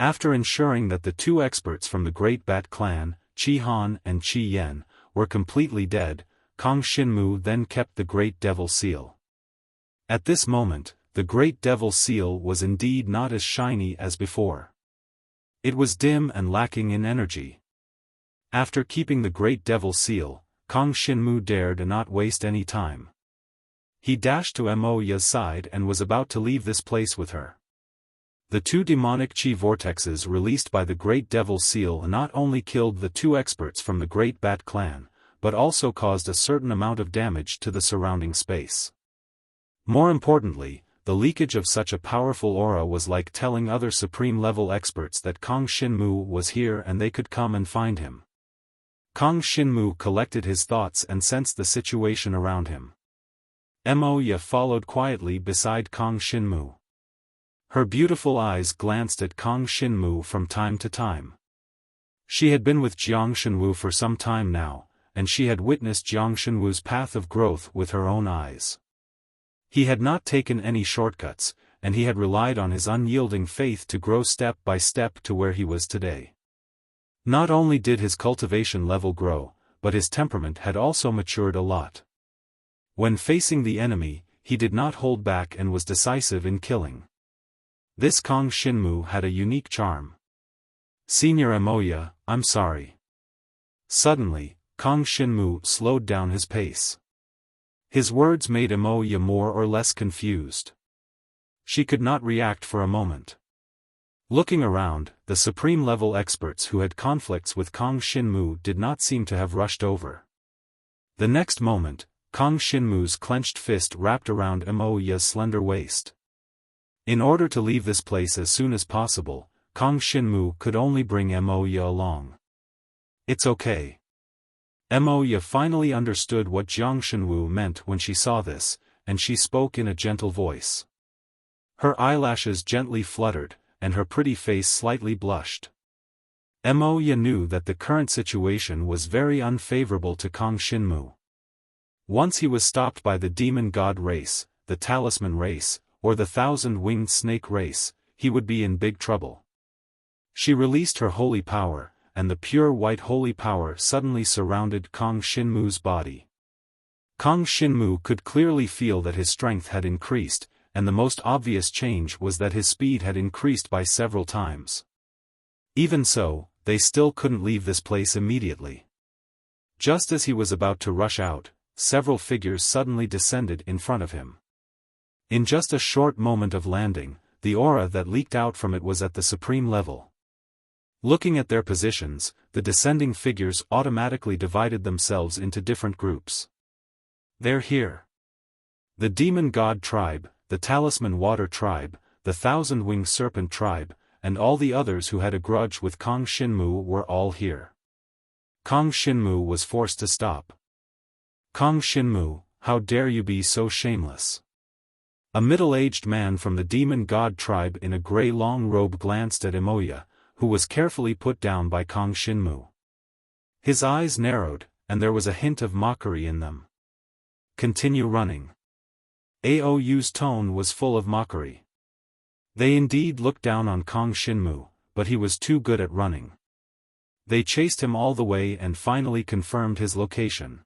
After ensuring that the 2 experts from the Great Bat clan, Qi Han and Qi Yan, were completely dead, Kong Shinmu then kept the Great Devil Seal. At this moment, the Great Devil Seal was indeed not as shiny as before. It was dim and lacking in energy. After keeping the Great Devil Seal, Kong Shinmu dared not waste any time. He dashed to Mo Ya's side and was about to leave this place with her. The 2 demonic chi vortexes released by the Great Devil Seal not only killed the 2 experts from the Great Bat clan, but also caused a certain amount of damage to the surrounding space. More importantly, the leakage of such a powerful aura was like telling other supreme-level experts that Kong Shinmu was here and they could come and find him. Kong Shinmu collected his thoughts and sensed the situation around him. Mo Ya followed quietly beside Kong Shinmu. Her beautiful eyes glanced at Kong Shinmu from time to time. She had been with Jiang Shenwu for some time now, and she had witnessed Jiang Shenwu's path of growth with her own eyes. He had not taken any shortcuts, and he had relied on his unyielding faith to grow step by step to where he was today. Not only did his cultivation level grow, but his temperament had also matured a lot. When facing the enemy, he did not hold back and was decisive in killing. This Kong Shinmu had a unique charm. "Senior Amoya, I'm sorry." Suddenly, Kong Shinmu slowed down his pace. His words made Amoya more or less confused. She could not react for a moment. Looking around, the supreme-level experts who had conflicts with Kong Shinmu did not seem to have rushed over. The next moment, Kong Shinmu's clenched fist wrapped around Amoya's slender waist. In order to leave this place as soon as possible, Kong Shinmu could only bring Amoya along. "It's okay." Amoya finally understood what Jiang Shenwu meant when she saw this, and she spoke in a gentle voice. Her eyelashes gently fluttered, and her pretty face slightly blushed. Amoya knew that the current situation was very unfavorable to Kong Shinmu. Once he was stopped by the demon god race, the talisman race, or the thousand-winged snake race, he would be in big trouble. She released her holy power, and the pure white holy power suddenly surrounded Kong Shinmu's body. Kong Shinmu could clearly feel that his strength had increased, and the most obvious change was that his speed had increased by several times. Even so, they still couldn't leave this place immediately. Just as he was about to rush out, several figures suddenly descended in front of him. In just a short moment of landing, the aura that leaked out from it was at the supreme level. Looking at their positions, the descending figures automatically divided themselves into different groups. "They're here." The Demon God tribe, the Talisman Water tribe, the Thousand-Winged Serpent tribe, and all the others who had a grudge with Kong Shinmu were all here. Kong Shinmu was forced to stop. "Kong Shinmu, how dare you be so shameless?" A middle-aged man from the Demon God tribe in a grey long robe glanced at Amoya, who was carefully put down by Kong Shinmu. His eyes narrowed, and there was a hint of mockery in them. "Continue running." Aou's tone was full of mockery. They indeed looked down on Kong Shinmu, but he was too good at running. They chased him all the way and finally confirmed his location.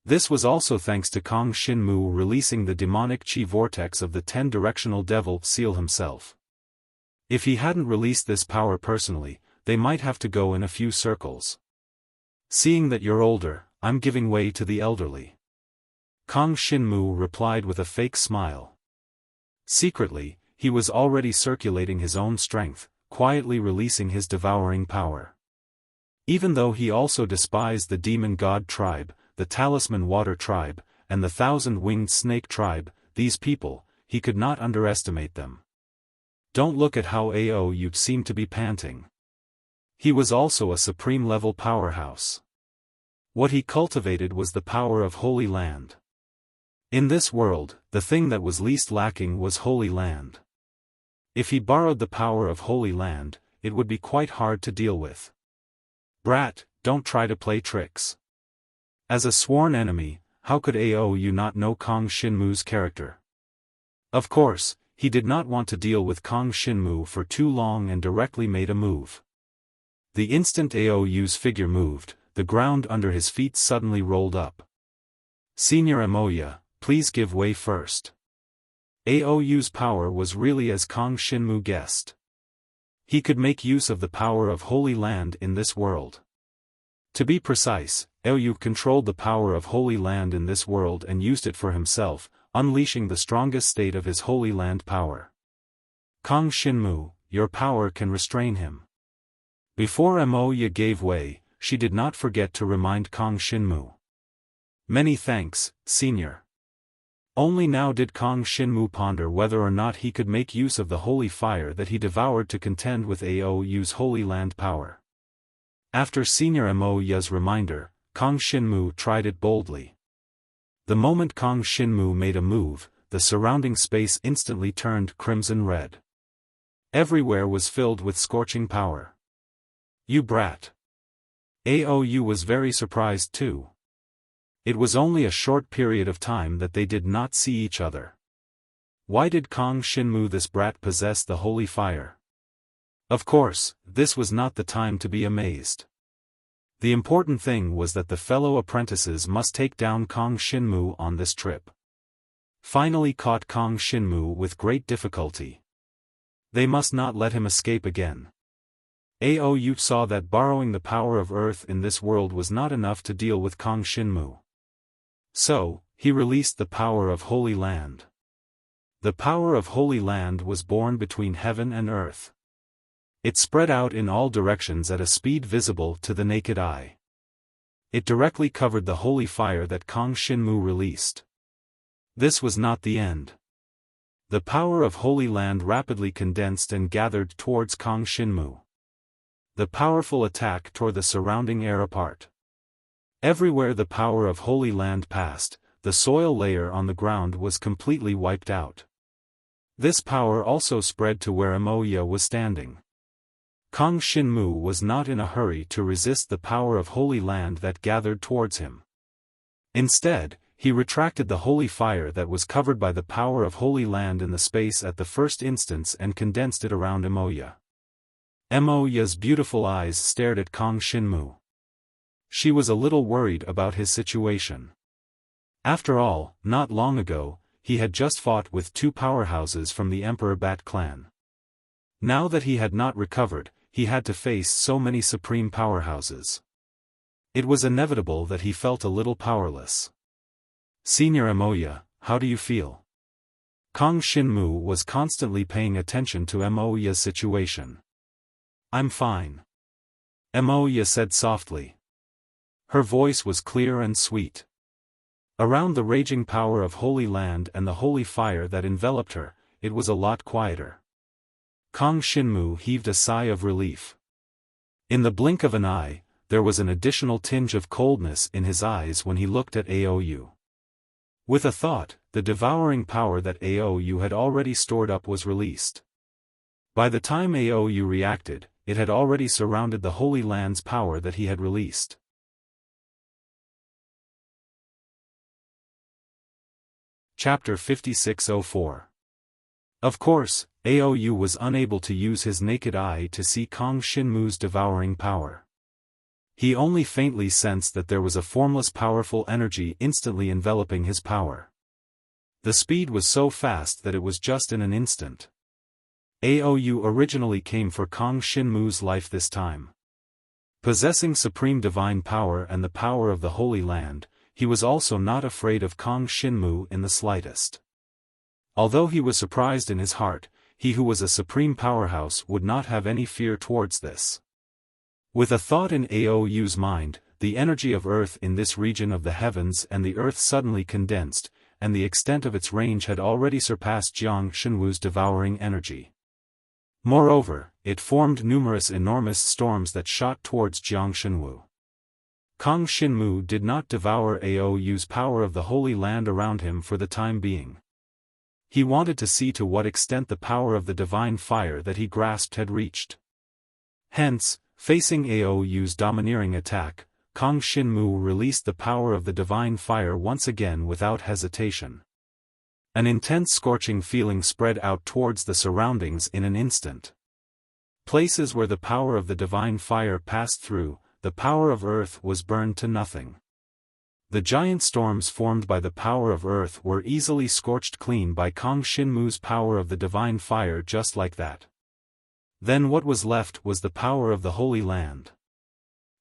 This was also thanks to Kong Shinmu releasing the demonic chi vortex of the 10-directional devil seal himself. If he hadn't released this power personally, they might have to go in a few circles. "Seeing that you're older, I'm giving way to the elderly." Kong Shinmu replied with a fake smile. Secretly, he was already circulating his own strength, quietly releasing his devouring power. Even though he also despised the Demon God tribe, the Talisman Water tribe, and the Thousand-Winged Snake tribe, these people, he could not underestimate them. Don't look at how Aou seemed to be panting. He was also a supreme-level powerhouse. What he cultivated was the power of Holy Land. In this world, the thing that was least lacking was Holy Land. If he borrowed the power of Holy Land, it would be quite hard to deal with. "Brat, don't try to play tricks." As a sworn enemy, how could Aou not know Kong Shinmu's character? Of course, he did not want to deal with Kong Shinmu for too long and directly made a move. The instant Aou's figure moved, the ground under his feet suddenly rolled up. "Senior Amoya, please give way first." Aou's power was really as Kong Shinmu guessed. He could make use of the power of Holy Land in this world. To be precise, Aou controlled the power of Holy Land in this world and used it for himself, unleashing the strongest state of his Holy Land power. "Kong Shinmu, your power can restrain him." Before Amoya gave way, she did not forget to remind Kong Shinmu. "Many thanks, Senior." Only now did Kong Shinmu ponder whether or not he could make use of the holy fire that he devoured to contend with Aou's Holy Land power. After Senior Amoya's reminder, Kong Shinmu tried it boldly. The moment Kong Shinmu made a move, the surrounding space instantly turned crimson red. Everywhere was filled with scorching power. "You brat." Aou was very surprised too. It was only a short period of time that they did not see each other. Why did Kong Shinmu this brat possess the holy fire? Of course, this was not the time to be amazed. The important thing was that the fellow apprentices must take down Kong Shinmu on this trip. Finally caught Kong Shinmu with great difficulty. They must not let him escape again. Aou saw that borrowing the power of earth in this world was not enough to deal with Kong Shinmu. So, he released the power of Holy Land. The power of Holy Land was born between heaven and earth. It spread out in all directions at a speed visible to the naked eye. It directly covered the holy fire that Kong Shinmu released. This was not the end. The power of Holy Land rapidly condensed and gathered towards Kong Shinmu. The powerful attack tore the surrounding air apart. Everywhere the power of Holy Land passed, the soil layer on the ground was completely wiped out. This power also spread to where Amoya was standing. Kong Shinmu was not in a hurry to resist the power of Holy Land that gathered towards him. Instead, he retracted the holy fire that was covered by the power of Holy Land in the space at the first instance and condensed it around Amoya. Amoya's beautiful eyes stared at Kong Shinmu. She was a little worried about his situation. After all, not long ago, he had just fought with two powerhouses from the Emperor Bat clan. Now that he had not recovered, he had to face so many supreme powerhouses. It was inevitable that he felt a little powerless. "Senior Amoya, how do you feel?" Kong Shinmu was constantly paying attention to Amoya's situation. "I'm fine," Amoya said softly. Her voice was clear and sweet. Around the raging power of Holy Land and the holy fire that enveloped her, it was a lot quieter. Kong Shinmu heaved a sigh of relief. In the blink of an eye, there was an additional tinge of coldness in his eyes when he looked at Aou. With a thought, the devouring power that Aou had already stored up was released. By the time Aou reacted, it had already surrounded the Holy Land's power that he had released. Chapter 5604. Of course, Aou was unable to use his naked eye to see Kong Shinmu's devouring power. He only faintly sensed that there was a formless powerful energy instantly enveloping his power. The speed was so fast that it was just in an instant. Aou originally came for Kong Shinmu's life this time. Possessing supreme divine power and the power of the Holy Land, he was also not afraid of Kong Shinmu in the slightest. Although he was surprised in his heart, he who was a supreme powerhouse would not have any fear towards this. With a thought in Aou's mind, the energy of earth in this region of the heavens and the earth suddenly condensed, and the extent of its range had already surpassed Jiang Shenwu's devouring energy. Moreover, it formed numerous enormous storms that shot towards Jiang Shenwu. Kong Shinmu did not devour Aou's power of the Holy Land around him for the time being. He wanted to see to what extent the power of the divine fire that he grasped had reached. Hence, facing Aou's domineering attack, Kong Shinmu released the power of the divine fire once again without hesitation. An intense scorching feeling spread out towards the surroundings in an instant. Places where the power of the divine fire passed through, the power of earth was burned to nothing. The giant storms formed by the power of earth were easily scorched clean by Kong Shinmu's power of the divine fire just like that. Then what was left was the power of the Holy Land.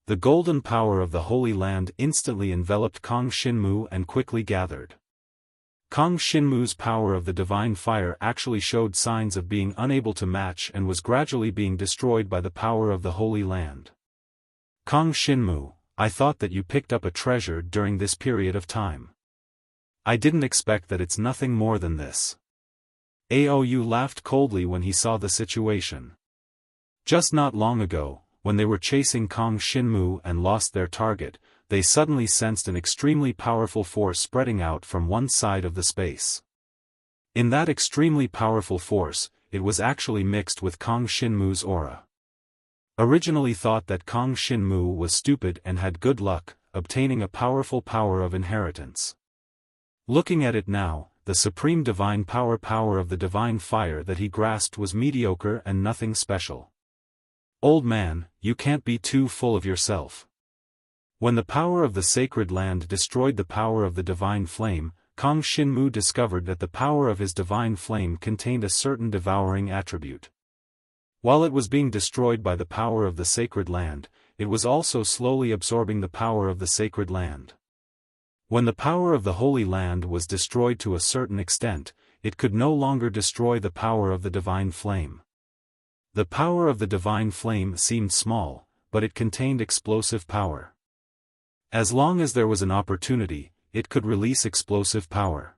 The golden power of the Holy Land instantly enveloped Kong Shinmu and quickly gathered. Kong Shinmu's power of the divine fire actually showed signs of being unable to match and was gradually being destroyed by the power of the Holy Land. Kong Shinmu, I thought that you picked up a treasure during this period of time. I didn't expect that it's nothing more than this. Aou laughed coldly when he saw the situation. Just not long ago, when they were chasing Kong Shinmu and lost their target, they suddenly sensed an extremely powerful force spreading out from one side of the space. In that extremely powerful force, it was actually mixed with Kong Shinmu's aura. Originally thought that Kong Shinmu was stupid and had good luck, obtaining a powerful power of inheritance. Looking at it now, the supreme divine power of the divine fire that he grasped was mediocre and nothing special. Old man, you can't be too full of yourself. When the power of the sacred land destroyed the power of the divine flame, Kang Xinmu discovered that the power of his divine flame contained a certain devouring attribute. While it was being destroyed by the power of the sacred land, it was also slowly absorbing the power of the sacred land. When the power of the holy land was destroyed to a certain extent, it could no longer destroy the power of the divine flame. The power of the divine flame seemed small, but it contained explosive power. As long as there was an opportunity, it could release explosive power.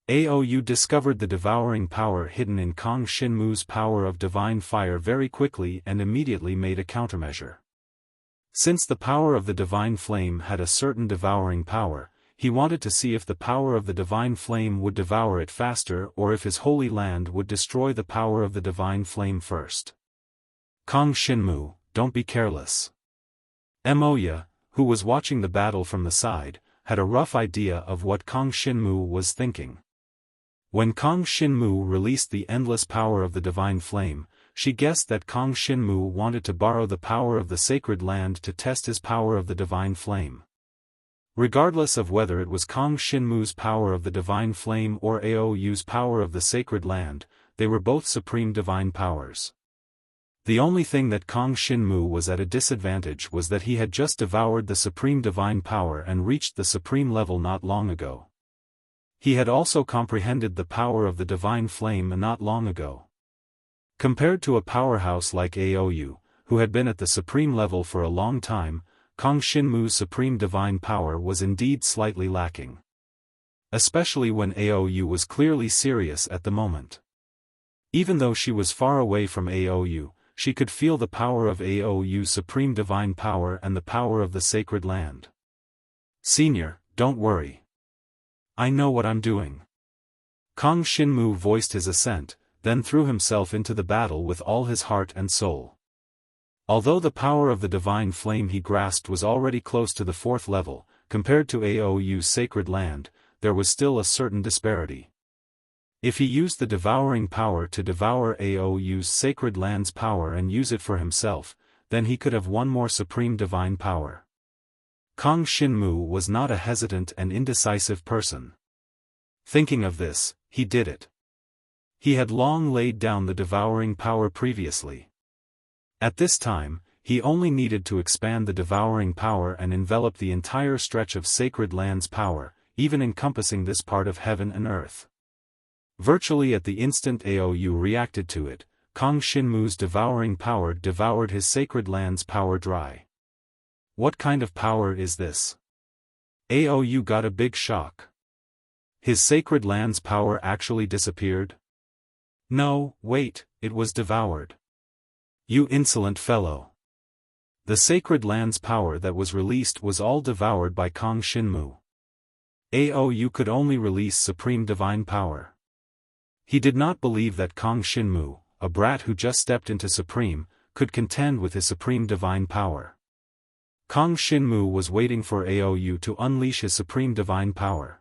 Aou discovered the devouring power hidden in Kang Xinmu's power of divine fire very quickly and immediately made a countermeasure. Since the power of the divine flame had a certain devouring power, he wanted to see if the power of the divine flame would devour it faster or if his holy land would destroy the power of the divine flame first. Kang Xinmu, don't be careless. Moya, who was watching the battle from the side, had a rough idea of what Kang Xinmu was thinking. When Kang Xinmu released the endless power of the divine flame, she guessed that Kang Xinmu wanted to borrow the power of the sacred land to test his power of the divine flame. Regardless of whether it was Kang Xinmu's power of the divine flame or Aou's power of the sacred land, they were both supreme divine powers. The only thing that Kang Xinmu was at a disadvantage was that he had just devoured the supreme divine power and reached the supreme level not long ago. He had also comprehended the power of the divine flame not long ago. Compared to a powerhouse like Aou, who had been at the supreme level for a long time, Kang Xinmu's supreme divine power was indeed slightly lacking. Especially when Aou was clearly serious at the moment. Even though she was far away from Aou, she could feel the power of Aou's supreme divine power and the power of the sacred land. Senior, don't worry. I know what I'm doing. Kang Xinmu voiced his assent, then threw himself into the battle with all his heart and soul. Although the power of the divine flame he grasped was already close to the 4th level, compared to Aou's sacred land, there was still a certain disparity. If he used the devouring power to devour Aou's sacred land's power and use it for himself, then he could have one more supreme divine power. Kang Xinmu was not a hesitant and indecisive person. Thinking of this, he did it. He had long laid down the devouring power previously. At this time, he only needed to expand the devouring power and envelop the entire stretch of sacred land's power, even encompassing this part of heaven and earth. Virtually at the instant Aou reacted to it, Kang Xinmu's devouring power devoured his sacred land's power dry. What kind of power is this? Aou got a big shock. His sacred land's power actually disappeared? No, wait, it was devoured. You insolent fellow. The sacred land's power that was released was all devoured by Kang Xinmu. Aou could only release supreme divine power. He did not believe that Kang Xinmu, a brat who just stepped into supreme, could contend with his supreme divine power. Kang Xinmu was waiting for Aou to unleash his supreme divine power.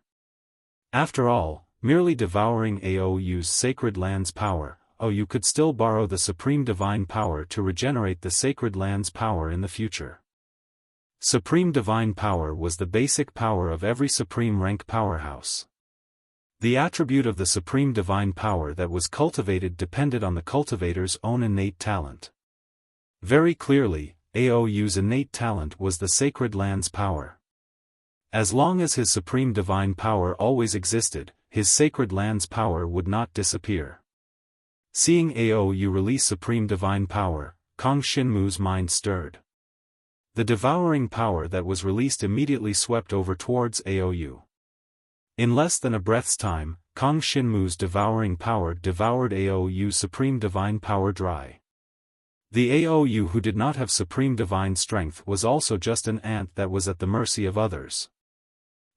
After all, merely devouring Aou's sacred land's power, Aou could still borrow the supreme divine power to regenerate the sacred land's power in the future. Supreme divine power was the basic power of every supreme rank powerhouse. The attribute of the supreme divine power that was cultivated depended on the cultivator's own innate talent. Very clearly, Aou's innate talent was the sacred land's power. As long as his supreme divine power always existed, his sacred land's power would not disappear. Seeing Aou release supreme divine power, Kang Xinmu's mind stirred. The devouring power that was released immediately swept over towards Aou. In less than a breath's time, Kang Xinmu's devouring power devoured Aou's supreme divine power dry. The Aou who did not have supreme divine strength was also just an ant that was at the mercy of others.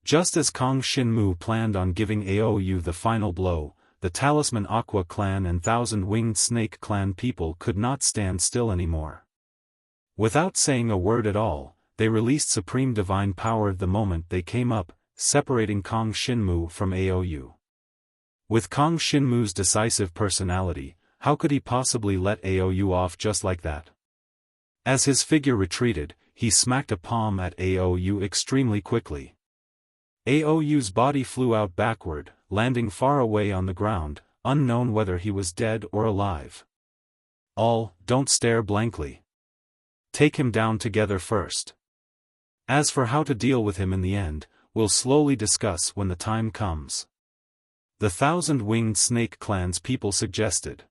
Just as Kang Xinmu planned on giving Aou the final blow, the Talisman Aqua clan and Thousand-Winged Snake clan people could not stand still anymore. Without saying a word at all, they released supreme divine power the moment they came up, separating Kang Xinmu from Aou. With Kang Xinmu's decisive personality, how could he possibly let Aou off just like that? As his figure retreated, he smacked a palm at Aou extremely quickly. Aou's body flew out backward, landing far away on the ground, unknown whether he was dead or alive. All, don't stare blankly. Take him down together first. As for how to deal with him in the end, we'll slowly discuss when the time comes. The Thousand-Winged Snake Clan's people suggested.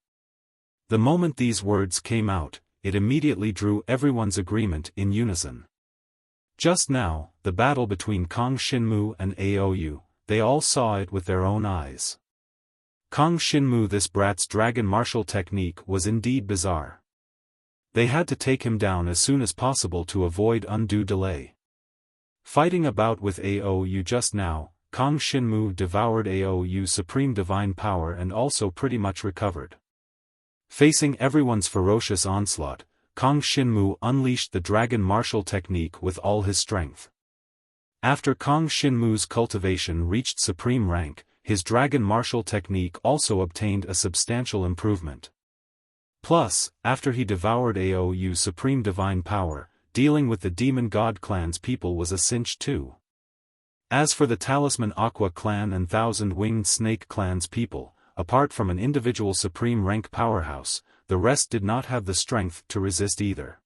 The moment these words came out, it immediately drew everyone's agreement in unison. Just now, the battle between Kong Shinmu and Aou, they all saw it with their own eyes. Kong Shinmu, this brat's dragon martial technique was indeed bizarre. They had to take him down as soon as possible to avoid undue delay. Fighting about with Aou just now, Kong Shinmu devoured Aou's supreme divine power and also pretty much recovered. Facing everyone's ferocious onslaught, Kong Shinmu unleashed the dragon martial technique with all his strength. After Kong Shinmu's cultivation reached supreme rank, his dragon martial technique also obtained a substantial improvement. Plus, after he devoured Aou's supreme divine power, dealing with the Demon God Clan's people was a cinch too. As for the Talisman Aqua Clan and Thousand-Winged Snake Clan's people, apart from an individual supreme rank powerhouse, the rest did not have the strength to resist either.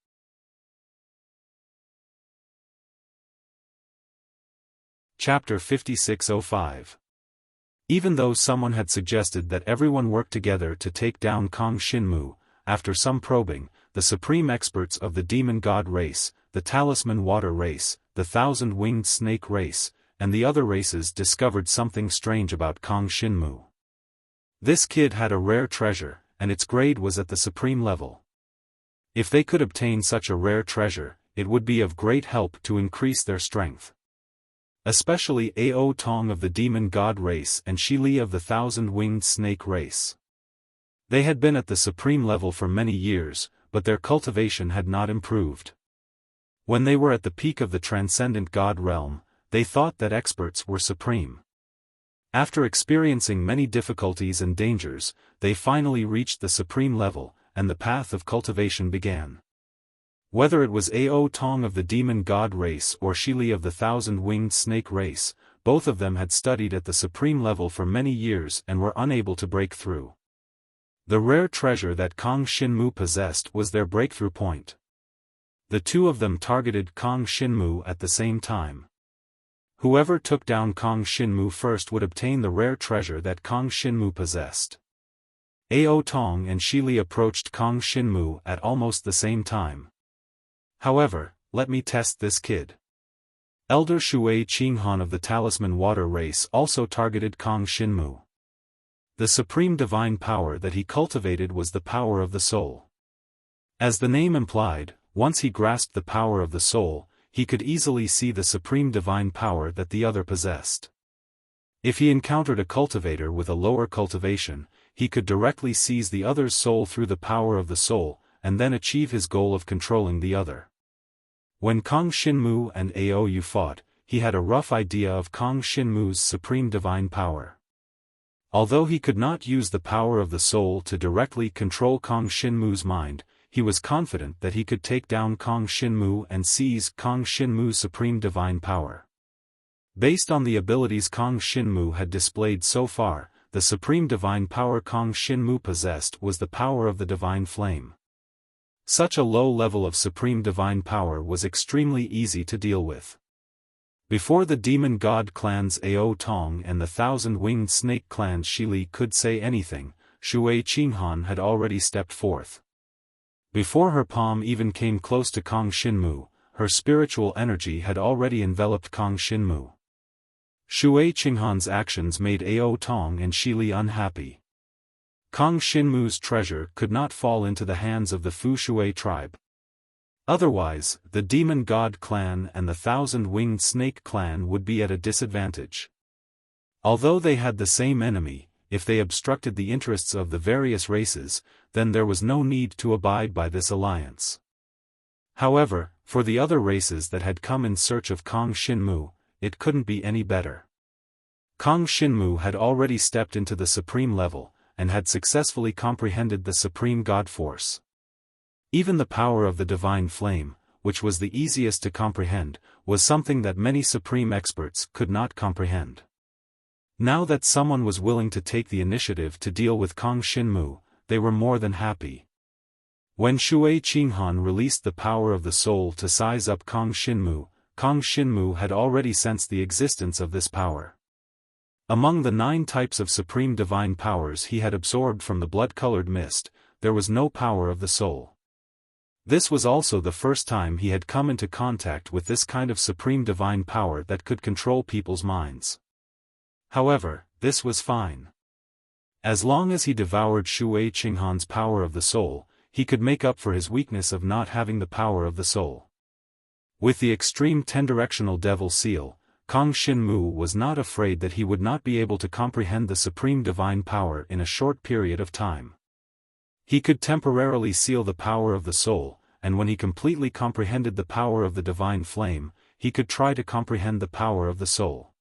Chapter 5605. Even though someone had suggested that everyone work together to take down Kong Shinmu, after some probing, the supreme experts of the Demon God race, the Talisman Water race, the Thousand-Winged Snake race, and the other races discovered something strange about Kong Shinmu. This kid had a rare treasure, and its grade was at the supreme level. If they could obtain such a rare treasure, it would be of great help to increase their strength. Especially Ao Tong of the Demon God race and Shi Li of the Thousand-Winged Snake race. They had been at the supreme level for many years, but their cultivation had not improved. When they were at the peak of the transcendent God realm, they thought that experts were supreme. After experiencing many difficulties and dangers, they finally reached the supreme level, and the path of cultivation began. Whether it was Ao Tong of the Demon God race or Shi Li of the Thousand-Winged Snake race, both of them had studied at the supreme level for many years and were unable to break through. The rare treasure that Kong Shinmu possessed was their breakthrough point. The two of them targeted Kong Shinmu at the same time. Whoever took down Kong Shinmu first would obtain the rare treasure that Kong Shinmu possessed. Ao Tong and Shi Li approached Kong Shinmu at almost the same time. However, let me test this kid. Elder Shui Qinghan of the Talisman Water race also targeted Kong Shinmu. The supreme divine power that he cultivated was the power of the soul. As the name implied, once he grasped the power of the soul, he could easily see the supreme divine power that the other possessed. If he encountered a cultivator with a lower cultivation, he could directly seize the other's soul through the power of the soul, and then achieve his goal of controlling the other. When Kong Shinmu and Aou fought, he had a rough idea of Kong Shinmu's supreme divine power. Although he could not use the power of the soul to directly control Kong Shinmu's mind, he was confident that he could take down Kong Shinmu and seize Kong Shinmu's supreme divine power. Based on the abilities Kong Shinmu had displayed so far, the supreme divine power Kong Shinmu possessed was the power of the divine flame. Such a low level of supreme divine power was extremely easy to deal with. Before the Demon God Clan's Ao Tong and the Thousand-Winged Snake Clan's Shi Li could say anything, Shui Qinghan had already stepped forth. Before her palm even came close to Kong Shinmu, her spiritual energy had already enveloped Kong Shinmu. Shui Qinghan's actions made Ao Tong and Shi Li unhappy. Kong Shinmu's treasure could not fall into the hands of the Fu Shui tribe. Otherwise, the Demon God Clan and the Thousand-Winged Snake Clan would be at a disadvantage. Although they had the same enemy, if they obstructed the interests of the various races, then there was no need to abide by this alliance. However, for the other races that had come in search of Kong Shinmu, it couldn't be any better. Kong Shinmu had already stepped into the supreme level, and had successfully comprehended the supreme God force. Even the power of the divine flame, which was the easiest to comprehend, was something that many supreme experts could not comprehend. Now that someone was willing to take the initiative to deal with Kang Xinmu, they were more than happy. When Shui Qinghan released the power of the soul to size up Kang Xinmu had already sensed the existence of this power. Among the 9 types of supreme divine powers he had absorbed from the blood-colored mist, there was no power of the soul. This was also the first time he had come into contact with this kind of supreme divine power that could control people's minds. However, this was fine. As long as he devoured Shui Qinghan's power of the soul, he could make up for his weakness of not having the power of the soul. With the extreme 10-directional devil seal, Kang Xinmu was not afraid that he would not be able to comprehend the supreme divine power in a short period of time. He could temporarily seal the power of the soul, and when he completely comprehended the power of the divine flame, he could try to comprehend the power of the soul.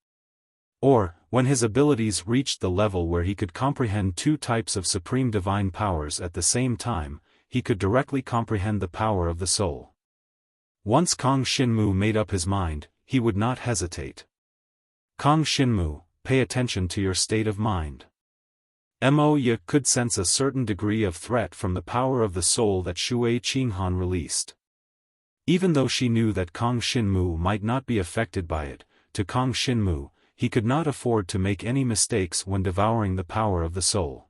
Or, when his abilities reached the level where he could comprehend 2 types of supreme divine powers at the same time, he could directly comprehend the power of the soul. Once Kang Xinmu made up his mind, he would not hesitate. Kang Xinmu, pay attention to your state of mind. Mo could sense a certain degree of threat from the power of the soul that Shui Qinghan released. Even though she knew that Kang Xinmu might not be affected by it, to Kang Xinmu, he could not afford to make any mistakes when devouring the power of the soul.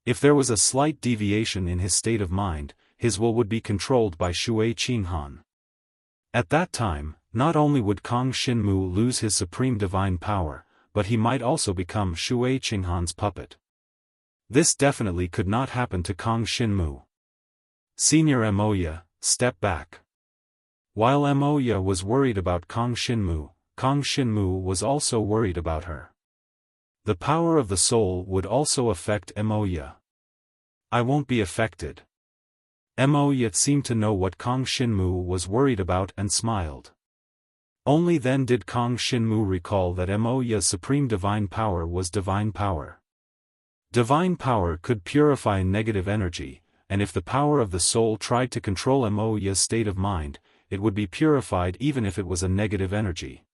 If there was a slight deviation in his state of mind, his will would be controlled by Shui Qinghan. At that time, not only would Kang Xinmu lose his supreme divine power, but he might also become Shui Qinghan's puppet. This definitely could not happen to Kang Xinmu. Senior Emoya, step back. While Emoya was worried about Kang Xinmu was also worried about her. The power of the soul would also affect Emoya. I won't be affected. Emoya seemed to know what Kang Xinmu was worried about and smiled. Only then did Kang Xinmu recall that Emoya's supreme divine power was divine power. Divine power could purify negative energy, and if the power of the soul tried to control Emoya's state of mind, it would be purified even if it was a negative energy.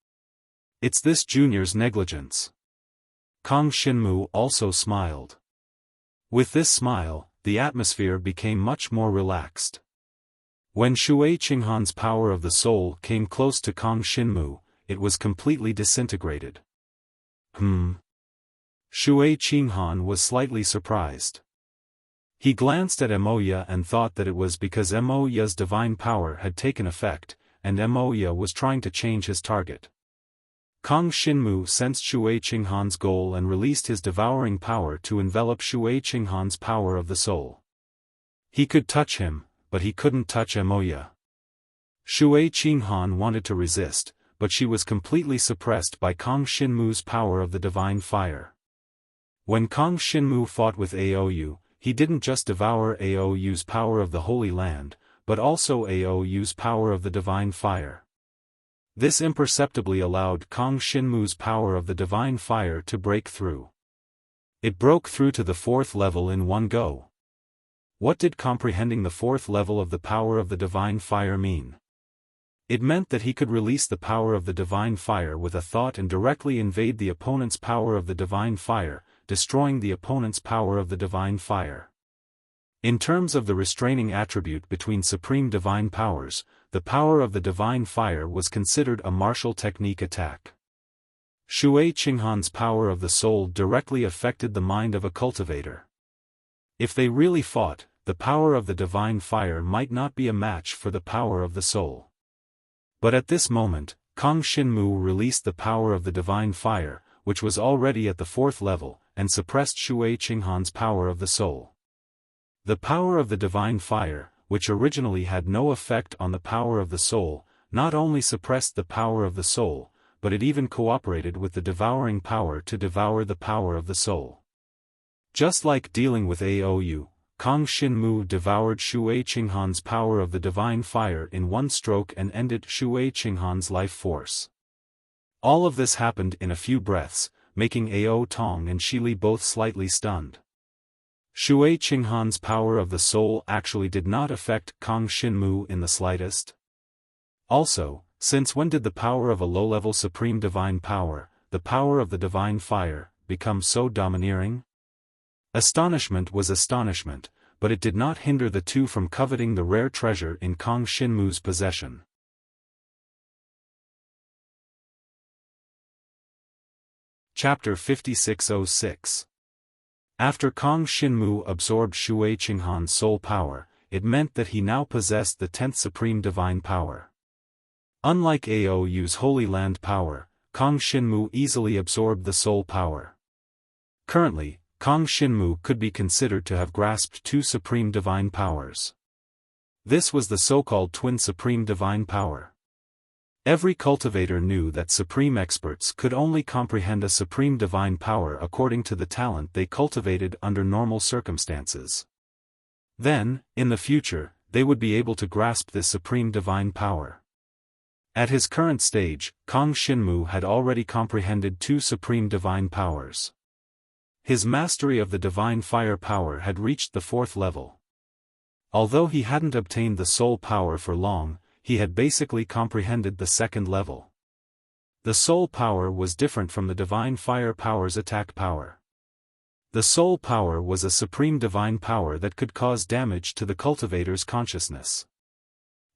It's this junior's negligence. Kang Xinmu also smiled. With this smile, the atmosphere became much more relaxed. When Shui Qinghan's power of the soul came close to Kang Xinmu, it was completely disintegrated. Shui Qinghan was slightly surprised. He glanced at Emoya and thought that it was because Emoya's divine power had taken effect, and Emoya was trying to change his target. Kang Xinmu sensed Shui Qinghan's goal and released his devouring power to envelop Shui Qinghan's power of the soul. He could touch him, but he couldn't touch Emoya. Shui Qinghan wanted to resist, but she was completely suppressed by Kang Xinmu's power of the divine fire. When Kang Xinmu fought with Aou, he didn't just devour Aou's power of the Holy Land, but also Aou's power of the divine fire. This imperceptibly allowed Kang Xinmu's power of the divine fire to break through. It broke through to the 4th level in one go. What did comprehending the 4th level of the power of the divine fire mean? It meant that he could release the power of the divine fire with a thought and directly invade the opponent's power of the divine fire, destroying the opponent's power of the divine fire. In terms of the restraining attribute between supreme divine powers, the power of the divine fire was considered a martial technique attack. Shui Qinghan's power of the soul directly affected the mind of a cultivator. If they really fought, the power of the divine fire might not be a match for the power of the soul. But at this moment, Kang Xinmu released the power of the divine fire, which was already at the 4th level, and suppressed Shui Qinghan's power of the soul. The power of the divine fire, which originally had no effect on the power of the soul, not only suppressed the power of the soul, but it even cooperated with the devouring power to devour the power of the soul. Just like dealing with Aou, Kang Xinmu devoured Shui Qinghan's power of the divine fire in one stroke and ended Shui Qinghan's life force. All of this happened in a few breaths, making Ao Tong and Shili both slightly stunned. Shui Qinghan's power of the soul actually did not affect Kang Xinmu in the slightest. Also, since when did the power of a low-level supreme divine power, the power of the divine fire, become so domineering? Astonishment was astonishment, but it did not hinder the two from coveting the rare treasure in Kang Xinmu's possession. Chapter 5606. After Kang Xinmu absorbed Shui Qinghan's soul power, it meant that he now possessed the 10th supreme divine power. Unlike Aoyu's Holy Land power, Kang Xinmu easily absorbed the soul power. Currently, Kang Xinmu could be considered to have grasped 2 supreme divine powers. This was the so-called twin supreme divine power. Every cultivator knew that supreme experts could only comprehend a supreme divine power according to the talent they cultivated under normal circumstances. Then, in the future, they would be able to grasp this supreme divine power. At his current stage, Kang Xinmu had already comprehended 2 supreme divine powers. His mastery of the divine fire power had reached the 4th level. Although he hadn't obtained the soul power for long, he had basically comprehended the 2nd level. The soul power was different from the divine fire power's attack power. The soul power was a supreme divine power that could cause damage to the cultivator's consciousness.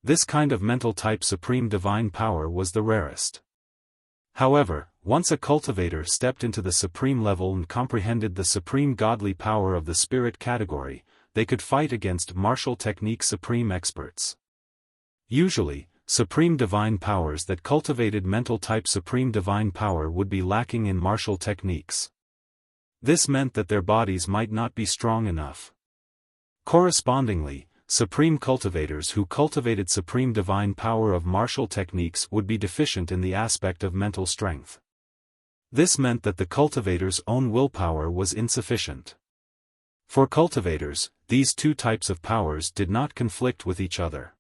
This kind of mental-type supreme divine power was the rarest. However, once a cultivator stepped into the supreme level and comprehended the supreme godly power of the spirit category, they could fight against martial technique supreme experts. Usually, supreme divine powers that cultivated mental-type supreme divine power would be lacking in martial techniques. This meant that their bodies might not be strong enough. Correspondingly, supreme cultivators who cultivated supreme divine power of martial techniques would be deficient in the aspect of mental strength. This meant that the cultivator's own willpower was insufficient. For cultivators, these 2 types of powers did not conflict with each other.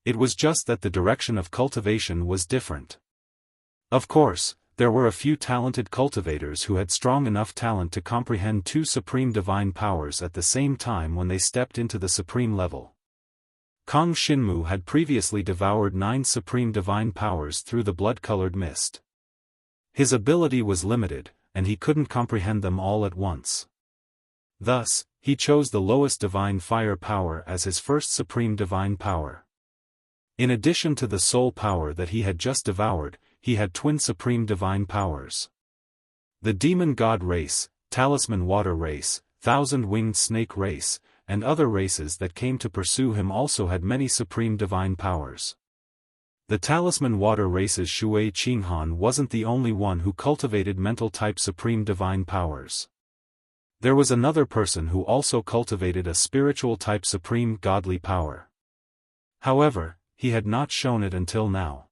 It was just that the direction of cultivation was different. Of course, there were a few talented cultivators who had strong enough talent to comprehend 2 supreme divine powers at the same time when they stepped into the supreme level. Kang Xinmu had previously devoured 9 supreme divine powers through the blood-colored mist. His ability was limited, and he couldn't comprehend them all at once. Thus, he chose the lowest divine fire power as his first supreme divine power. In addition to the soul power that he had just devoured, he had twin supreme divine powers. The demon god race, talisman water race, thousand-winged snake race, and other races that came to pursue him also had many supreme divine powers. The talisman water race's Shui Qinghan wasn't the only one who cultivated mental-type supreme divine powers. There was another person who also cultivated a spiritual-type supreme godly power. However, he had not shown it until now.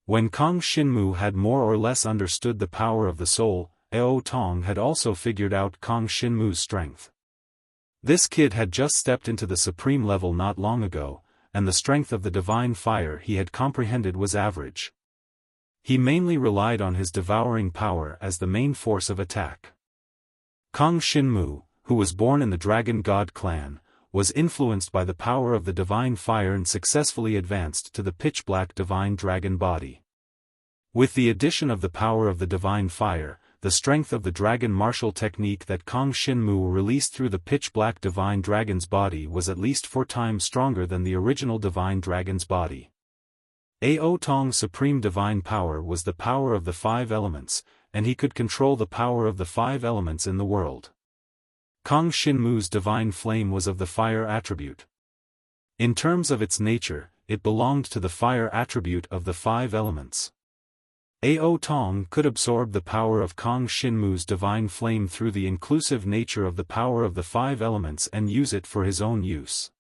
When Kang Xinmu had more or less understood the power of the soul, Ao Tong had also figured out Kang Xinmu's strength. This kid had just stepped into the supreme level not long ago, and the strength of the divine fire he had comprehended was average. He mainly relied on his devouring power as the main force of attack. Kang Xinmu, who was born in the Dragon God clan, was influenced by the power of the divine fire and successfully advanced to the pitch-black divine dragon body. With the addition of the power of the divine fire, the strength of the dragon martial technique that Kang Xinmu released through the pitch-black divine dragon's body was at least 4 times stronger than the original divine dragon's body. Ao Tong's supreme divine power was the power of the 5 elements, and he could control the power of the 5 elements in the world. Kang Xinmu's divine flame was of the fire attribute. In terms of its nature, it belonged to the fire attribute of the 5 elements. Ao Tong could absorb the power of Kang Xinmu's divine flame through the inclusive nature of the power of the 5 elements and use it for his own use.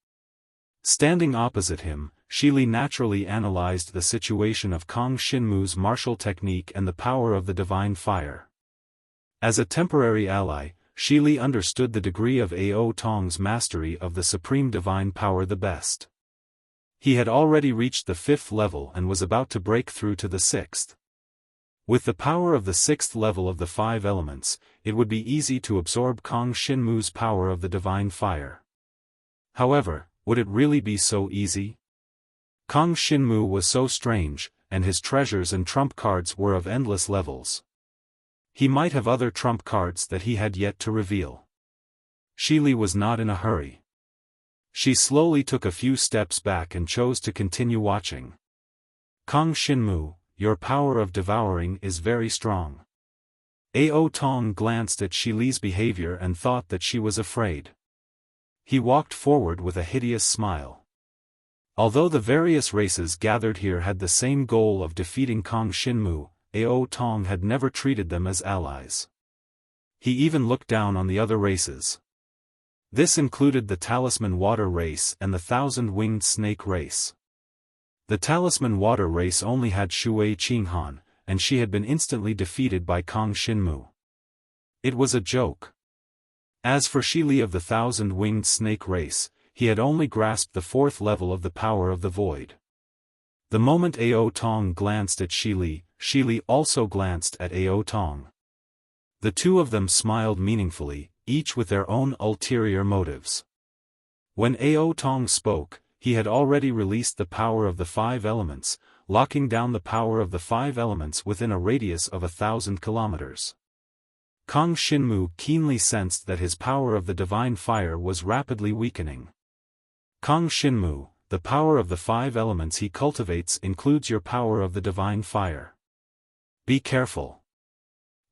Standing opposite him, Shili naturally analyzed the situation of Kang Xinmu's martial technique and the power of the divine fire. As a temporary ally, Shili understood the degree of Ao Tong's mastery of the supreme divine power the best. He had already reached the 5th level and was about to break through to the 6th. With the power of the 6th level of the 5 elements, it would be easy to absorb Kang Xinmu's power of the divine fire. However, would it really be so easy? Kong Shinmu was so strange, and his treasures and trump cards were of endless levels. He might have other trump cards that he had yet to reveal. Xili was not in a hurry. She slowly took a few steps back and chose to continue watching. Kong Shinmu, your power of devouring is very strong. Ao Tong glanced at Xili's behavior and thought that she was afraid. He walked forward with a hideous smile. Although the various races gathered here had the same goal of defeating Kong Shinmu, Ao Tong had never treated them as allies. He even looked down on the other races. This included the Talisman Water race and the Thousand-Winged Snake race. The Talisman Water race only had Shui Qinghan, and she had been instantly defeated by Kong Shinmu. It was a joke. As for Xili of the Thousand-Winged Snake race, he had only grasped the 4th level of the power of the void. The moment Ao Tong glanced at Xili, Xili also glanced at Ao Tong. The two of them smiled meaningfully, each with their own ulterior motives. When Ao Tong spoke, he had already released the power of the 5 elements, locking down the power of the 5 elements within a radius of 1,000 kilometers. Kong Shinmu keenly sensed that his power of the divine fire was rapidly weakening. Kong Shinmu, the power of the 5 elements he cultivates includes your power of the divine fire. Be careful.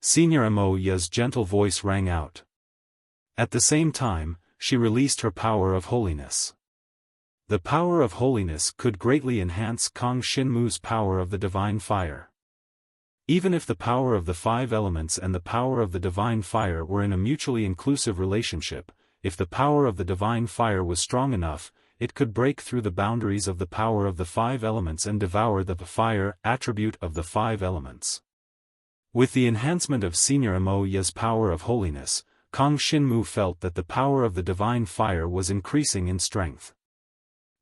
Senior Mo Ya's gentle voice rang out. At the same time, she released her power of holiness. The power of holiness could greatly enhance Kong Shinmu's power of the divine fire. Even if the power of the 5 elements and the power of the divine fire were in a mutually inclusive relationship, if the power of the divine fire was strong enough, it could break through the boundaries of the power of the 5 elements and devour the fire attribute of the 5 elements. With the enhancement of Senior Mo Ya's power of holiness, Kong Shinmu felt that the power of the divine fire was increasing in strength.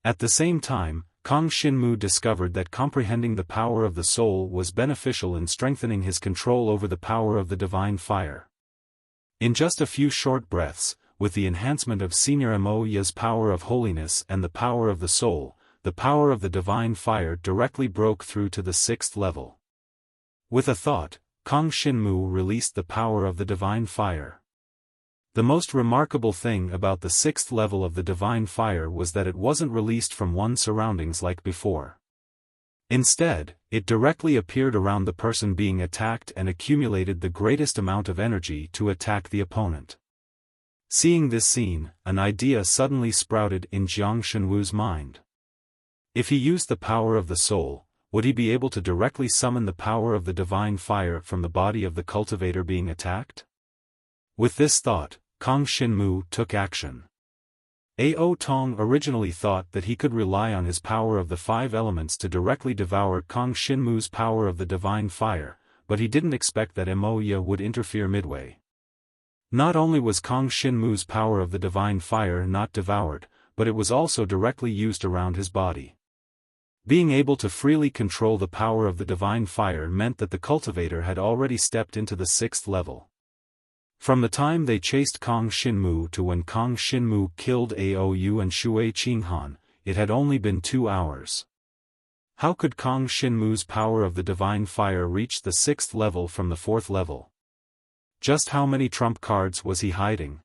At the same time, Kong Shinmu discovered that comprehending the power of the soul was beneficial in strengthening his control over the power of the divine fire. In just a few short breaths, with the enhancement of Senior Mo Ya's power of holiness and the power of the soul, the power of the divine fire directly broke through to the 6th level. With a thought, Kong Shinmu released the power of the divine fire. The most remarkable thing about the 6th level of the divine fire was that it wasn't released from one's surroundings like before. Instead, it directly appeared around the person being attacked and accumulated the greatest amount of energy to attack the opponent. Seeing this scene, an idea suddenly sprouted in Jiang Shenwu's mind. If he used the power of the soul, would he be able to directly summon the power of the divine fire from the body of the cultivator being attacked? With this thought, Kong Shinmu took action. Ao Tong originally thought that he could rely on his power of the 5 elements to directly devour Kong Shinmu's power of the divine fire, but he didn't expect that Mo Ya would interfere midway. Not only was Kong Shinmu's power of the divine fire not devoured, but it was also directly used around his body. Being able to freely control the power of the divine fire meant that the cultivator had already stepped into the 6th level. From the time they chased Kong Shinmu to when Kong Shinmu killed Aou and Shui Qinghan, it had only been 2 hours. How could Kong Shinmu's power of the divine fire reach the 6th level from the 4th level? Just how many trump cards was he hiding?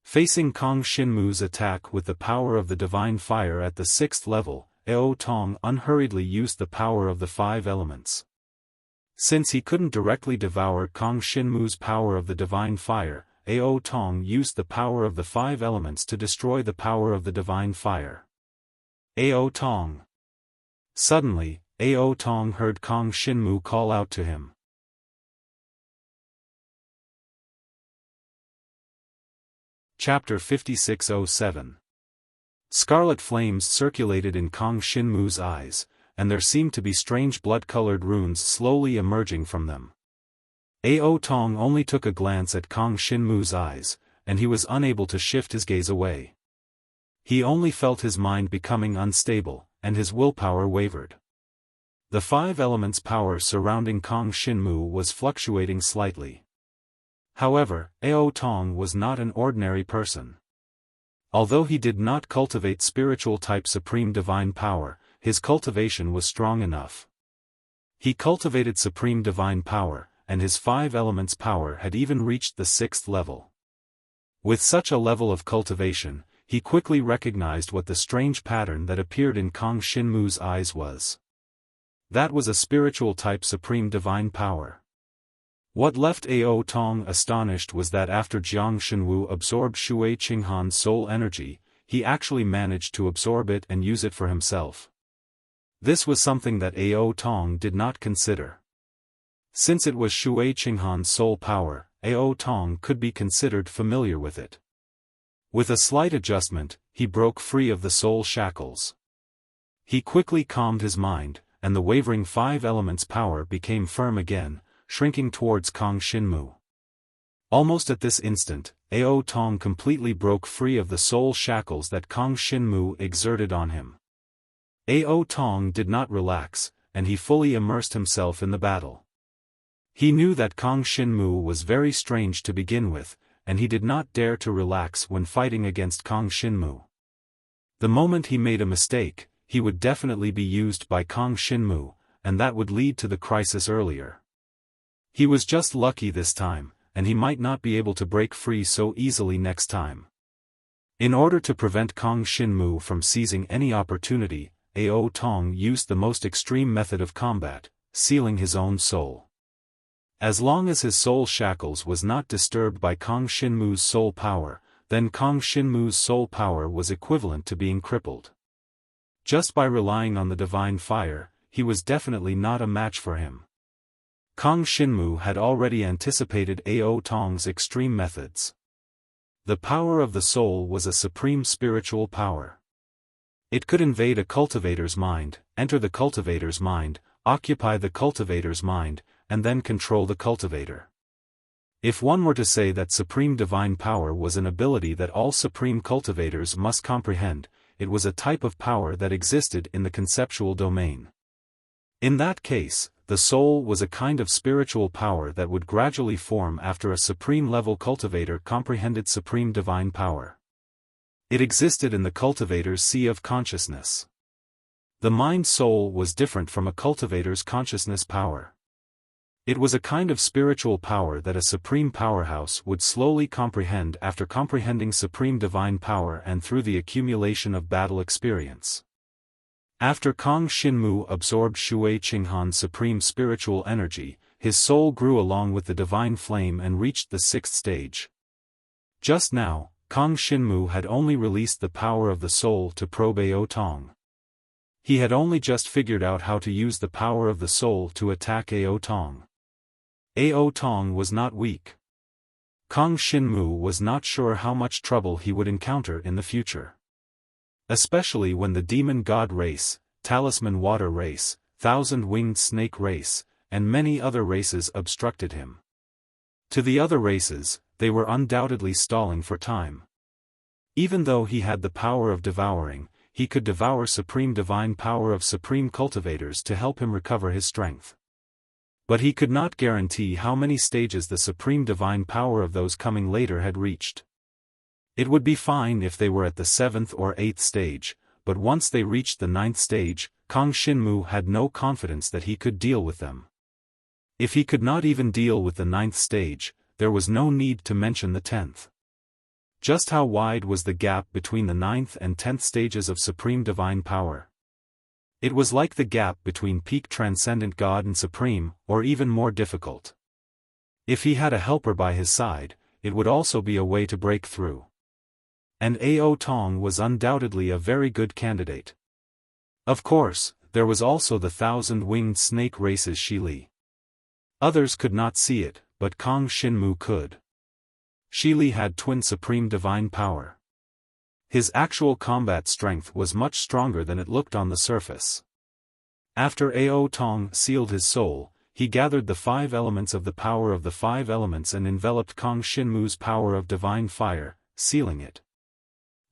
Facing Kong Shinmu's attack with the power of the divine fire at the 6th level, Ao Tong unhurriedly used the power of the 5 elements. Since he couldn't directly devour Kong Shinmu's power of the divine fire, Ao Tong used the power of the 5 elements to destroy the power of the divine fire. Ao Tong. Suddenly, Ao Tong heard Kong Shinmu call out to him. Chapter 5607. Scarlet flames circulated in Kong Shinmu's eyes, and there seemed to be strange blood-colored runes slowly emerging from them. Ao Tong only took a glance at Kong Shinmu's eyes, and he was unable to shift his gaze away. He only felt his mind becoming unstable, and his willpower wavered. The 5 elements' power surrounding Kong Shinmu was fluctuating slightly. However, Ao Tong was not an ordinary person. Although he did not cultivate spiritual-type supreme divine power, his cultivation was strong enough. He cultivated supreme divine power, and his 5 elements power had even reached the 6th level. With such a level of cultivation, he quickly recognized what the strange pattern that appeared in Kang Shinmu's eyes was. That was a spiritual type supreme divine power. What left Ao Tong astonished was that after Jiang Shenwu absorbed Shui Qinghan's soul energy, he actually managed to absorb it and use it for himself. This was something that Ao Tong did not consider. Since it was Shui Qinghan's soul power, Ao Tong could be considered familiar with it. With a slight adjustment, he broke free of the soul shackles. He quickly calmed his mind, and the wavering 5 elements power became firm again, shrinking towards Kang Shinmu. Almost at this instant, Ao Tong completely broke free of the soul shackles that Kang Shinmu exerted on him. Ao Tong did not relax, and he fully immersed himself in the battle. He knew that Kang Shinmu was very strange to begin with, and he did not dare to relax when fighting against Kang Shinmu. The moment he made a mistake, he would definitely be used by Kang Shinmu, and that would lead to the crisis earlier. He was just lucky this time, and he might not be able to break free so easily next time. In order to prevent Kang Shinmu from seizing any opportunity, Ao Tong used the most extreme method of combat, sealing his own soul. As long as his soul shackles was not disturbed by Kang Shinmu's soul power, then Kang Shinmu's soul power was equivalent to being crippled. Just by relying on the divine fire, he was definitely not a match for him. Kang Shinmu had already anticipated Ao Tong's extreme methods. The power of the soul was a supreme spiritual power. It could invade a cultivator's mind, enter the cultivator's mind, occupy the cultivator's mind, and then control the cultivator. If one were to say that supreme divine power was an ability that all supreme cultivators must comprehend, it was a type of power that existed in the conceptual domain. In that case, the soul was a kind of spiritual power that would gradually form after a supreme-level cultivator comprehended supreme divine power. It existed in the cultivator's sea of consciousness. The mind-soul was different from a cultivator's consciousness power. It was a kind of spiritual power that a supreme powerhouse would slowly comprehend after comprehending supreme divine power and through the accumulation of battle experience. After Kang Shinmu absorbed Shui Qinghan's supreme spiritual energy, his soul grew along with the divine flame and reached the 6th stage. Just now, Kang Shinmu had only released the power of the soul to probe Ao Tong. He had only just figured out how to use the power of the soul to attack Ao Tong. Ao Tong was not weak. Kang Shinmu was not sure how much trouble he would encounter in the future. Especially when the demon god race, talisman water race, thousand-winged snake race, and many other races obstructed him. To the other races, they were undoubtedly stalling for time. Even though he had the power of devouring, he could devour supreme divine power of supreme cultivators to help him recover his strength. But he could not guarantee how many stages the supreme divine power of those coming later had reached. It would be fine if they were at the 7th or 8th stage, but once they reached the 9th stage, Kang Shinmu had no confidence that he could deal with them. If he could not even deal with the 9th stage, there was no need to mention the 10th. Just how wide was the gap between the 9th and 10th stages of supreme divine power? It was like the gap between peak transcendent God and supreme, or even more difficult. If he had a helper by his side, it would also be a way to break through. And Ao Tong was undoubtedly a very good candidate. Of course, there was also the thousand-winged snake race's Shili. Others could not see it, but Kang Shinmu could. Shili had twin supreme divine power. His actual combat strength was much stronger than it looked on the surface. After Ao Tong sealed his soul, he gathered the 5 elements of the power of the 5 elements and enveloped Kang Shinmu's power of divine fire, sealing it.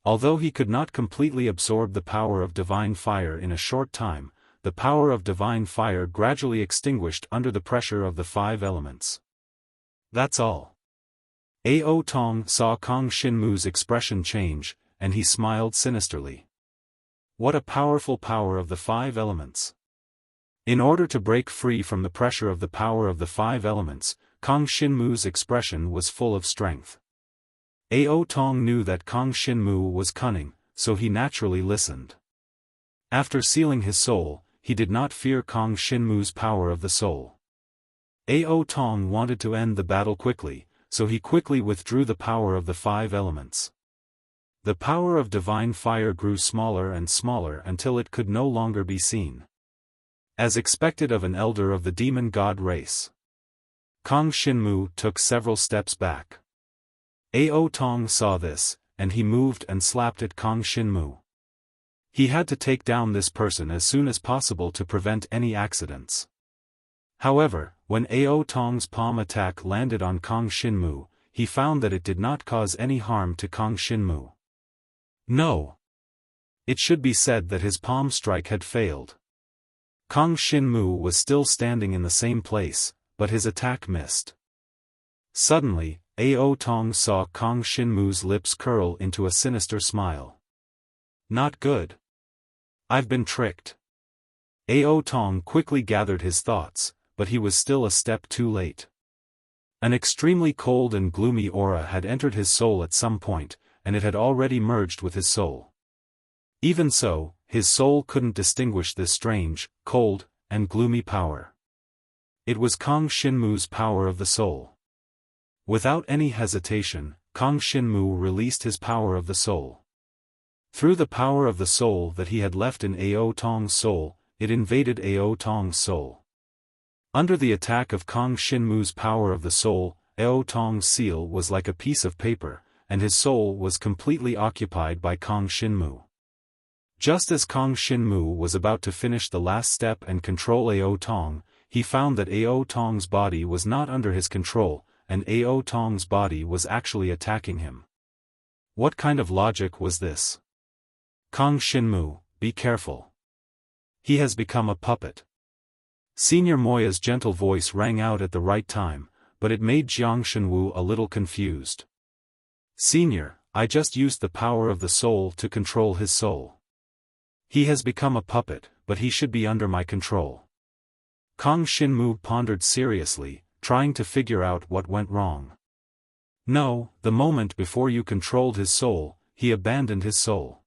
Although he could not completely absorb the power of divine fire in a short time, the power of divine fire gradually extinguished under the pressure of the 5 elements. That's all. Ao Tong saw Kang Shinmu's expression change, and he smiled sinisterly. What a powerful power of the five elements! In order to break free from the pressure of the power of the five elements, Kang Xinmu's expression was full of strength. Ao Tong knew that Kang Xinmu was cunning, so he naturally listened. After sealing his soul, he did not fear Kang Xinmu's power of the soul. Ao Tong wanted to end the battle quickly, so he quickly withdrew the power of the five elements. The power of divine fire grew smaller and smaller until it could no longer be seen. As expected of an elder of the demon god race, Kang Xinmu took several steps back. Ao Tong saw this, and he moved and slapped at Kang Xinmu. He had to take down this person as soon as possible to prevent any accidents. However, when Ao Tong's palm attack landed on Kang Xinmu, he found that it did not cause any harm to Kang Xinmu. No. It should be said that his palm strike had failed. Kang Xinmu was still standing in the same place, but his attack missed. Suddenly, Ao Tong saw Kang Xinmu's lips curl into a sinister smile. Not good. I've been tricked. Ao Tong quickly gathered his thoughts, but he was still a step too late. An extremely cold and gloomy aura had entered his soul at some point, and it had already merged with his soul. Even so, his soul couldn't distinguish this strange, cold, and gloomy power. It was Kang Xinmu's power of the soul. Without any hesitation, Kang Xinmu released his power of the soul. Through the power of the soul that he had left in Ao Tong's soul, it invaded Ao Tong's soul. Under the attack of Kang Xinmu's power of the soul, Ao Tong's seal was like a piece of paper, and his soul was completely occupied by Kang Xinmu. Just as Kang Xinmu was about to finish the last step and control Ao Tong, he found that Ao Tong's body was not under his control, and Ao Tong's body was actually attacking him. What kind of logic was this? Kang Xinmu, be careful. He has become a puppet. Senior Moya's gentle voice rang out at the right time, but it made Jiang Shenwu a little confused. Senior, I just used the power of the soul to control his soul. He has become a puppet, but he should be under my control. Kang Xinmu pondered seriously, trying to figure out what went wrong. No, the moment before you controlled his soul, he abandoned his soul.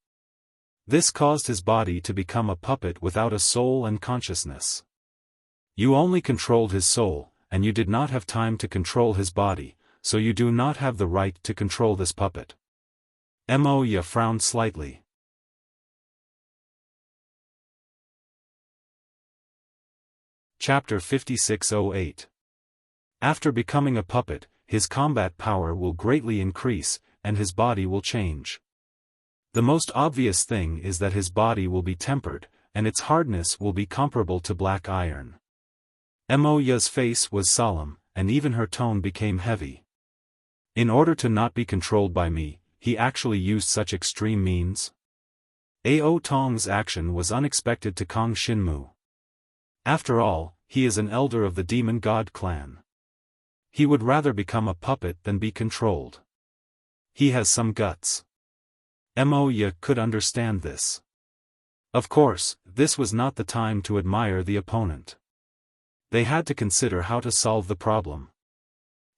This caused his body to become a puppet without a soul and consciousness. You only controlled his soul, and you did not have time to control his body, so you do not have the right to control this puppet. Moya frowned slightly. Chapter 5608. After becoming a puppet, his combat power will greatly increase, and his body will change. The most obvious thing is that his body will be tempered, and its hardness will be comparable to black iron. Moya's face was solemn, and even her tone became heavy. In order to not be controlled by me, he actually used such extreme means? Ao Tong's action was unexpected to Kang Xinmu. After all, he is an elder of the demon god clan. He would rather become a puppet than be controlled. He has some guts. Moya could understand this. Of course, this was not the time to admire the opponent. They had to consider how to solve the problem.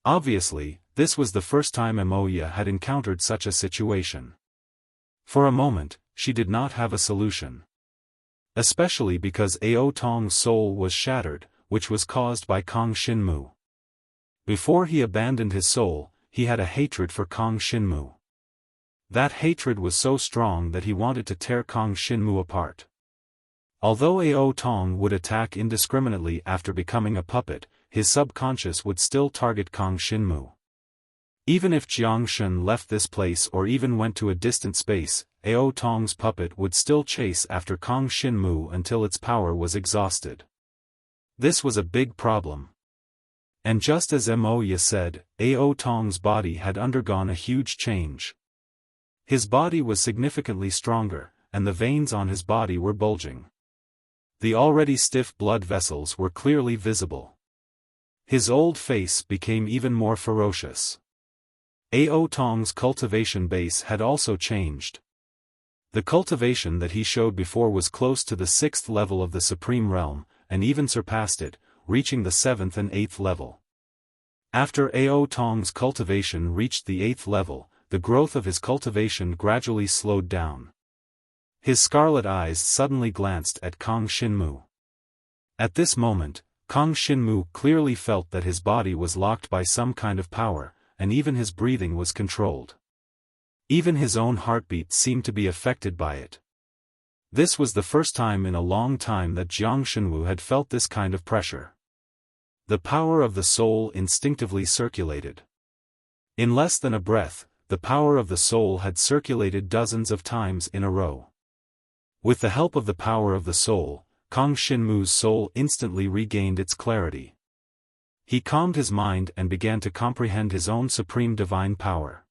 Obviously, this was the first time Moya had encountered such a situation. For a moment, she did not have a solution. Especially because Ao Tong's soul was shattered, which was caused by Kang Xinmu. Before he abandoned his soul, he had a hatred for Kang Xinmu. That hatred was so strong that he wanted to tear Kang Xinmu apart. Although Ao Tong would attack indiscriminately after becoming a puppet, his subconscious would still target Kang Xinmu. Even if Jiang Shen left this place or even went to a distant space, Ao Tong's puppet would still chase after Kang Xinmu until its power was exhausted. This was a big problem. And just as Moya said, Ao Tong's body had undergone a huge change. His body was significantly stronger, and the veins on his body were bulging. The already stiff blood vessels were clearly visible. His old face became even more ferocious. Ao Tong's cultivation base had also changed. The cultivation that he showed before was close to the 6th level of the Supreme Realm, and even surpassed it, reaching the 7th and 8th level. After Ao Tong's cultivation reached the 8th level, the growth of his cultivation gradually slowed down. His scarlet eyes suddenly glanced at Kang Xinmu. At this moment, Kang Xinmu clearly felt that his body was locked by some kind of power, and even his breathing was controlled. Even his own heartbeat seemed to be affected by it. This was the first time in a long time that Jiang Xinwu had felt this kind of pressure. The power of the soul instinctively circulated. In less than a breath, the power of the soul had circulated dozens of times in a row. With the help of the power of the soul, Kang Xinmu's soul instantly regained its clarity. He calmed his mind and began to comprehend his own supreme divine power.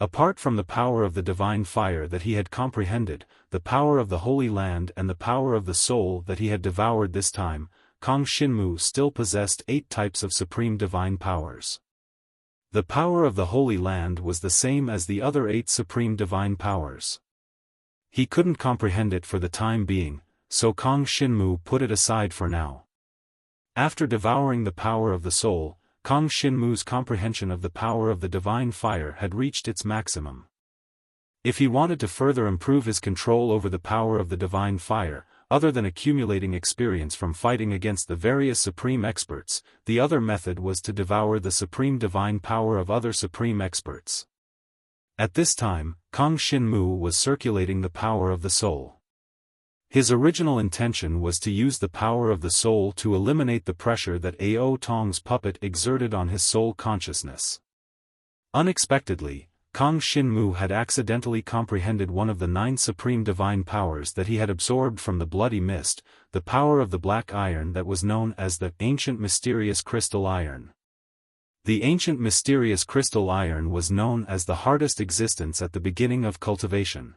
Apart from the power of the divine fire that he had comprehended, the power of the Holy Land and the power of the soul that he had devoured this time, Kang Xinmu still possessed 8 types of supreme divine powers. The power of the Holy Land was the same as the other 8 supreme divine powers. He couldn't comprehend it for the time being, so Kang Xinmu put it aside for now. After devouring the power of the soul, Kang Xinmu's comprehension of the power of the divine fire had reached its maximum. If he wanted to further improve his control over the power of the divine fire, other than accumulating experience from fighting against the various supreme experts, the other method was to devour the supreme divine power of other supreme experts. At this time, Kang Xinmu was circulating the power of the soul. His original intention was to use the power of the soul to eliminate the pressure that Ao Tong's puppet exerted on his soul consciousness. Unexpectedly, Kang Xinmu had accidentally comprehended one of the 9 supreme divine powers that he had absorbed from the bloody mist, the power of the black iron that was known as the ancient mysterious crystal iron. The ancient mysterious crystal iron was known as the hardest existence at the beginning of cultivation.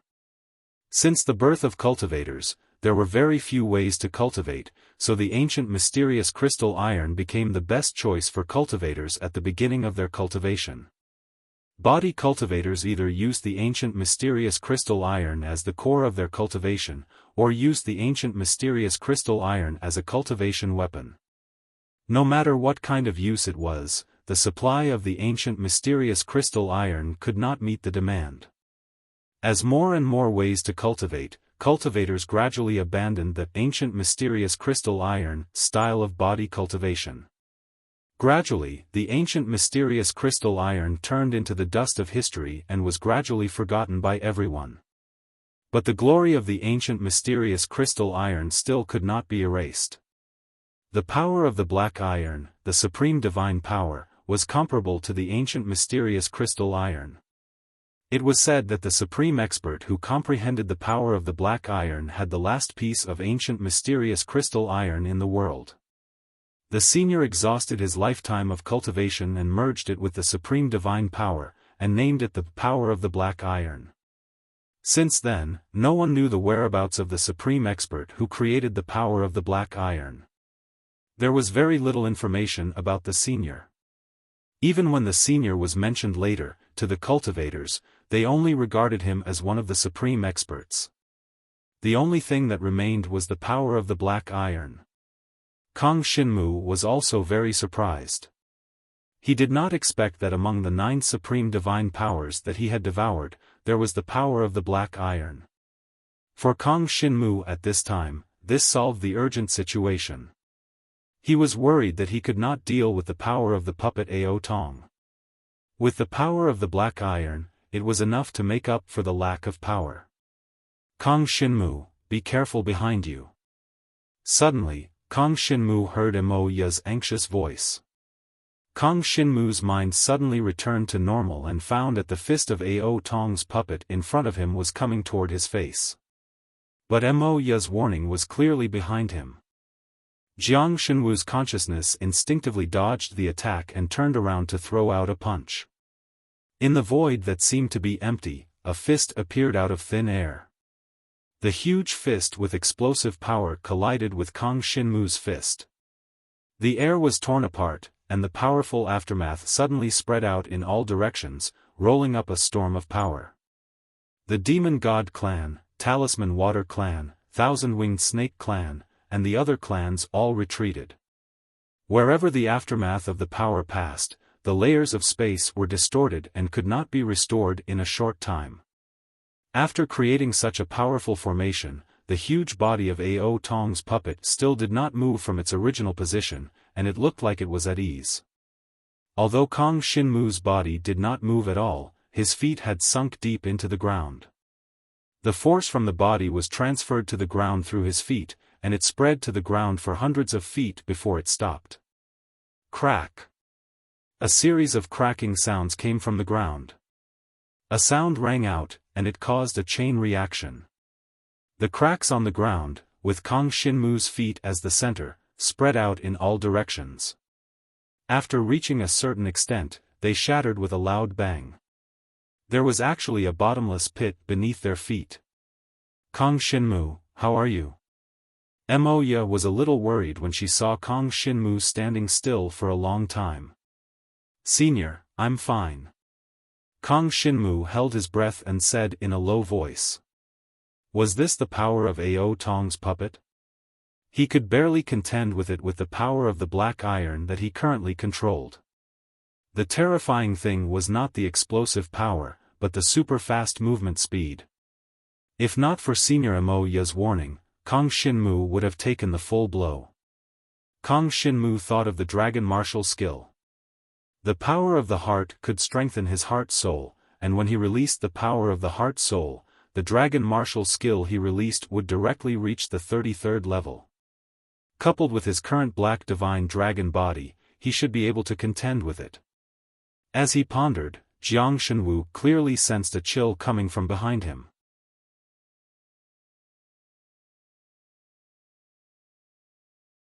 Since the birth of cultivators, there were very few ways to cultivate, so the ancient mysterious crystal iron became the best choice for cultivators at the beginning of their cultivation. Body cultivators either used the ancient mysterious crystal iron as the core of their cultivation, or used the ancient mysterious crystal iron as a cultivation weapon. No matter what kind of use it was, the supply of the ancient mysterious crystal iron could not meet the demand. As more and more ways to cultivate, cultivators gradually abandoned the ancient mysterious crystal iron style of body cultivation. Gradually, the ancient mysterious crystal iron turned into the dust of history and was gradually forgotten by everyone. But the glory of the ancient mysterious crystal iron still could not be erased. The power of the black iron, the supreme divine power, was comparable to the ancient mysterious crystal iron. It was said that the supreme expert who comprehended the power of the black iron had the last piece of ancient mysterious crystal iron in the world. The senior exhausted his lifetime of cultivation and merged it with the supreme divine power, and named it the power of the black iron. Since then, no one knew the whereabouts of the supreme expert who created the power of the black iron. There was very little information about the senior. Even when the senior was mentioned later, to the cultivators, they only regarded him as one of the supreme experts. The only thing that remained was the power of the black iron. Kang Xinmu was also very surprised. He did not expect that among the 9 supreme divine powers that he had devoured, there was the power of the black iron. For Kang Xinmu at this time, this solved the urgent situation. He was worried that he could not deal with the power of the puppet Ao Tong. With the power of the black iron, it was enough to make up for the lack of power. Kang Xinmu, be careful behind you. Suddenly, Kang Xinmu heard Mo Ya's anxious voice. Kang Xinmu's mind suddenly returned to normal and found that the fist of Ao Tong's puppet in front of him was coming toward his face. But Mo Ya's warning was clearly behind him. Jiang Xinwu's consciousness instinctively dodged the attack and turned around to throw out a punch. In the void that seemed to be empty, a fist appeared out of thin air. The huge fist with explosive power collided with Kang Xinmu's fist. The air was torn apart, and the powerful aftermath suddenly spread out in all directions, rolling up a storm of power. The Demon God Clan, Talisman Water Clan, Thousand-Winged Snake Clan, and the other clans all retreated. Wherever the aftermath of the power passed, the layers of space were distorted and could not be restored in a short time. After creating such a powerful formation, the huge body of Ao Tong's puppet still did not move from its original position, and it looked like it was at ease. Although Kong Shinmu's body did not move at all, his feet had sunk deep into the ground. The force from the body was transferred to the ground through his feet, and it spread to the ground for hundreds of feet before it stopped. Crack! A series of cracking sounds came from the ground. A sound rang out, and it caused a chain reaction. The cracks on the ground, with Kong Shinmu's feet as the center, spread out in all directions. After reaching a certain extent, they shattered with a loud bang. There was actually a bottomless pit beneath their feet. Kong Shinmu, how are you? Moya was a little worried when she saw Kong Shinmu standing still for a long time. Senior, I'm fine. Kong Shinmu held his breath and said in a low voice. Was this the power of Ao Tong's puppet? He could barely contend with it with the power of the black iron that he currently controlled. The terrifying thing was not the explosive power, but the super-fast movement speed. If not for Senior Moya's warning, Kong Shinmu would have taken the full blow. Kong Shinmu thought of the dragon martial skill. The power of the heart could strengthen his heart soul, and when he released the power of the heart soul, the dragon martial skill he released would directly reach the 33rd level. Coupled with his current black divine dragon body, he should be able to contend with it. As he pondered, Jiang Shenwu clearly sensed a chill coming from behind him.